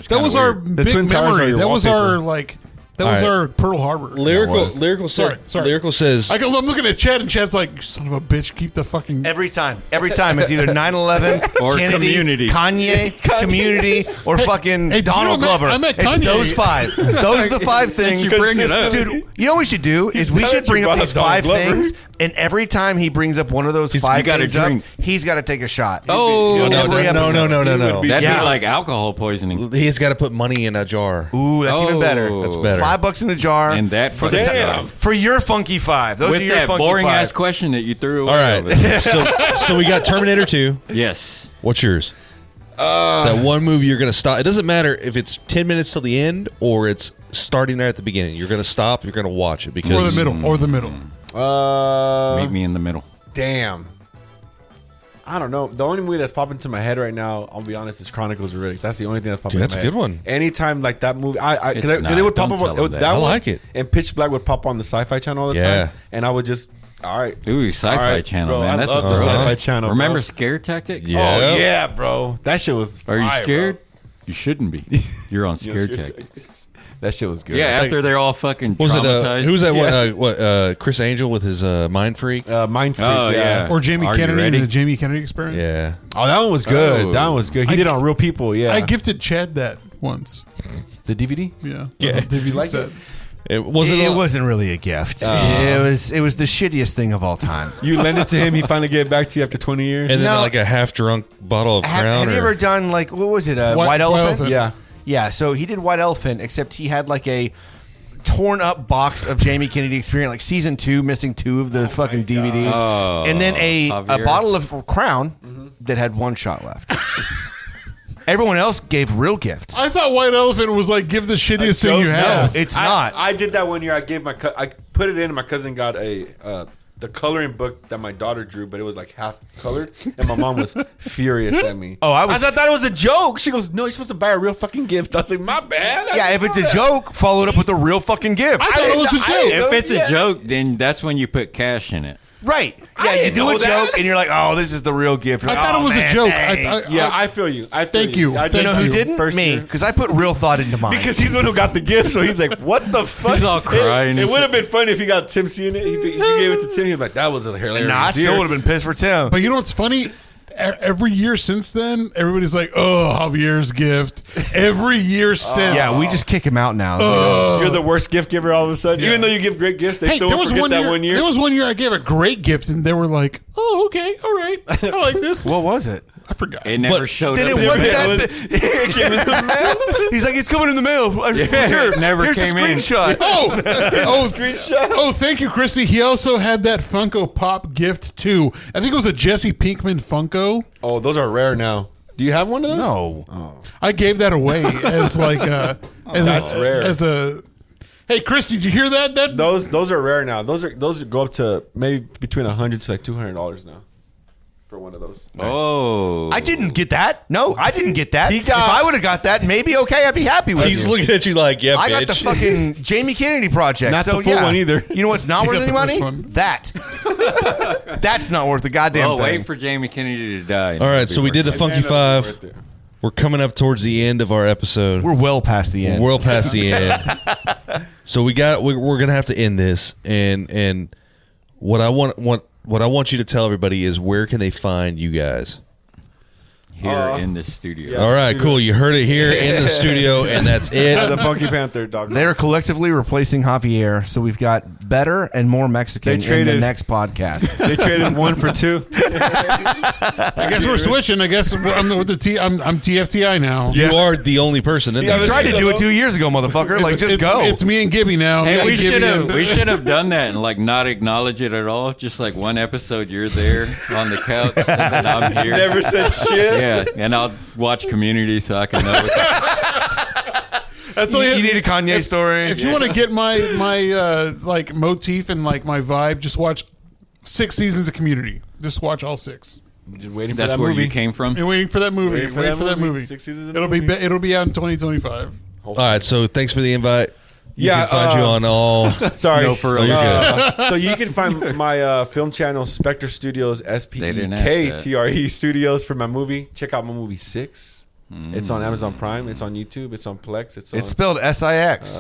Speaker 8: That was our big
Speaker 7: Twin Towers
Speaker 8: memory.
Speaker 7: are your
Speaker 8: That was
Speaker 7: wallpaper.
Speaker 8: our like that was
Speaker 3: All right.
Speaker 8: our Pearl Harbor.
Speaker 3: lyrical
Speaker 8: Sorry.
Speaker 3: lyrical says
Speaker 8: I'm looking at Chad and Chad's like, son of a bitch, keep the fucking.
Speaker 4: Every time it's either 9/11
Speaker 6: Or
Speaker 4: Kennedy,
Speaker 6: Community.
Speaker 4: Kanye, Community, or fucking
Speaker 8: Hey, did you
Speaker 4: Donald
Speaker 8: know
Speaker 4: Glover.
Speaker 8: I met
Speaker 4: It's
Speaker 8: Kanye.
Speaker 4: those five. Those are the five things.
Speaker 6: you bring it up.
Speaker 4: Dude, you know what we should do is we
Speaker 7: Now
Speaker 4: should
Speaker 7: that you
Speaker 4: bring up
Speaker 7: brought
Speaker 4: these
Speaker 7: up Donald
Speaker 4: five
Speaker 7: Glover.
Speaker 4: things, and every time he brings up one of those
Speaker 6: you
Speaker 4: five
Speaker 6: gotta
Speaker 4: things up,
Speaker 6: drink.
Speaker 4: he's got to take a shot.
Speaker 6: Oh,
Speaker 3: no,
Speaker 4: every
Speaker 3: no,
Speaker 4: episode.
Speaker 3: no.
Speaker 7: be-
Speaker 6: that'd
Speaker 4: Yeah.
Speaker 6: be like alcohol poisoning.
Speaker 3: He's got to put money in a jar.
Speaker 4: Ooh, that's even better.
Speaker 3: That's better.
Speaker 4: $5 in the jar.
Speaker 6: And that
Speaker 4: for the
Speaker 7: Damn.
Speaker 4: for your funky five. Those
Speaker 6: With
Speaker 4: are your
Speaker 6: that
Speaker 4: funky
Speaker 6: boring
Speaker 4: five.
Speaker 6: ass question that you threw
Speaker 3: All
Speaker 6: away.
Speaker 3: right. So we got Terminator 2.
Speaker 6: Yes.
Speaker 3: What's yours? It's that one movie you're going to stop. It doesn't matter if it's 10 minutes till the end or it's starting there at the beginning. You're going to stop. You're going to watch it because
Speaker 8: Or the middle.
Speaker 6: Meet me in the middle.
Speaker 7: Damn. I don't know. The only movie that's popping into my head right now, I'll be honest, is Chronicles of Riddick. That's the only thing that's popping.
Speaker 3: Dude, that's
Speaker 7: in
Speaker 3: a
Speaker 7: my
Speaker 3: good
Speaker 7: head.
Speaker 3: one.
Speaker 7: Anytime like that movie, because it would pop up. That
Speaker 3: I
Speaker 7: one,
Speaker 3: like it.
Speaker 7: And Pitch Black would pop on the Sci-Fi Channel all the time, and I would just. All right.
Speaker 6: Ooh, Sci-Fi Channel,
Speaker 7: bro,
Speaker 6: man.
Speaker 7: I
Speaker 6: That's
Speaker 7: love
Speaker 6: a
Speaker 7: the
Speaker 6: throwback.
Speaker 7: Sci-Fi Channel.
Speaker 6: Remember
Speaker 7: bro.
Speaker 6: Scare Tactics?
Speaker 3: Yeah.
Speaker 7: Oh yeah, bro. That shit was.
Speaker 6: Are you
Speaker 7: fire,
Speaker 6: scared?
Speaker 7: bro.
Speaker 6: You shouldn't be. You're on Scare Tactics.
Speaker 7: That shit was good.
Speaker 6: Yeah, after they're all fucking
Speaker 3: Was
Speaker 6: traumatized.
Speaker 3: it? Who's that? Chris Angel with his Mind Freak.
Speaker 7: Mind Freak.
Speaker 6: Oh, yeah.
Speaker 8: Or Jamie
Speaker 6: Are you
Speaker 8: Kennedy in
Speaker 6: ready?
Speaker 8: the Jamie Kennedy Experiment.
Speaker 3: Yeah.
Speaker 7: Oh, that one was good.
Speaker 6: Oh.
Speaker 7: That one was good. He did it on real people. Yeah.
Speaker 8: I gifted Chad that once.
Speaker 7: the DVD.
Speaker 8: Yeah.
Speaker 3: Yeah.
Speaker 8: DVD
Speaker 7: like
Speaker 8: set.
Speaker 7: it?
Speaker 3: It wasn't.
Speaker 4: It wasn't really a gift. It was the shittiest thing of all time.
Speaker 7: You lend it to him. He finally gave it back to you after 20 years.
Speaker 3: And then
Speaker 4: No.
Speaker 3: like a half drunk bottle of Crown.
Speaker 4: Have you ever done like what was it? A White Elephant?
Speaker 7: Yeah.
Speaker 4: Yeah. So he did White Elephant, except he had like a torn up box of Jamie Kennedy Experience, like season 2, missing 2 of the fucking DVDs, and then a bottle of Crown that had 1 shot left. Everyone else gave real gifts.
Speaker 8: I thought White Elephant was like, give the shittiest thing you have.
Speaker 4: No, it's not.
Speaker 7: I did that one year. I gave I put it in, and my cousin got the coloring book that my daughter drew, but it was like half colored, and my mom was furious at me.
Speaker 4: Oh, I
Speaker 7: thought it was a joke. She goes, "No, you're supposed to buy a real fucking gift." I was like, "My bad."
Speaker 4: Yeah, if it's a joke, follow it up with a real fucking gift.
Speaker 8: I thought it was a joke.
Speaker 6: If it's a joke, then that's when you put cash in it.
Speaker 4: Right. Yeah, you do a joke and you're like, oh, this is the real gift.
Speaker 8: I thought it was a joke.
Speaker 7: I feel you.
Speaker 8: Thank you.
Speaker 7: I
Speaker 4: You know who didn't?
Speaker 7: First
Speaker 4: Me.
Speaker 7: year.
Speaker 4: Because I put real thought into mine.
Speaker 7: Because he's the one who got the gift, so he's like, "What the fuck?"
Speaker 6: He's all crying.
Speaker 7: It would have been funny if he got Tim seeing it. If he gave it to Tim, he'd be like, "That was a hilarious."
Speaker 4: Nah, I still would have been pissed for Tim.
Speaker 8: But you know what's funny? Every year since then, everybody's like, "Oh, Javier's gift." Every year since,
Speaker 4: yeah, we just kick him out now.
Speaker 7: You're the worst gift giver all of a sudden.
Speaker 8: Yeah.
Speaker 7: Even though you give great gifts, they
Speaker 8: Hey,
Speaker 7: still
Speaker 8: there
Speaker 7: won't
Speaker 8: was
Speaker 7: forget
Speaker 8: one
Speaker 7: that
Speaker 8: year.
Speaker 7: 1 year.
Speaker 8: There was 1 year I gave a great gift, and they were like, "Oh, okay, all right, I like this."
Speaker 4: What was it?
Speaker 8: I forgot.
Speaker 6: It never showed
Speaker 4: Did
Speaker 6: up.
Speaker 4: it work
Speaker 6: in
Speaker 4: that? He's like, it's coming in the mail. For sure.
Speaker 6: never
Speaker 4: Here's
Speaker 6: came
Speaker 4: a
Speaker 6: in.
Speaker 4: screenshot.
Speaker 8: Screenshot. Oh, thank you, Christy. He also had that Funko Pop gift too. I think it was a Jesse Pinkman Funko.
Speaker 7: Oh, those are rare now. Do you have one of those?
Speaker 4: No.
Speaker 8: I gave that away as like
Speaker 7: rare.
Speaker 8: As a hey, Christy, did you hear that?
Speaker 7: Those are rare now. Those go up to maybe between $100 to like $200 now for one of those.
Speaker 6: Oh.
Speaker 4: I didn't get that. No, I didn't get that.
Speaker 7: He got-
Speaker 4: if I would have got that, maybe okay, I'd be happy with
Speaker 3: He's
Speaker 4: you.
Speaker 3: looking at you like, yeah,
Speaker 4: I
Speaker 3: bitch.
Speaker 4: got the fucking Jamie Kennedy project.
Speaker 7: Not
Speaker 4: so,
Speaker 7: the full one either.
Speaker 4: You know what's not worth
Speaker 8: got
Speaker 4: any
Speaker 8: the
Speaker 4: money?
Speaker 8: first one.
Speaker 4: That. That's not worth a goddamn
Speaker 6: Oh,
Speaker 4: thing.
Speaker 6: wait for Jamie Kennedy to die.
Speaker 3: All right, so we did the Funky Five. We're coming up towards the end of our episode.
Speaker 4: We're well past the end.
Speaker 3: We're well past the end. So we're gonna have to end this, and what I want you to tell everybody is, where can they find you guys?
Speaker 6: Here in the studio.
Speaker 7: Yeah.
Speaker 3: All right, cool. You heard it here in the studio, and that's it.
Speaker 7: The Funky Panther dog.
Speaker 4: They're collectively replacing Javier, so we've got better and more Mexican in the next podcast.
Speaker 7: They traded 1 for 2.
Speaker 8: I guess we're switching. I guess I'm with the T. I'm TFTI now.
Speaker 3: You are the only person in
Speaker 4: You
Speaker 3: there.
Speaker 4: tried to do it 2 years ago, motherfucker. Like, just go.
Speaker 8: It's me and Gibby now.
Speaker 6: Hey,
Speaker 8: Me
Speaker 6: we
Speaker 8: and Gibby
Speaker 6: should
Speaker 8: and-
Speaker 6: have done that and like not acknowledge it at all. Just like one episode, you're there on the couch, and then I'm here.
Speaker 7: Never said shit.
Speaker 6: Yeah, and I'll watch Community so I can know what's
Speaker 8: That's all
Speaker 4: You need a Kanye story.
Speaker 8: If you want to get my like motif and like my vibe, just watch 6 seasons of Community. Just watch all 6.
Speaker 7: Just waiting for
Speaker 6: That's
Speaker 7: that
Speaker 6: where
Speaker 7: movie.
Speaker 6: you came from.
Speaker 8: And waiting for that movie.
Speaker 7: Waiting for
Speaker 8: Waiting
Speaker 7: that
Speaker 8: for that
Speaker 7: movie.
Speaker 8: movie.
Speaker 7: 6 seasons of
Speaker 8: It'll
Speaker 7: the movie.
Speaker 8: it'll be out in 2025.
Speaker 3: All right, so thanks for the invite. You
Speaker 7: Yeah,
Speaker 3: can find you on all.
Speaker 7: Sorry.
Speaker 6: No, for real.
Speaker 3: You're good.
Speaker 7: So you can find my film channel, Spectre Studios,
Speaker 6: They didn't ask that.
Speaker 7: SPEKTRE Studios, for my movie. Check out my movie 6. It's on Amazon Prime. It's on YouTube. It's on Plex. It's on
Speaker 4: It's spelled SIX.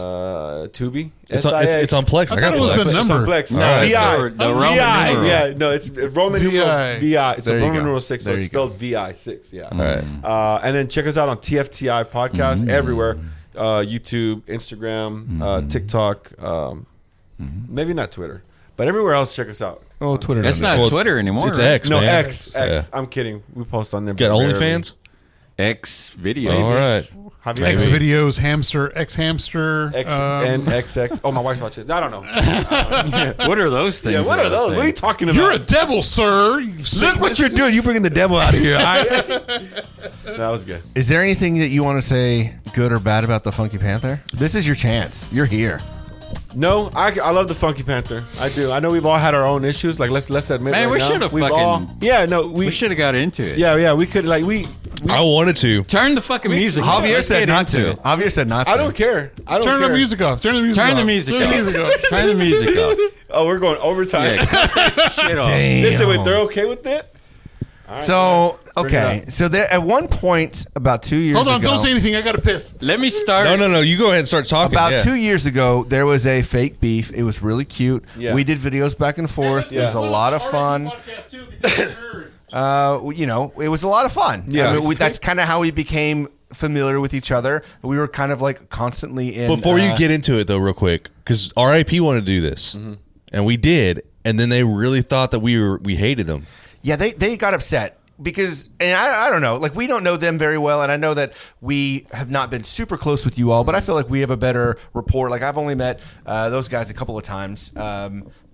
Speaker 7: Tubi.
Speaker 3: It's on Plex.
Speaker 8: I thought it was
Speaker 3: Plex.
Speaker 8: the
Speaker 7: It's on
Speaker 8: number.
Speaker 7: Plex.
Speaker 6: No,
Speaker 7: VI.
Speaker 6: it's the Roman
Speaker 7: VI.
Speaker 6: numeral.
Speaker 7: Yeah, no, it's Roman numeral
Speaker 8: VI.
Speaker 7: VI. It's
Speaker 4: There
Speaker 7: a
Speaker 4: you
Speaker 7: Roman
Speaker 4: go.
Speaker 7: numeral 6, so
Speaker 4: There
Speaker 7: it's
Speaker 4: you go.
Speaker 7: spelled VI 6. Yeah.
Speaker 3: All right.
Speaker 7: And then check us out on TFTI podcast everywhere. YouTube, Instagram, TikTok. Maybe not Twitter, but everywhere else. Check us out.
Speaker 4: Oh, Twitter.
Speaker 6: That's not
Speaker 3: Well,
Speaker 6: Twitter anymore.
Speaker 3: It's
Speaker 6: right?
Speaker 3: X,
Speaker 7: No,
Speaker 3: man.
Speaker 7: X.
Speaker 3: Yeah.
Speaker 7: I'm kidding. We post on there.
Speaker 3: Got
Speaker 7: but rarely.
Speaker 3: OnlyFans?
Speaker 6: X video.
Speaker 3: All right.
Speaker 7: Have you
Speaker 8: X
Speaker 7: ever-
Speaker 8: videos, hamster, X hamster.
Speaker 7: X and XX. Oh, my wife watches. I don't know.
Speaker 6: What are those things?
Speaker 7: Yeah, what are those? What are you talking about?
Speaker 8: You're a devil, sir. You
Speaker 7: Look
Speaker 8: Satanist.
Speaker 7: what you're doing. You bringing the devil out of here. That was good.
Speaker 4: Is there anything that you want to say good or bad about the Funky Panther? This is your chance. You're here.
Speaker 7: No, I love the Funky Panther. I do. I know we've all had our own issues. Like let's admit.
Speaker 6: Man, we should have fucking. We should have got into it.
Speaker 7: Yeah. We could
Speaker 3: I wanted to
Speaker 6: turn the fucking music.
Speaker 4: Javier said not to. Javier said not to.
Speaker 7: I don't care.
Speaker 8: Turn the music off. Turn the music off.
Speaker 6: Turn the music off.
Speaker 7: Oh, we're going overtime.
Speaker 6: Yeah, shit off.
Speaker 7: Listen, wait, they're okay with it?
Speaker 4: Right, so there at one point about 2 years ago.
Speaker 8: Hold on, don't say anything. I got to piss.
Speaker 6: Let me start.
Speaker 3: No, you go ahead and start talking.
Speaker 4: About 2 years ago, there was a fake beef. It was really cute.
Speaker 7: Yeah.
Speaker 4: We did videos back and forth. It was a lot of fun. It was a lot of fun.
Speaker 7: Yeah,
Speaker 4: I mean, that's kind of how we became familiar with each other. We were kind of like constantly in.
Speaker 3: Before you get into it, though, real quick, because RIP wanted to do this, and we did, and then they really thought that we hated them.
Speaker 4: Yeah, they got upset because, and I don't know, like we don't know them very well, and I know that we have not been super close with you all, but I feel like we have a better rapport. Like I've only met those guys a couple of times,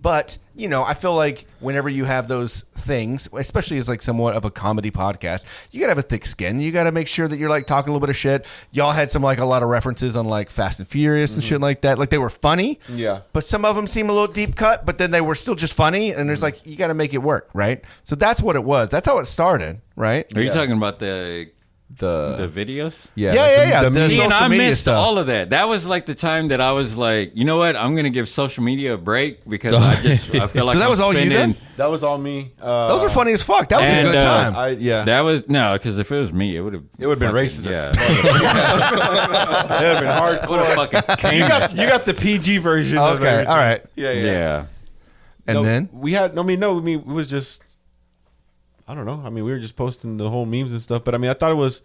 Speaker 4: but I feel like whenever you have those things, especially as like somewhat of a comedy podcast, you gotta have a thick skin. You gotta make sure that you're like talking a little bit of shit. Y'all had a lot of references on like Fast and Furious and shit like that. Like they were funny, but some of them seem a little deep cut, but then they were still just funny. And there's like you gotta make it work, right? So that's what it was. That's how it started, right?
Speaker 6: Are you talking about the videos?
Speaker 4: Yeah.
Speaker 6: See, and I missed all of that. That was like the time that I was like, you know what? I'm going to give social media a break because I feel like.
Speaker 4: So that was all you then?
Speaker 7: That was all me.
Speaker 4: Those were funny as fuck. That was a good time.
Speaker 6: That was because if it was me, it would have
Speaker 7: been racist.
Speaker 6: Yeah,
Speaker 7: it would have been hardcore. You got the PG version.
Speaker 4: Okay, all right.
Speaker 6: Yeah.
Speaker 4: And then
Speaker 7: we had. It was just. I don't know. I mean, we were just posting the whole memes and stuff, but I mean, I thought it was.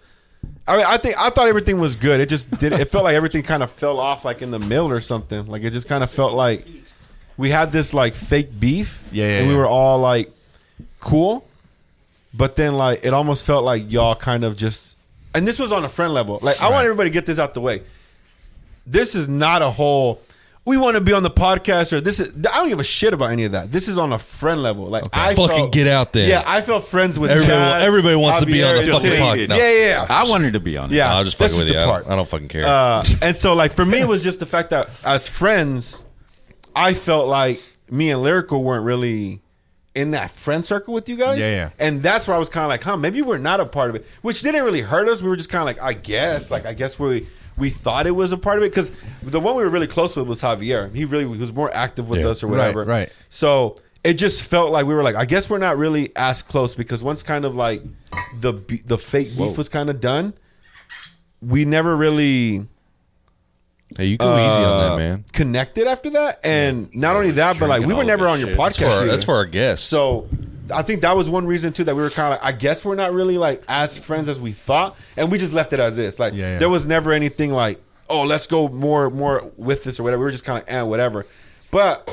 Speaker 7: I thought everything was good. It just did. It felt like everything kind of fell off, like in the middle or something. Like it just kind of felt like we had this like fake beef. And we were all like cool, but then like it almost felt like y'all kind of just. And this was on a friend level. Like I want everybody to get this out the way. This is not a whole. We want to be on the podcast, or this is. I don't give a shit about any of that. This is on a friend level. Like I
Speaker 3: fucking get out there.
Speaker 7: Yeah, I felt friends with
Speaker 3: everybody wants to be on the
Speaker 7: Javier,
Speaker 3: fucking podcast. No.
Speaker 7: Yeah.
Speaker 6: I wanted to be on it.
Speaker 7: Yeah,
Speaker 3: I'll just fucking with you. I don't fucking care.
Speaker 7: And so, like for me, it was just the fact that as friends, I felt like me and Lyrical weren't really in that friend circle with you guys.
Speaker 4: Yeah.
Speaker 7: And that's where I was kind of like, maybe we're not a part of it, which didn't really hurt us. We were just kind of like, I guess we thought it was a part of it because the one we were really close with was Javier. He was more active with us or whatever.
Speaker 4: Right.
Speaker 7: So it just felt like we were like, I guess we're not really as close because once kind of like the fake beef was kind of done, we never really.
Speaker 3: Hey, you go easy on that, man.
Speaker 7: Connected after that, and not only that, but like we were never on your podcast.
Speaker 3: That's for our guests.
Speaker 7: So I think that was one reason too that we were kind of like, I guess we're not really like as friends as we thought, and we just left it as is. Like there was never anything like, oh, let's go more with this or whatever. We were just kind of whatever. But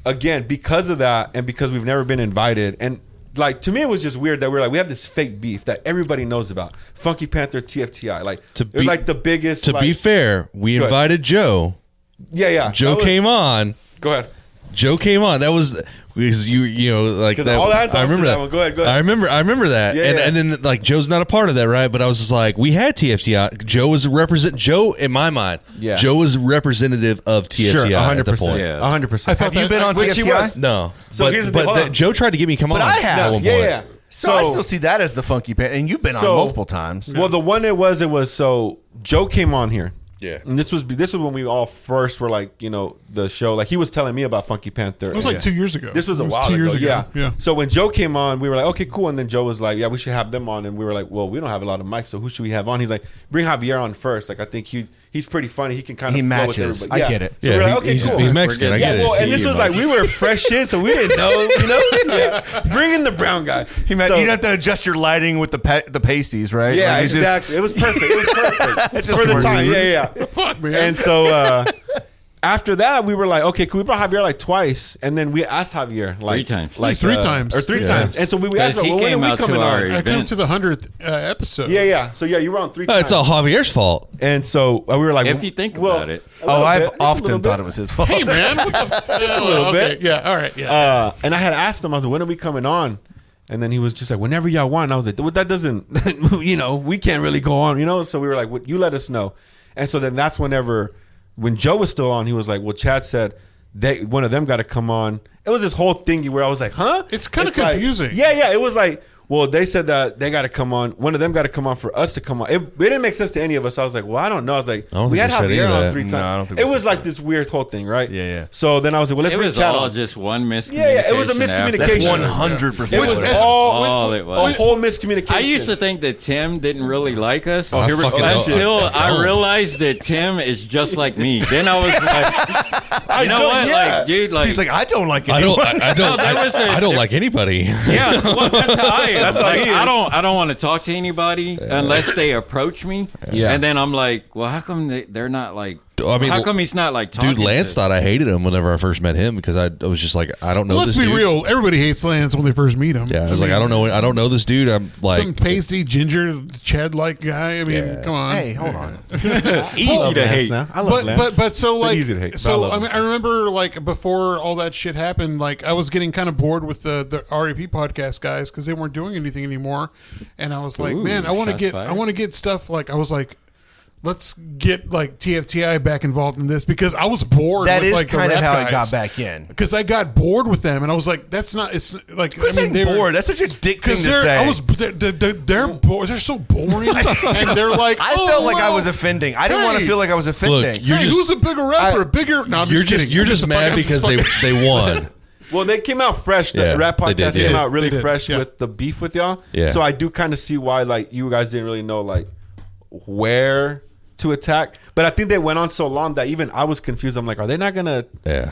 Speaker 7: again, because of that, and because we've never been invited, and like to me it was just weird that we're like we have this fake beef that everybody knows about. Funky Panther, TFTI, like like the biggest.
Speaker 3: To be fair, we invited Joe.
Speaker 7: Yeah.
Speaker 3: Joe came on.
Speaker 7: Go ahead.
Speaker 3: Joe came on. That was because you know like that.
Speaker 7: All that
Speaker 3: I remember that.
Speaker 7: One. Go ahead.
Speaker 3: I remember that. And then like Joe's not a part of that, right? But I was just like, we had TFTI. Joe was Joe in my mind. Yeah. Joe was representative of TFTI. Sure, 100%. At the point.
Speaker 7: Yeah, 100%.
Speaker 4: Have you been on TFTI?
Speaker 3: No.
Speaker 7: So but
Speaker 3: Joe tried to get me to come on.
Speaker 4: But I have.
Speaker 3: At one point.
Speaker 7: Yeah.
Speaker 4: So I still see that as the Funky Panther, and you've been on multiple times.
Speaker 7: Well, the one it was so Joe came on here.
Speaker 3: Yeah,
Speaker 7: and this was when we all first were like, the show. Like he was telling me about Funky Panther.
Speaker 8: It was like 2 years ago.
Speaker 7: This was a while
Speaker 8: 2 years
Speaker 7: ago.
Speaker 8: ago. Yeah.
Speaker 7: So when Joe came on, we were like, okay, cool. And then Joe was like, yeah, we should have them on. And we were like, well, we don't have a lot of mics, so who should we have on? He's like, bring Javier on first. Like I think he's pretty funny. He can kind of flow with everybody.
Speaker 4: I get it.
Speaker 7: So we're like, okay, cool.
Speaker 3: He's Mexican. I get it.
Speaker 7: Well, and this was like we were fresh in, so we didn't know. Bring in the brown guy.
Speaker 4: You don't have to adjust your lighting with the pasties, right?
Speaker 7: Yeah, like exactly. It was perfect. It's for the time. Yeah.
Speaker 8: Fuck, man.
Speaker 7: And so after that, we were like, okay, could we brought Javier like twice, and then we asked Javier like
Speaker 6: 3 times,
Speaker 7: like
Speaker 8: three times,
Speaker 7: and so we asked him, when are we coming on?
Speaker 8: I came to the 100th episode.
Speaker 7: Yeah. So you were on 3 times.
Speaker 3: It's all Javier's fault.
Speaker 7: And so we were like,
Speaker 6: if you think about it,
Speaker 4: I've often thought it was his fault.
Speaker 8: Hey, man,
Speaker 7: just a little bit.
Speaker 8: Yeah, all right. Yeah.
Speaker 7: And I had asked him, I was like, when are we coming on? And then he was just like, whenever y'all want. And I was like, well, that doesn't, we can't really go on, So we were like, you let us know. And so then that's whenever when Joe was still on, he was like, well, Chad said one of them got to come on. It was this whole thingy where I was like, huh?
Speaker 8: It's kind of confusing.
Speaker 7: Like, yeah. It was like, well, they said that they got to come on. One of them got to come on for us to come on. It didn't make sense to any of us. I was like, well, I don't know. I was like, we had Javier on 3 times. No, I don't think it was like this weird whole thing, right?
Speaker 4: Yeah.
Speaker 7: So then I was like, well, let's bring Chad on.
Speaker 6: It was all just one miscommunication.
Speaker 7: Yeah, it was a miscommunication.
Speaker 4: 100%.
Speaker 6: It was all it was.
Speaker 7: A whole miscommunication.
Speaker 6: I used to think that Tim didn't really like us
Speaker 3: until
Speaker 6: I realized that Tim is just like me. Then I was like, you know what?
Speaker 7: Yeah.
Speaker 6: Like, dude, like,
Speaker 4: he's like, I don't like anyone.
Speaker 3: I don't like anybody.
Speaker 6: Yeah, well, that's how I am. That's like, I don't want to talk to anybody unless they approach me.
Speaker 7: Yeah.
Speaker 6: And then I'm like, well, how come they're not like,
Speaker 3: I mean,
Speaker 6: how come he's not like talking?
Speaker 3: Dude, Lance thought I hated him whenever I first met him because I was just like, I don't know this dude.
Speaker 8: Let's be real. Everybody hates Lance when they first meet him.
Speaker 3: Yeah, I was like, I don't know this dude. I'm like
Speaker 8: some pasty ginger Chad-like guy. I mean, come on.
Speaker 4: Hey, hold on.
Speaker 6: Easy to hate.
Speaker 7: I love Lance.
Speaker 8: But so like,
Speaker 7: easy to hate.
Speaker 8: so I mean, I remember like before all that shit happened, like I was getting kind of bored with the RAP podcast guys because they weren't doing anything anymore, and I was like, man, I want to get stuff like I was like. Let's get like TFTI back involved in this because I was bored.
Speaker 4: That
Speaker 8: with,
Speaker 4: is
Speaker 8: like,
Speaker 4: kind of how
Speaker 8: guys.
Speaker 4: I got back in
Speaker 8: Because I got bored with them, and I was like, "That's not." It's like
Speaker 4: Who's saying bored? That's such a dick thing to say.
Speaker 8: They're bored. They're so boring, and they're like.
Speaker 4: I felt like I was offending. I didn't want to feel like I was offending.
Speaker 8: Look, who's a bigger rapper? No, I'm just kidding.
Speaker 3: You're just mad because they won.
Speaker 7: Well, they came out fresh. The rap podcast came out really fresh with the beef with y'all.
Speaker 3: Yeah.
Speaker 7: So I do kind of see why like you guys didn't really know like where to attack, but I think they went on so long that even I was confused. I'm like, are they not gonna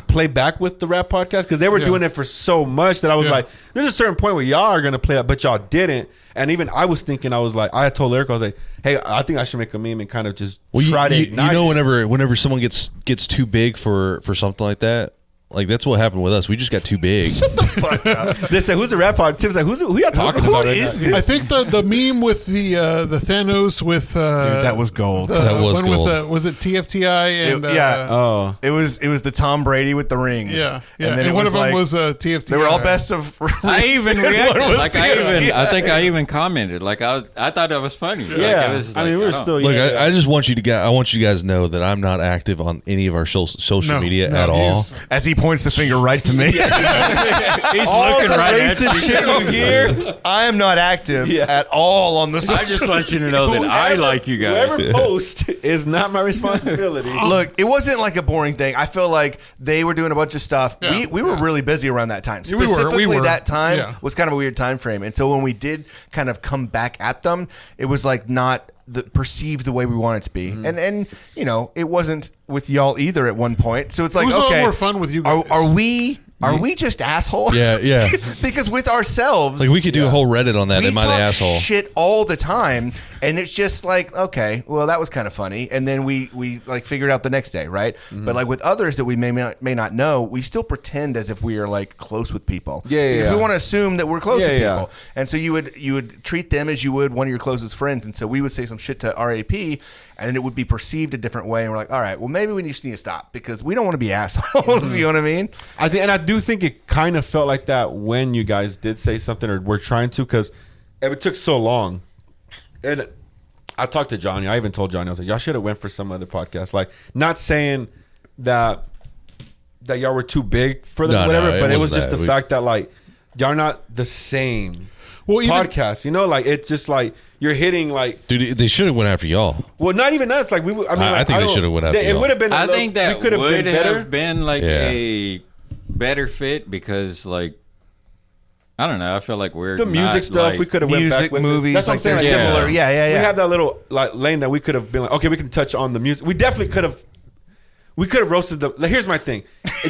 Speaker 7: play back with the rap podcast? Because they were doing it for so much that I was like, there's a certain point where y'all are gonna play it, but y'all didn't. And even I was thinking, I was like, I told Eric, I was like, hey, I think I should make a meme and kind of just try to ignite.
Speaker 3: You know, whenever someone gets too big for something like that. Like that's what happened with us. We just got too big.
Speaker 7: Shut the fuck up. They said, "Who's the rap pod?" Tim's like, "Who y'all talking about?"
Speaker 8: I think the meme with the Thanos with
Speaker 4: dude, that was gold.
Speaker 3: That was gold.
Speaker 8: With was it TFTI and
Speaker 4: it was the Tom Brady with the rings.
Speaker 8: Yeah.
Speaker 4: And then
Speaker 8: one of them was TFTI.
Speaker 4: They were all best of.
Speaker 6: I even reacted like I think I even commented like I thought that was funny.
Speaker 7: Yeah,
Speaker 6: like,
Speaker 7: I mean we were still.
Speaker 3: Look, I just want you guys to know that I'm not active on any of our social media at all.
Speaker 4: As he points the finger right to me.
Speaker 6: He's looking right at you.
Speaker 7: Shit you hear?
Speaker 4: I am not active at all on the social.
Speaker 6: I just want you to know that I like you guys.
Speaker 7: Whoever post is not my responsibility.
Speaker 4: Look, it wasn't like a boring thing. I feel like they were doing a bunch of stuff. Yeah. We were really busy around that time. Specifically, we were. That time was kind of a weird time frame. And so when we did kind of come back at them, it was like not perceived the way we want it to be. Mm-hmm. And you know, it wasn't with y'all either at one point. So it's like,
Speaker 8: it was a lot more fun with you guys.
Speaker 4: Are we just assholes?
Speaker 3: Yeah.
Speaker 4: Because with ourselves,
Speaker 3: like we could do a whole Reddit on that.
Speaker 4: We
Speaker 3: Am I the asshole?
Speaker 4: Shit all the time, and it's just like, okay, well that was kind of funny, and then we like figured out the next day, right? Mm-hmm. But like with others that we may not know, we still pretend as if we are like close with people. Because we want to assume that we're close with people, and so you would treat them as you would one of your closest friends, and so we would say some shit to RAP. And it would be perceived a different way, and we're like, all right, well, maybe we just need to stop because we don't want to be assholes. Mm-hmm. You know what I mean?
Speaker 7: I do think it kind of felt like that when you guys did say something or were trying to, because it took so long. And I talked to Johnny. I even told Johnny, I was like, y'all should have went for some other podcast. Like, not saying that y'all were too big for them, but it was just the fact that like y'all are not the same. Podcast, you know, like it's just like you're hitting like,
Speaker 3: dude. They should have went after y'all.
Speaker 7: Well, not even us. Like we, I
Speaker 3: think they should have went after y'all.
Speaker 7: It would have been.
Speaker 6: I think that
Speaker 7: could have
Speaker 6: been like a better fit because like I don't know. I feel like we're
Speaker 7: the music stuff.
Speaker 6: Like,
Speaker 7: we could have went back with
Speaker 4: movies.
Speaker 7: That's what I'm saying. Like,
Speaker 4: similar. Yeah.
Speaker 7: We have that little like lane that we could have been like, okay, we can touch on the music. We definitely could have. We could have roasted them. Like, here's my thing,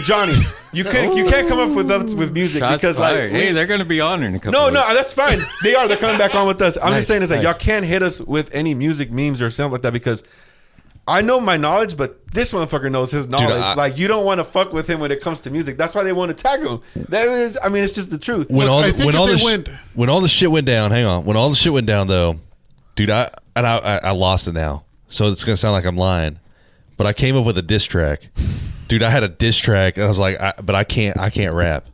Speaker 7: Johnny. You can't come up with us with music.
Speaker 6: Shots
Speaker 7: because
Speaker 6: fired.
Speaker 7: like
Speaker 6: hey, they're gonna be on in a couple.
Speaker 7: No, that's fine. They're coming back on with us. I'm just saying is that
Speaker 4: nice.
Speaker 7: y'all can't hit us with any music memes or something like that because I know my knowledge, but this motherfucker knows his knowledge.
Speaker 3: Dude,
Speaker 7: like you don't want to fuck with him when it comes to music. That's why they want to tag him. That is, I mean, it's just the truth.
Speaker 3: When all the shit went down, hang on. When all the shit went down, though, dude, I lost it now. So it's gonna sound like I'm lying, but I came up with a diss track. Dude, I had a diss track, and I was like, but I can't rap.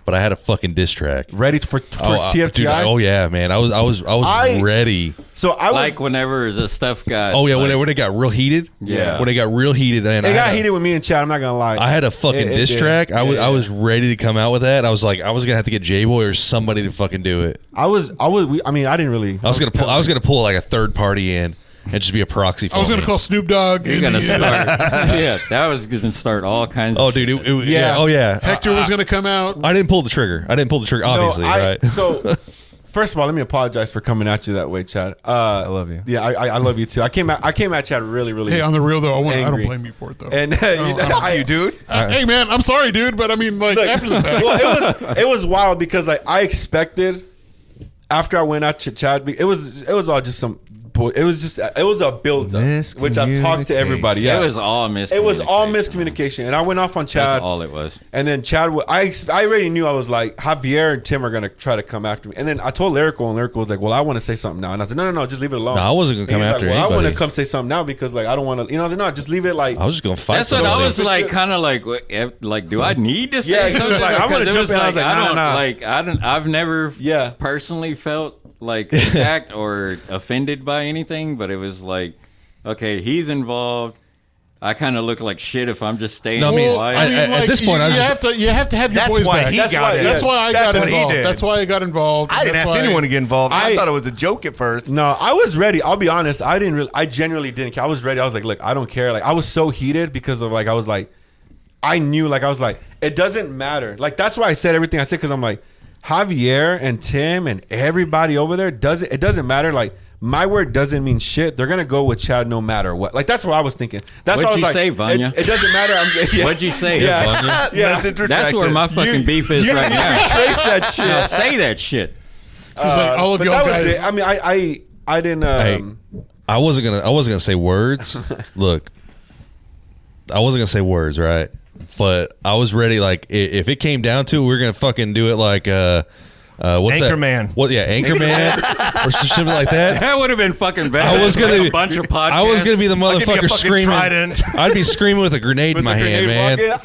Speaker 3: but I had a fucking diss track
Speaker 7: ready for TFTI.
Speaker 3: Dude, yeah, man, I was ready.
Speaker 7: So I was
Speaker 6: like whenever the stuff got.
Speaker 3: Oh yeah, when it got real heated.
Speaker 6: Yeah,
Speaker 3: when it got real heated, and
Speaker 7: it got heated with me and Chad. I'm not gonna lie.
Speaker 3: I had a fucking diss track. I was ready to come out with that. I was like, I was gonna have to get J-Boy or somebody to fucking do it.
Speaker 7: I didn't really.
Speaker 3: I was gonna pull like a third party in. And just be a proxy for
Speaker 8: I was going to call Snoop Dogg.
Speaker 6: You're going to start. Yeah, that was going to start all kinds of
Speaker 3: Oh, dude. Yeah.
Speaker 8: Hector was going to come out.
Speaker 3: I didn't pull the trigger, obviously, right?
Speaker 7: So, first of all, let me apologize for coming at you that way, Chad.
Speaker 4: I love you.
Speaker 7: Yeah, I love you too. I came at Chad really, really.
Speaker 8: Hey, on the real though, I don't blame you for it though.
Speaker 7: And
Speaker 4: you, dude.
Speaker 8: Hey, man, I'm sorry, dude, but I mean, like after the fact.
Speaker 7: Well, it was wild because like I expected after I went at Chad, it was all just some. It was a build up, which I've talked to everybody. Yeah,
Speaker 6: it was all miscommunication.
Speaker 7: It was all miscommunication, and I went off on Chad.
Speaker 6: That's all it was.
Speaker 7: And then Chad, I already knew. I was like, Javier and Tim are gonna try to come after me. And then I told Lyrical, and Lyrical was like, "Well, I want to say something now." And I said, "No, just leave it alone."
Speaker 3: No, I wasn't gonna come after
Speaker 7: anybody.
Speaker 3: I
Speaker 7: want to come say something now because like I don't want to. I was like, "No, just leave it." Like
Speaker 3: I was just gonna fight.
Speaker 6: That's what I was like, kind of like, do I need to say something?
Speaker 7: Like, I want to jump in. I was like,
Speaker 6: I've never personally felt like attacked or offended by anything, but it was like, okay, he's involved. I kind of look like shit if I'm just staying quiet.
Speaker 8: At this point, you have to have your boys back. That's why I got involved. That's why I got involved.
Speaker 4: I didn't ask anyone to get involved. I thought it was a joke at first.
Speaker 7: No, I was ready. I'll be honest. I genuinely didn't care. I was ready. I was like, look, I don't care. Like I was so heated because of like I was like, I knew like I was like, it doesn't matter. Like that's why I said everything I said because I'm like, Javier and Tim and everybody over there it doesn't matter. Like my word doesn't mean shit. They're gonna go with Chad no matter what. Like that's what I was thinking. That's
Speaker 6: What'd
Speaker 7: what I was
Speaker 6: you
Speaker 7: like,
Speaker 6: say, Vanya?
Speaker 7: It doesn't matter.
Speaker 6: What'd you say,
Speaker 7: Vanya?
Speaker 6: Yeah, that's where my fucking beef is right now.
Speaker 7: Trace that shit.
Speaker 6: Now say that shit.
Speaker 8: Like all of y'all guys.
Speaker 7: Was it. I mean, I didn't.
Speaker 3: I wasn't gonna say words. Look, I wasn't gonna say words, right? But I was ready. Like if it came down to it, we were gonna fucking do it like what's
Speaker 4: Anchorman.
Speaker 3: That? What? Yeah, Anchorman or some shit like that.
Speaker 6: That would have been fucking bad.
Speaker 3: I was gonna
Speaker 6: a bunch of podcasts.
Speaker 3: I was gonna be the motherfucker screaming. I'd be screaming with a grenade in my hand, man.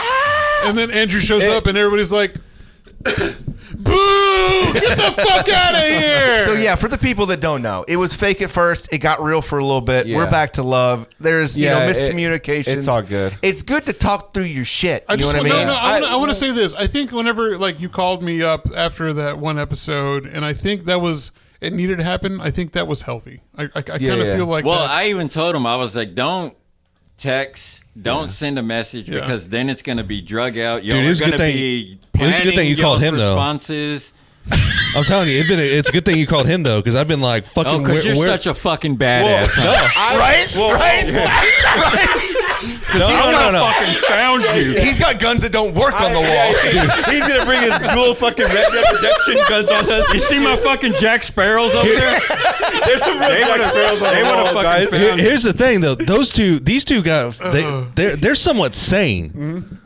Speaker 8: And then Andrew shows up, and everybody's like, "Boo! Get the fuck out of here!"
Speaker 4: So yeah, for the people that don't know, it was fake at first. It got real for a little bit.
Speaker 7: Yeah.
Speaker 4: We're back to love. There's miscommunications.
Speaker 7: It's all good.
Speaker 4: It's good to talk through your shit. You know what I mean?
Speaker 8: I want to say this. I think whenever like you called me up after that one episode, and I think that was it needed to happen. I think that was healthy. I kind of feel like.
Speaker 6: Well,
Speaker 8: that.
Speaker 6: I even told him I was like, don't text. Don't send a message because then it's going to be drug out. You're going to be planning
Speaker 3: a good thing you called him,
Speaker 6: responses.
Speaker 3: I'm telling you, it's a good thing you called him though, because I've been like fucking.
Speaker 6: Because you're such a fucking badass,
Speaker 4: right?
Speaker 3: No.
Speaker 6: Fucking found you.
Speaker 4: He's got guns that don't work on the wall.
Speaker 7: He's gonna bring his dual fucking Red Dead Redemption guns on us.
Speaker 6: You see my fucking Jack Sparrows over there?
Speaker 7: There's some real Jack Sparrows on the wall, guys.
Speaker 3: Here's the thing though, these two got they're somewhat sane.
Speaker 7: Mm-hmm.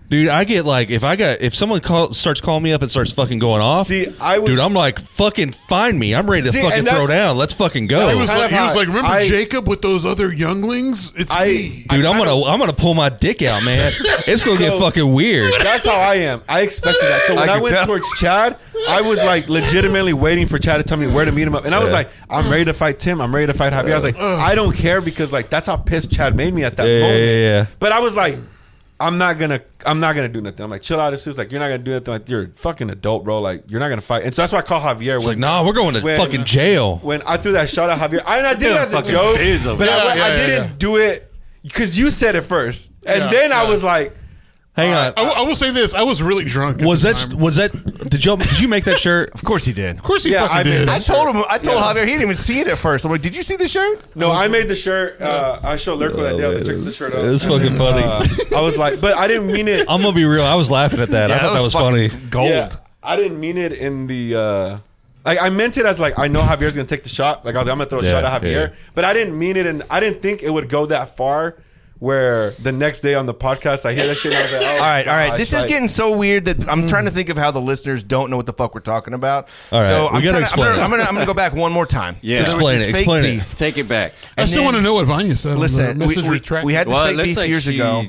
Speaker 3: Dude, I get like if someone starts calling me up and starts fucking going off.
Speaker 7: Dude,
Speaker 3: I'm like, fucking find me. I'm ready to fucking throw down. Let's fucking go.
Speaker 8: He was like, remember Jacob with those other younglings? It's me.
Speaker 3: Dude, I'm gonna pull my dick out, man. It's gonna get fucking weird.
Speaker 7: That's how I am. I expected that. So when I went towards Chad, I was like legitimately waiting for Chad to tell me where to meet him up, and I was like, I'm ready to fight Tim. I'm ready to fight Javier. I was like, I don't care because like that's how pissed Chad made me at that moment.
Speaker 3: Yeah.
Speaker 7: But I was like, I'm not gonna do nothing. I'm like, chill out. It's like you're not gonna do anything. Like you're a fucking adult, bro. Like you're not gonna fight. And so that's why I call Javier.
Speaker 3: It's like, nah, we're going to fucking jail.
Speaker 7: When I threw that shot at Javier, I did it as a joke, but I didn't do it because you said it first, and then I was like,
Speaker 3: hang on.
Speaker 8: I will say this. I was really drunk.
Speaker 3: Was that? Did you make that shirt?
Speaker 4: Of course he did.
Speaker 8: Of course he fucking did.
Speaker 4: I told Javier he didn't even see it at first. I'm like, did you see the shirt?
Speaker 7: No, I made the shirt. I showed Lurko that day. I was like, check the shirt out.
Speaker 3: It was fucking funny.
Speaker 7: I was like, but I didn't mean it.
Speaker 3: I'm gonna be real. I was laughing at that. I thought that was funny.
Speaker 4: Gold.
Speaker 7: Yeah, I didn't mean it in the. Like I meant it as like I know Javier's gonna take the shot. Like I was like, I'm gonna throw a shot at Javier, but I didn't mean it, and I didn't think it would go that far. Where the next day on the podcast I hear that shit and I was like, oh,
Speaker 4: all right. This is getting so weird that I'm trying to think of how the listeners don't know what the fuck we're talking about.
Speaker 3: All right,
Speaker 4: so
Speaker 3: I'm
Speaker 4: gonna go back one more time.
Speaker 6: Yeah,
Speaker 3: explain it.
Speaker 6: Take it back.
Speaker 8: I still want to know what Vanya said.
Speaker 4: Listen, we had this fake beef years ago.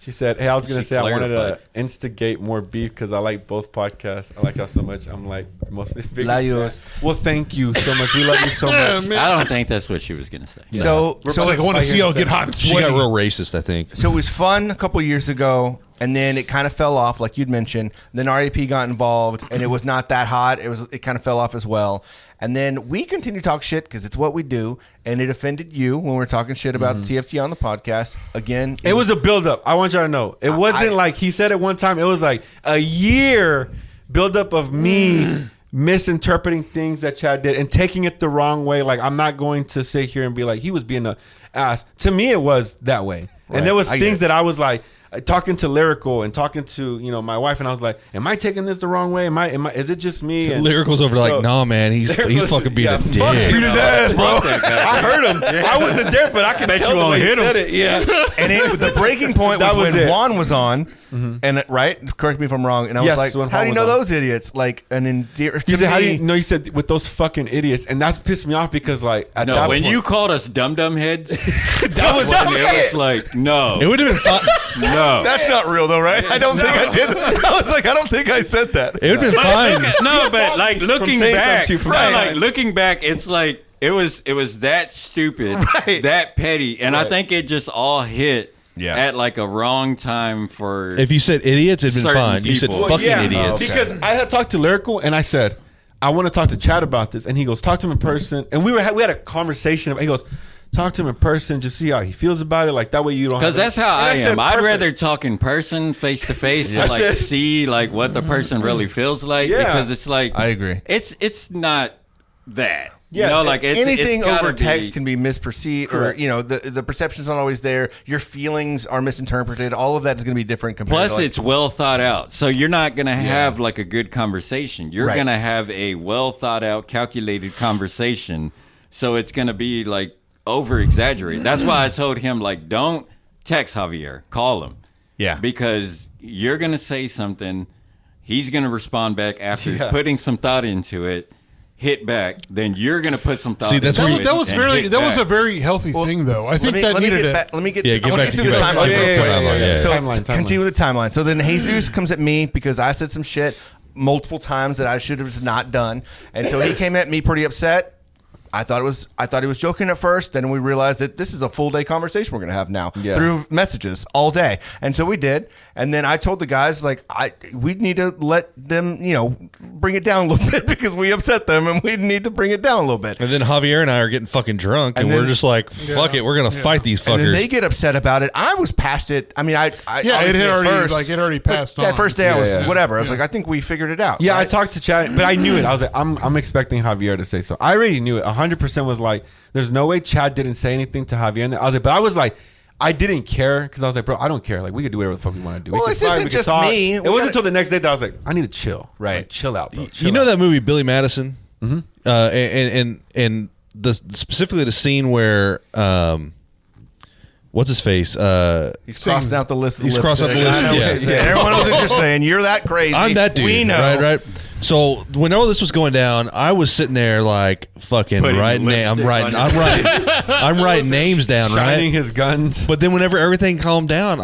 Speaker 7: She said, "Hey, I was gonna say I wanted to instigate more beef because I like both podcasts. I like y'all so much. I'm like mostly biggest fan." Well, thank you so much. We love you so much.
Speaker 6: I don't think that's what she was gonna say.
Speaker 4: Yeah. So
Speaker 8: like, I want to see y'all get hot and sweaty.
Speaker 3: She got real racist, I think.
Speaker 4: So it was fun a couple years ago, and then it kind of fell off, like you'd mentioned. Then RAP got involved, and it was not that hot. It kind of fell off as well. And then we continue to talk shit because it's what we do, and it offended you when we were talking shit about TFTI on the podcast. Again,
Speaker 7: it was a buildup. I want y'all to know. It wasn't like he said it one time. It was like a year buildup of me misinterpreting things that Chad did and taking it the wrong way. Like, I'm not going to sit here and be like, he was being an ass. To me, it was that way. Right. And there was things that I was like, talking to Lyrical and talking to my wife, and I was like, am I taking this the wrong way? Am I is it just me? And
Speaker 3: Lyrical's over like, nah, man, he's fucking being a dick.
Speaker 7: Beat his ass, bro. I heard him. I wasn't there, but I could tell the way he said it. Yeah.
Speaker 4: And the breaking point was when Juan was on, and correct me if I'm wrong, and I was like, how do you know those idiots? Like an endear.
Speaker 7: You said, how do you know? You said with those fucking idiots, and that's pissed me off because like at that
Speaker 6: when
Speaker 7: point,
Speaker 6: you called us dum heads, that was it was like no.
Speaker 3: It would have been fun.
Speaker 6: No,
Speaker 4: that's not real though, right? I don't think I did. I was like, I don't think I said that.
Speaker 3: It would have been fine.
Speaker 6: But like looking back, it's like it was that stupid, that petty, and I think it just all hit at like a wrong time for.
Speaker 3: If you said idiots, it'd been fine. You said fucking idiots
Speaker 7: because I had talked to Lyrical and I said I want to talk to Chad about this, and he goes, talk to him in person, and we had a conversation. He goes, talk to him in person, just see how he feels about it. Like that way you don't.
Speaker 6: Because that's how I am. I'd rather talk in person, face to face, to like see like what the person really feels like. Yeah. Because it's like
Speaker 4: I agree.
Speaker 6: It's not that.
Speaker 4: Yeah,
Speaker 6: you know, like
Speaker 4: anything
Speaker 6: it's
Speaker 4: over text can be misperceived, or the perception's not always there. Your feelings are misinterpreted. All of that is going to be different.
Speaker 6: Plus, it's well thought out, so you're not going to have like a good conversation. You're going to have a well thought out, calculated conversation. So it's going to be like over exaggerated. That's why I told him like, don't text Javier, call him.
Speaker 4: Yeah,
Speaker 6: because you're going to say something, he's going to respond back after putting some thought into it. Hit back, then you're going to put some thought.
Speaker 8: See, that was a very healthy thing, though. I think that needed it.
Speaker 4: Let me get through the timeline. So continue with the timeline. So then Jesus comes at me because I said some shit multiple times that I should have not done, and so he came at me pretty upset. I thought he was joking at first. Then we realized that this is a full day conversation we're going to have now through messages all day. And so we did. And then I told the guys, like, we need to let them, bring it down a little bit because we upset them and we need to bring it down a little bit.
Speaker 3: And then Javier and I are getting fucking drunk and we're just like, fuck it. We're going to fight these fuckers.
Speaker 4: And then they get upset about it. I was past it. I mean, it
Speaker 8: already passed on.
Speaker 4: That first day I was whatever. I was like, I think we figured it out.
Speaker 7: Yeah, right? I talked to Chad, but I knew it. I was like, I'm expecting Javier to say so. I already knew it. 100% was like, there's no way Chad didn't say anything to Javier. And I was like, but I was like, I didn't care because I was like, bro, I don't care. Like, we could do whatever the fuck we want to do.
Speaker 4: Well, this isn't just me.
Speaker 7: It wasn't until the next day that I was like, I need to chill.
Speaker 4: Right.
Speaker 7: Like, chill out, bro.
Speaker 3: You know that movie, Billy Madison? Mm-hmm. And specifically the scene where, what's his face?
Speaker 4: He's crossing out the list.
Speaker 3: He's crossing out the list.
Speaker 4: Yeah. Everyone was just saying, you're that crazy.
Speaker 3: I'm that dude. We know. Right. So when all this was going down, I was sitting there like fucking writing. I'm writing names down,
Speaker 7: shining his guns.
Speaker 3: But then whenever everything calmed down,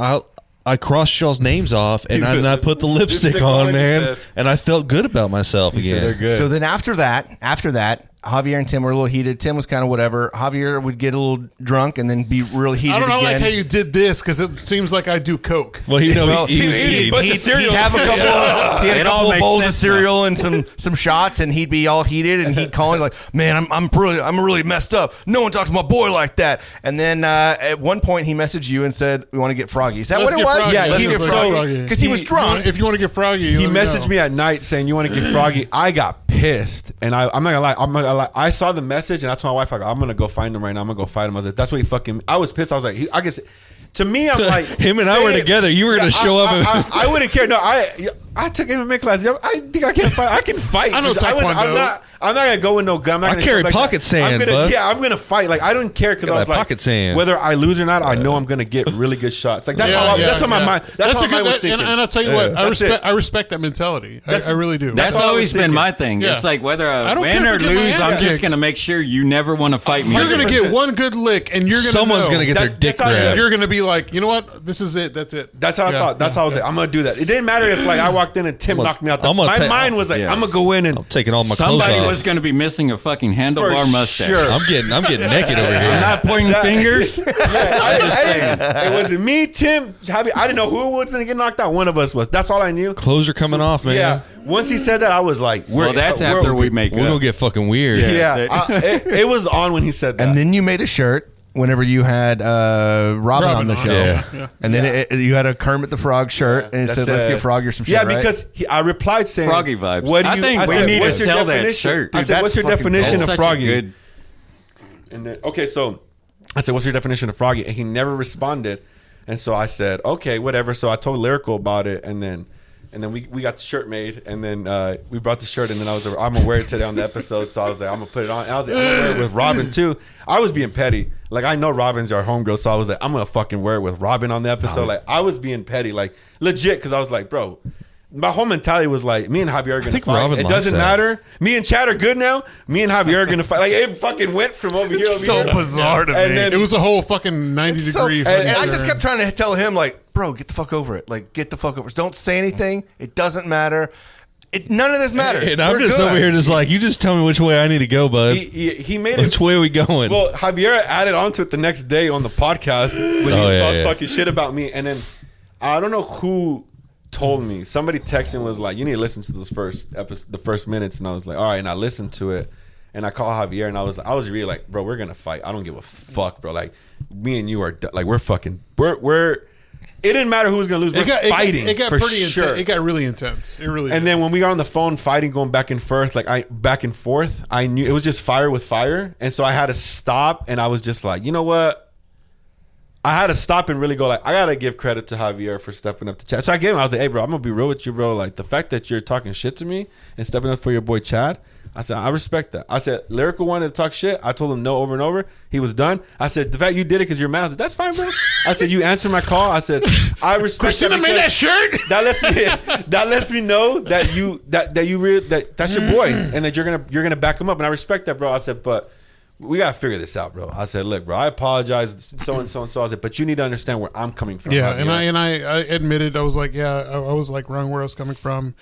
Speaker 3: I crossed y'all's names off and I put the lipstick on, man, and I felt good about myself again.
Speaker 4: So then after that, Javier and Tim were a little heated. Tim was kind of whatever. Javier would get a little drunk and then be really heated.
Speaker 8: I don't know
Speaker 4: again.
Speaker 8: like how you did this because it seems like I do coke.
Speaker 3: Well, he'd
Speaker 4: have a couple of bowls of cereal and some shots, and he'd be all heated, and he'd call me like, "Man, I'm really messed up. No one talks to my boy like that." And then at one point, he messaged you and said, "We want to get froggy." Is that what it was?
Speaker 8: Froggy.
Speaker 4: Yeah, let's get froggy because he was drunk.
Speaker 8: If you want to get froggy,
Speaker 7: he messaged me at night saying, "You want to get froggy?" I got pissed, and I'm not gonna lie. I saw the message and I told my wife, I'm gonna go find him right now. I'm gonna go fight him. I was like, that's what he fucking. I was pissed. I was like, I guess. To me, I'm like
Speaker 3: him and I were together. You were gonna show up.
Speaker 7: I wouldn't care. No, I took MMA classes. I think I can fight. I can fight.
Speaker 8: I know Taekwondo.
Speaker 7: I'm not gonna go with no gun.
Speaker 3: I carry pocket sand.
Speaker 7: I'm gonna fight. Like I don't care because I was like,
Speaker 3: pocket sand.
Speaker 7: Whether I lose or not, I know I'm gonna get really good shots. Like that's how my mind. That's how I was thinking.
Speaker 8: And I'll tell you what, I respect that mentality. I really do.
Speaker 6: That's always been my thing. It's like whether I win or lose, I'm just gonna make sure you never want to fight me.
Speaker 8: You're gonna get one good lick, and you're gonna
Speaker 3: someone's gonna get their dick grabbed.
Speaker 8: You're gonna be like, you know what? This is it. That's it.
Speaker 7: That's how I thought. That's how I was like, I'm gonna do that. It didn't matter if like I walked in and Tim knocked me out. My mind was like, I'm gonna go in and
Speaker 3: I'm taking all my clothes off.
Speaker 6: Somebody was gonna be missing a fucking handlebar mustache.
Speaker 7: Sure.
Speaker 3: I'm getting naked over here.
Speaker 6: I'm not pointing fingers.
Speaker 7: It wasn't me, Tim, Javi. I didn't know who was going to get knocked out. One of us was. That's all I knew.
Speaker 3: Clothes are coming off, man.
Speaker 7: Yeah. Once he said that, I was like,
Speaker 6: well, that's after we make
Speaker 3: We're going to get fucking weird.
Speaker 7: Yeah. It was on when he said that.
Speaker 4: And then you made a shirt whenever you had Robin on the show.
Speaker 3: Yeah.
Speaker 4: And then you had a Kermit the Frog shirt, and it said, let's get Froggy some shit.
Speaker 7: Yeah, because I replied saying,
Speaker 6: Froggy vibes.
Speaker 7: I think
Speaker 6: we need to sell that shirt.
Speaker 7: I said, what's your definition of Froggy?
Speaker 6: Good.
Speaker 7: And then, okay, so I said, what's your definition of Froggy? And he never responded. And so I said, okay, whatever. So I told Lyrical about it, and then we got the shirt made, and then we brought the shirt, and then I'm gonna wear it today on the episode. So I was like, I'm gonna put it on. And I was like, I'm gonna wear it with Robin too. I was being petty. Like I know Robin's our homegirl, so I was like, I'm gonna fucking wear it with Robin on the episode. Like I was being petty, like legit, because I was like, bro. My whole mentality was like, me and Javier are going to fight.
Speaker 3: Robin
Speaker 7: it doesn't
Speaker 3: that.
Speaker 7: matter. Me and Chad are good now. Me and Javier are going to fight. Like, it fucking went from over here.
Speaker 8: So bizarre to me. And it was a whole fucking 90 degree.
Speaker 4: And I just kept trying to tell him, like, bro, get the fuck over it. Like, get the fuck over it. Don't say anything. It doesn't matter. None of this matters.
Speaker 3: And I'm just over here just like, you just tell me which way I need to go, bud.
Speaker 7: He made it.
Speaker 3: Which way are we going?
Speaker 7: Well, Javier added onto it the next day on the podcast when he was talking shit about me. And then I don't know who told me, somebody texted me and was like, you need to listen to this the first minutes. And I was like, all right. And I listened to it, and I called Javier, and I was really like, bro, we're gonna fight. I don't give a fuck, bro. Like me and you are like, we're it didn't matter who was gonna lose. We're fighting.
Speaker 8: It got
Speaker 7: for
Speaker 8: pretty
Speaker 7: sure.
Speaker 8: intense. It got really intense. It really.
Speaker 7: And then when we got on the phone fighting, going back and forth, I knew it was just fire with fire, and so I had to stop, and I was just like, you know what? I had to stop and really go like, I gotta give credit to Javier for stepping up to Chad. So I gave him, I was like, hey bro, I'm gonna be real with you, bro. Like the fact that you're talking shit to me and stepping up for your boy Chad, I said, I respect that. I said, Lyrical wanted to talk shit. I told him no over and over. He was done. I said, the fact you did it because you're mad. I said, that's fine, bro. I said, you answered my call. I said, I respect
Speaker 8: Christina made that shirt.
Speaker 7: That lets me know that's your boy and that you're gonna back him up. And I respect that, bro. I said, but we gotta figure this out, bro. I said, look, bro, I apologize, so and so and so. I said, but you need to understand where I'm coming from.
Speaker 8: Yeah, and I admitted, I was like, I was like wrong where I was coming from,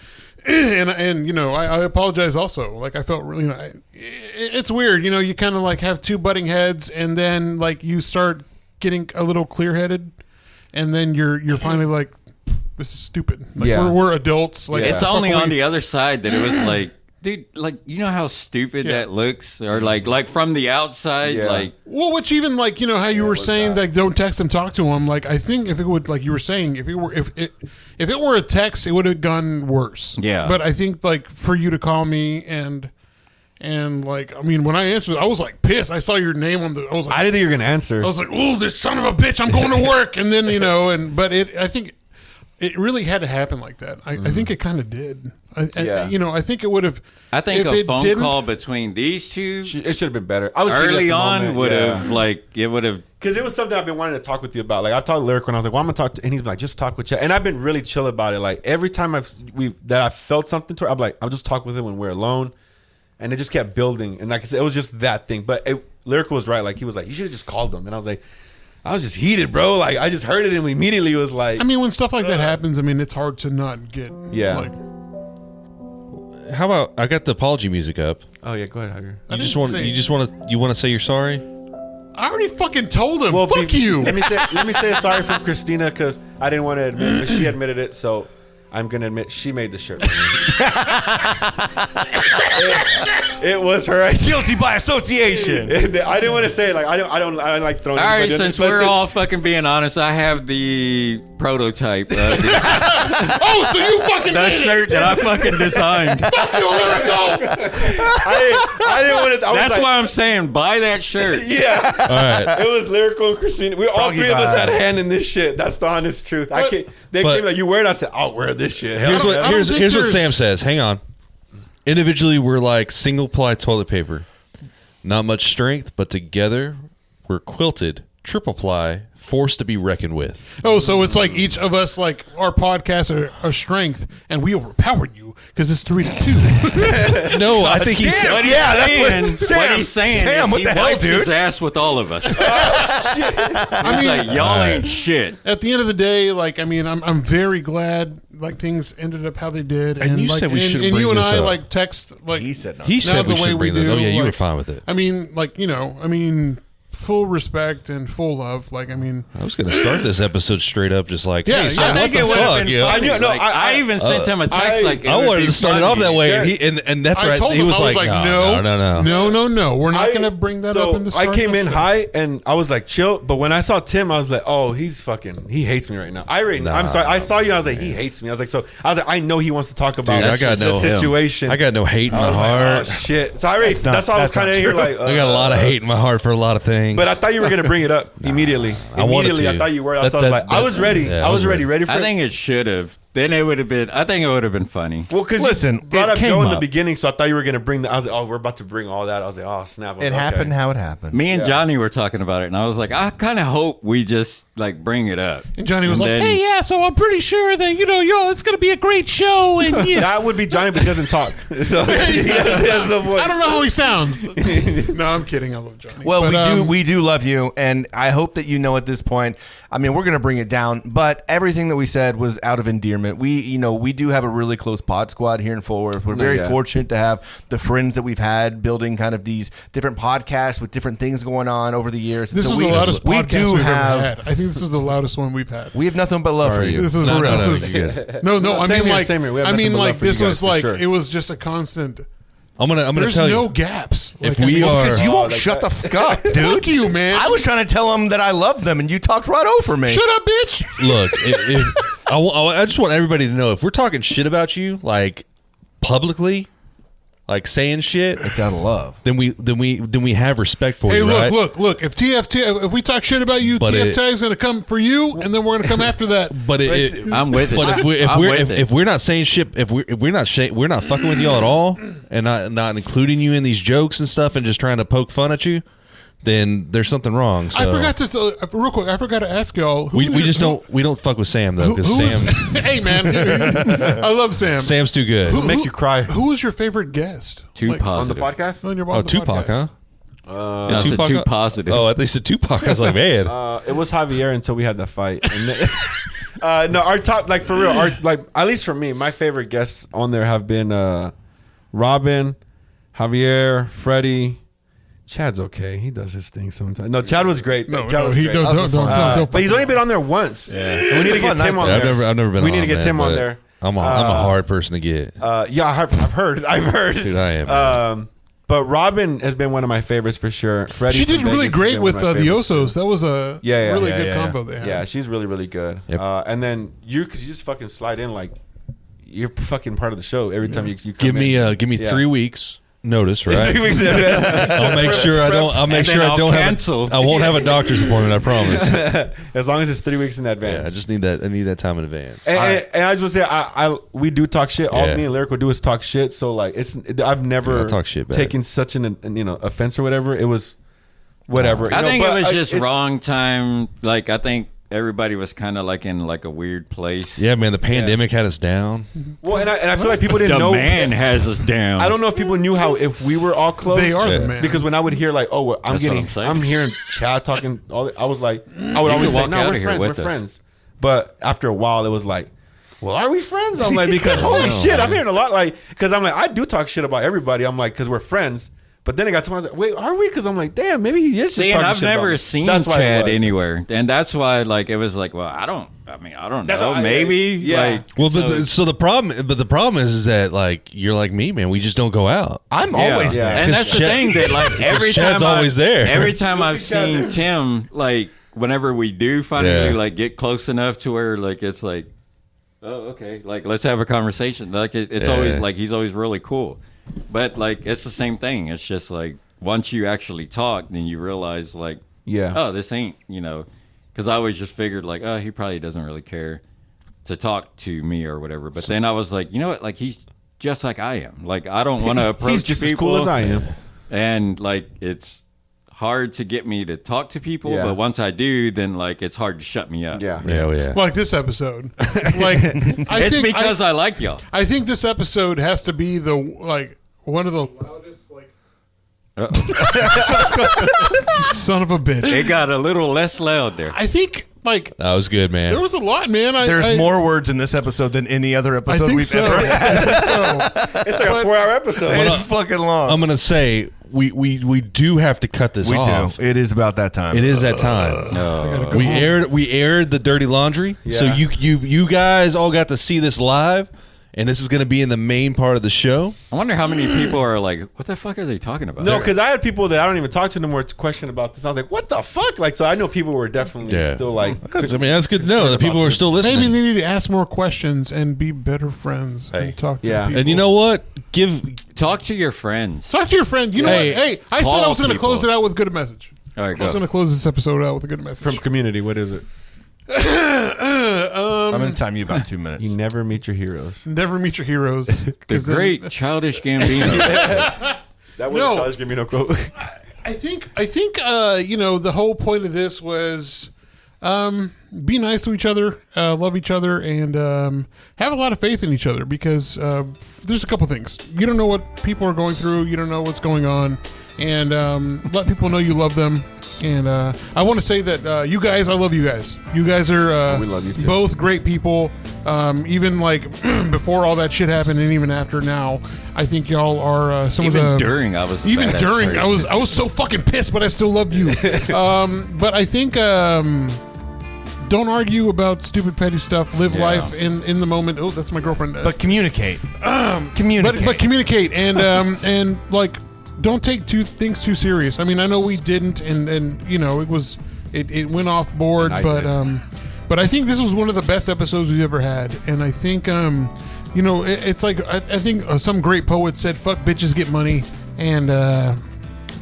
Speaker 8: and you know, I apologize also. Like I felt really, it's weird, you know, you kind of like have two butting heads, and then like you start getting a little clear headed, and then you're finally like, this is stupid. Like we're adults. Like
Speaker 6: it's only on the other side that it was like. Dude, like, you know how stupid that looks? Or, like from the outside, like...
Speaker 8: Well, which even, like, you know, how you were saying, like, don't text him, talk to him. Like, I think if it would, like you were saying, if it were a text, it would have gone worse.
Speaker 6: Yeah.
Speaker 8: But I think, like, for you to call me and like, I mean, when I answered, I was, like, pissed. I saw your name on the... I was like...
Speaker 7: I didn't think you were going to answer.
Speaker 8: I was like, oh, this son of a bitch, I'm going to work. And then, you know, but I think... It really had to happen like that. I think it kind of did. You know, I think it would have.
Speaker 6: I think a phone call between these two,
Speaker 7: it should have been better.
Speaker 6: I was early on would have it would have
Speaker 7: because it was something I've been wanting to talk with you about. Like I talked to Lyric when I was like, "Well, I'm gonna talk," and he's like, "Just talk with Chad." And I've been really chill about it. Like every time I felt something to her, I'm like, "I'll just talk with him when we're alone," and it just kept building. And like I said, it was just that thing. But Lyric was right. Like he was like, "You should have just called him," and I was like. I was just heated, bro. Like I just heard it and immediately was like.
Speaker 8: I mean, when stuff like that happens, I mean, it's hard to not get.
Speaker 7: Yeah.
Speaker 8: Like,
Speaker 3: how about I got the apology music up?
Speaker 7: Oh yeah, go ahead, Javier.
Speaker 3: You want to say you're sorry?
Speaker 8: I already fucking told him. Well, fuck you.
Speaker 7: Let me say sorry from Christina because I didn't want to admit it, but she admitted it, so I'm gonna admit she made the shirt. It was her idea.
Speaker 4: Guilty by association.
Speaker 7: I didn't want to say it. Like I don't like throwing.
Speaker 6: All right, since we're all fucking being honest, I have the prototype.
Speaker 8: Oh, so you fucking
Speaker 6: that
Speaker 8: made
Speaker 6: shirt
Speaker 8: it.
Speaker 6: that I fucking designed.
Speaker 8: Fuck you, Lyrical.
Speaker 7: I didn't want to.
Speaker 6: That's why I'm saying buy that shirt.
Speaker 7: Yeah.
Speaker 3: All right.
Speaker 7: It was Lyrical and Christina. All three of us had a hand in this shit. That's the honest truth. They came like, you wear it? I said, I'll wear this shit.
Speaker 3: Here's what Sam says. Hang on. Individually, we're like single-ply toilet paper. Not much strength, but together, we're quilted, triple-ply, forced to be reckoned with.
Speaker 8: Oh, so it's like each of us, like our podcasts are strength, and we overpowered you because it's 3-2.
Speaker 3: No, I think he's
Speaker 6: what he's saying
Speaker 4: Sam,
Speaker 6: is
Speaker 4: what
Speaker 6: he
Speaker 4: the hell,
Speaker 6: wipes
Speaker 4: dude?
Speaker 6: his ass with all of us.
Speaker 8: I mean,
Speaker 6: like, y'all ain't shit.
Speaker 8: At the end of the day, like, I mean, I'm very glad like things ended up how they did.
Speaker 3: And you
Speaker 8: like,
Speaker 3: said we shouldn't
Speaker 8: and
Speaker 3: bring
Speaker 8: you and
Speaker 3: this
Speaker 8: I
Speaker 3: up.
Speaker 8: like text like
Speaker 4: He said no.
Speaker 3: He said
Speaker 8: the
Speaker 3: we
Speaker 8: way
Speaker 3: should
Speaker 8: we
Speaker 3: bring this.
Speaker 8: do.
Speaker 3: Oh, yeah, you were
Speaker 8: like,
Speaker 3: fine with it.
Speaker 8: I mean, like, full respect and full love. Like, I mean,
Speaker 3: I was going to start this episode straight up just like,
Speaker 8: Yeah,
Speaker 3: hey, so
Speaker 8: yeah.
Speaker 6: I
Speaker 3: what
Speaker 6: think
Speaker 3: the
Speaker 6: it would have
Speaker 3: fuck?
Speaker 6: been
Speaker 3: You know?
Speaker 6: funny. I even sent him a text like,
Speaker 3: I wanted to start it off that way, and that's
Speaker 8: I
Speaker 3: right.
Speaker 8: told
Speaker 3: He
Speaker 8: him,
Speaker 3: was
Speaker 8: I was
Speaker 3: like,
Speaker 8: like,
Speaker 3: no.
Speaker 8: we're not going to bring that up in the start.
Speaker 7: I came
Speaker 8: of the
Speaker 7: in
Speaker 8: show.
Speaker 7: high and I was like chill, but when I saw Tim, I was like, oh, he hates me right now. I'm sorry. I saw you and I was like, he hates me. I was like, I know he wants to talk about
Speaker 3: Dude, I got
Speaker 7: the situation.
Speaker 3: I got no hate in my
Speaker 7: I was
Speaker 3: heart.
Speaker 7: like, oh shit. So that's why I was kind of here like,
Speaker 3: I got a lot of hate in my heart for a lot of things.
Speaker 7: But I thought you were gonna bring it up immediately.
Speaker 3: I wanted to.
Speaker 7: I thought you were. I was ready.
Speaker 3: Yeah,
Speaker 7: I was ready for
Speaker 6: I
Speaker 7: it.
Speaker 6: think it should have. Then it would have been. I think it would have been funny.
Speaker 7: Well, because
Speaker 4: Listen,
Speaker 7: you brought
Speaker 4: it
Speaker 7: up
Speaker 4: came
Speaker 7: Joe in
Speaker 4: up.
Speaker 7: the beginning, so I thought you were gonna bring that. I was like, oh, we're about to bring all that. I was like, oh snap!
Speaker 4: It happened how it happened.
Speaker 6: Me and Johnny were talking about it, and I was like, I kind of hope we just like bring it up.
Speaker 8: And Johnny was like,
Speaker 6: then-
Speaker 8: hey, yeah, so I'm pretty sure that, it's going to be a great show. And
Speaker 7: That would be Johnny, but he doesn't talk. So he has no voice.
Speaker 8: I don't know how he sounds. No, I'm kidding. I love Johnny.
Speaker 4: Well,
Speaker 8: But,
Speaker 4: we do love you, and I hope that you know at this point. I mean, we're going to bring it down, but everything that we said was out of endearment. We do have a really close pod squad here in Fort Worth. We're very fortunate to have the friends that we've had building kind of these different podcasts with different things going on over the years.
Speaker 8: This is the loudest podcast we've ever had. I think this is the loudest one we've had.
Speaker 4: We have nothing but love for you.
Speaker 8: This is
Speaker 3: No,
Speaker 8: I
Speaker 7: Same
Speaker 8: mean,
Speaker 7: here,
Speaker 8: like,
Speaker 7: same here. We have
Speaker 8: I
Speaker 7: nothing
Speaker 8: mean,
Speaker 7: but love
Speaker 8: like,
Speaker 7: for you
Speaker 8: this
Speaker 7: guys,
Speaker 8: was
Speaker 7: for
Speaker 8: like,
Speaker 7: sure.
Speaker 8: it was just a constant.
Speaker 3: I'm gonna
Speaker 8: There's
Speaker 3: tell
Speaker 8: no
Speaker 3: you.
Speaker 8: gaps.
Speaker 3: If
Speaker 8: Like,
Speaker 3: we are,
Speaker 4: Because you won't shut the fuck up, dude.
Speaker 8: Fuck you, man.
Speaker 4: I was trying to tell them that I love them, and you talked right over me.
Speaker 8: Shut up, bitch.
Speaker 3: look, I just want everybody to know if we're talking shit about you, like publicly, like saying shit,
Speaker 4: It's out of love.
Speaker 3: then we have respect for
Speaker 8: Hey,
Speaker 3: you, right?
Speaker 8: look. If we talk shit about you,
Speaker 3: But
Speaker 8: TFTI is going to come for you, and then we're going to come after that.
Speaker 3: But
Speaker 6: I'm with it.
Speaker 3: But if we're not saying shit, if we're not fucking with y'all at all, and not including you in these jokes and stuff, and just trying to poke fun at you, then there's something wrong. So
Speaker 8: I forgot to real quick. I forgot to ask y'all.
Speaker 3: we don't fuck with Sam though, because Sam
Speaker 8: Hey, man, I love Sam.
Speaker 3: Sam's too good.
Speaker 7: It'll make you cry.
Speaker 8: Who was your favorite guest?
Speaker 6: Too
Speaker 8: Like,
Speaker 7: On the
Speaker 6: positive.
Speaker 7: podcast?
Speaker 8: on your
Speaker 3: Oh,
Speaker 8: on the
Speaker 3: Tupac,
Speaker 8: podcast?
Speaker 3: huh?
Speaker 6: No, I said too positive.
Speaker 3: Oh, at least a Tupac. I was like, man.
Speaker 7: It was Javier until we had the fight. And then, no, our top, like for real, at least for me, my favorite guests on there have been Robin, Javier, Freddie. Chad's okay. He does his thing sometimes. No, Chad was great.
Speaker 8: No,
Speaker 7: Chad was
Speaker 8: he
Speaker 7: great.
Speaker 8: don't.
Speaker 7: But he's only been on there once. Yeah. And we need to get Tim on
Speaker 3: Yeah,
Speaker 7: there.
Speaker 3: I've never been.
Speaker 7: We
Speaker 3: on,
Speaker 7: need to get
Speaker 3: man,
Speaker 7: Tim on
Speaker 3: but
Speaker 7: there.
Speaker 3: I'm a hard person to get.
Speaker 7: Yeah, I've heard.
Speaker 3: Dude, I am.
Speaker 7: But Robin has been one of my favorites for sure. Freddie
Speaker 8: She did
Speaker 7: from
Speaker 8: really
Speaker 7: Vegas has
Speaker 8: great
Speaker 7: been
Speaker 8: with
Speaker 7: one of my
Speaker 8: the
Speaker 7: favorites,
Speaker 8: Osos.
Speaker 7: too.
Speaker 8: That was a really good combo they had.
Speaker 7: Yeah, she's really, really good.
Speaker 3: Yep.
Speaker 7: And then because you just fucking slide in like you're fucking part of the show every time you come
Speaker 3: Give me
Speaker 7: in.
Speaker 3: 3 weeks notice, right?
Speaker 7: 3 weeks in advance.
Speaker 3: I'll make sure I don't. I'll make
Speaker 6: And
Speaker 3: sure
Speaker 6: then
Speaker 3: I don't
Speaker 6: I'll cancel.
Speaker 3: have. I won't have a doctor's appointment. I promise.
Speaker 7: As long as it's 3 weeks in advance.
Speaker 3: Yeah, I just need that. I need that time in advance.
Speaker 7: And I just want to say, we do talk shit. All
Speaker 3: Yeah.
Speaker 7: me and Lyrical do is talk shit. So like, I've never
Speaker 3: Dude, I talk shit back.
Speaker 7: taken such an offense or whatever. It was whatever.
Speaker 6: I think it was just
Speaker 7: it's-
Speaker 6: wrong time. Like, I think everybody was kind of like in like a weird place.
Speaker 3: Yeah, man. The pandemic had us down.
Speaker 7: Well, and I feel like people didn't
Speaker 6: The
Speaker 7: know.
Speaker 6: man has us down.
Speaker 7: I don't know if people knew how if we were all close.
Speaker 8: They are
Speaker 3: Yeah.
Speaker 8: the man.
Speaker 7: Because when I would hear like, oh, well,
Speaker 6: That's what I'm saying.
Speaker 7: I'm hearing Chad talking. I was like, I would always
Speaker 6: can
Speaker 7: say,
Speaker 6: walk
Speaker 7: no,
Speaker 6: out
Speaker 7: we're
Speaker 6: of here
Speaker 7: friends.
Speaker 6: with
Speaker 7: We're
Speaker 6: us.
Speaker 7: friends. But after a while, it was like, well, are we friends? I'm like, because holy shit, I'm hearing a lot. Like, because I'm like, I do talk shit about everybody. I'm like, because we're friends. But then it got to me, I was like, wait, are we? Because I'm like, damn, maybe he is just
Speaker 6: See, and
Speaker 7: talking
Speaker 6: I've
Speaker 7: shit about
Speaker 6: never
Speaker 7: me.
Speaker 6: seen
Speaker 7: That's why it
Speaker 6: Chad
Speaker 7: was.
Speaker 6: anywhere, and that's why like it was like, well, I don't
Speaker 7: That's
Speaker 6: know,
Speaker 7: why-
Speaker 6: maybe,
Speaker 7: yeah.
Speaker 6: like,
Speaker 3: Well, so the problem is that like you're like me, man. We just don't go out.
Speaker 4: I'm always
Speaker 7: Yeah.
Speaker 4: there.
Speaker 6: and that's the
Speaker 3: Chad-
Speaker 6: thing that like every
Speaker 3: Chad's
Speaker 6: time
Speaker 3: always there.
Speaker 6: Every time I've seen Tim, like whenever we do finally like get close enough to where like it's like, oh, okay, like let's have a conversation. Like it's always like he's always really cool, but like it's the same thing. It's just like once you actually talk, then you realize like, oh, this ain't, you know, because I always just figured like, oh, he probably doesn't really care to talk to me or whatever. But then I was like, you know what, like he's just like I am. Like I don't want to approach
Speaker 7: he's just
Speaker 6: people
Speaker 7: as cool as I am,
Speaker 6: and like it's hard to get me to talk to people, but once I do, then like it's hard to shut me up.
Speaker 8: Like this episode. Like
Speaker 6: it's because I like y'all.
Speaker 8: I think this episode has to be the like one of the loudest like son of a bitch.
Speaker 6: It got a little less loud there.
Speaker 8: I think like
Speaker 3: that was good, man.
Speaker 8: There was a lot, man.
Speaker 4: There's more words in this episode than any other episode we've ever had.
Speaker 7: It's like a 4-hour episode.
Speaker 4: It's fucking long.
Speaker 3: I'm gonna say we do have to cut this off.
Speaker 4: We do. It is about that time.
Speaker 3: It is that time.
Speaker 6: No.
Speaker 3: We aired the dirty laundry. So you guys all got to see this live. And this is going to be in the main part of the show.
Speaker 6: I wonder how many people are like, what the fuck are they talking about?
Speaker 7: No, because I had people that I don't even talk to anymore to question about this. I was like, what the fuck? Like, so I know people were definitely still like.
Speaker 3: That's good to know that people are still listening.
Speaker 8: Maybe they need to ask more questions and be better friends and talk to people.
Speaker 3: And you know what?
Speaker 6: Talk to your friends.
Speaker 8: Talk to your friend. You know what? Hey, I said I was going to close it out with a good message.
Speaker 6: All right,
Speaker 8: I was going to close this episode out with a good message.
Speaker 7: From Community, what is it?
Speaker 4: I'm going to time you about 2 minutes.
Speaker 7: You never meet your heroes.
Speaker 8: Never meet your heroes.
Speaker 6: The great Childish Gambino.
Speaker 7: That was a Childish Gambino quote.
Speaker 8: I think you know, the whole point of this was be nice to each other, love each other, and have a lot of faith in each other, because there's a couple things. You don't know what people are going through. You don't know what's going on. And let people know you love them. And I want to say that you guys, I love you guys. You guys are
Speaker 7: we love you too.
Speaker 8: Both great people. Even like before all that shit happened, and even after now, I think y'all are some
Speaker 6: even
Speaker 8: of the.
Speaker 6: During, I was.
Speaker 8: Even during, I was so fucking pissed, but I still loved you. But I think don't argue about stupid petty stuff. Live life in the moment. Oh, that's my girlfriend.
Speaker 4: But communicate. Communicate.
Speaker 8: But communicate and like. Don't take things too serious. I mean, I know we didn't, and you know, it went off board, but I think this was one of the best episodes we've ever had, and I think you know, it's like I think some great poet said, "Fuck bitches, get money," and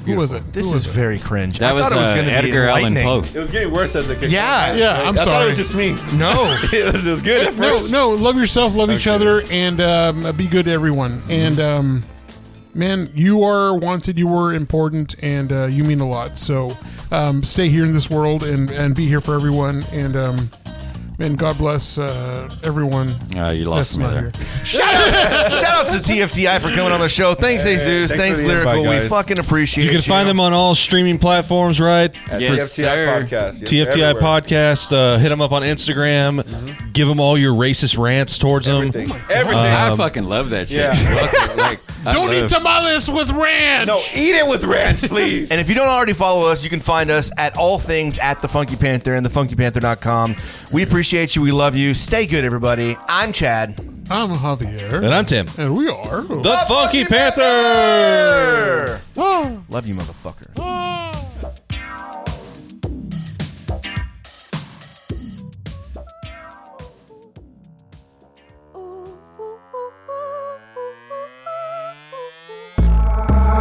Speaker 8: who was it?
Speaker 4: This is very cringe.
Speaker 6: That was Edgar Allan Poe.
Speaker 7: It was getting worse as it continued.
Speaker 8: Yeah. I'm sorry.
Speaker 7: I thought it was just me.
Speaker 4: No,
Speaker 7: it was good at first.
Speaker 8: No. Love yourself, love each other, and be good to everyone, and. Man, you are wanted, you were important, and you mean a lot. So stay here in this world and be here for everyone. And God bless everyone.
Speaker 6: You lost me there.
Speaker 4: Shout out to TFTI for coming on the show. Thanks, Jesus. Thanks, Lyrical.
Speaker 7: Invite,
Speaker 4: we fucking appreciate you.
Speaker 3: You can find them on all streaming platforms, right?
Speaker 6: Yes,
Speaker 7: TFTI Podcast. Yes,
Speaker 3: TFTI
Speaker 7: everywhere.
Speaker 3: Podcast. Hit them up on Instagram. Mm-hmm. Give them all your racist rants towards
Speaker 7: Everything.
Speaker 3: them.
Speaker 7: Everything.
Speaker 6: I fucking love that shit.
Speaker 7: Yeah.
Speaker 8: Don't eat tamales with ranch.
Speaker 7: No, eat it with ranch, please.
Speaker 4: And if you don't already follow us, you can find us at all things at The Funky Panther and thefunkypanther.com. We appreciate you. We love you. Stay good, everybody. I'm Chad.
Speaker 8: I'm Javier.
Speaker 3: And I'm Tim.
Speaker 8: And we are
Speaker 3: The Funky Panther.
Speaker 4: Love you, motherfucker.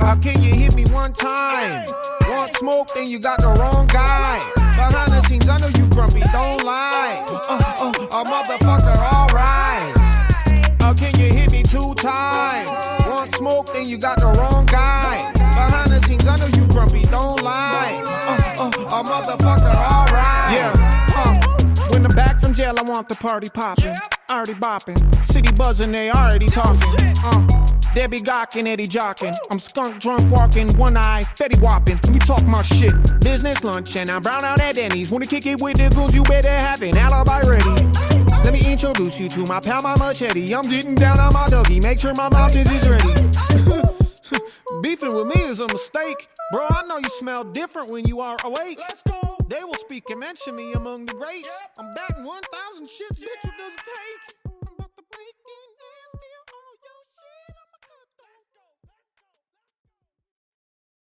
Speaker 1: How can you hit me one time? Want smoke, then you got the wrong guy. Behind the scenes, I know you grumpy, don't lie. A motherfucker, alright. Can you hit me 2 times? Want smoke, then you got the wrong guy. Behind the scenes, I know you grumpy, don't lie. A motherfucker, alright. Yeah, when I'm back from jail, I want the party poppin'. Already bopping, city buzzing, they already talking. They be gawking, Eddie jocking. I'm skunk drunk walking, one eye, Fetty whopping. Let me talk my shit. Business lunch and I'm brown out at Denny's. Wanna kick it with the goons, you better have an alibi ready. Let me introduce you to my pal, my machete. I'm getting down on my doggy, make sure my mountains is ready. Beefing with me is a mistake. Bro, I know you smell different when you are awake. They will speak and mention me among the greats. I'm batting 1,000 shit, bitch, what does it take?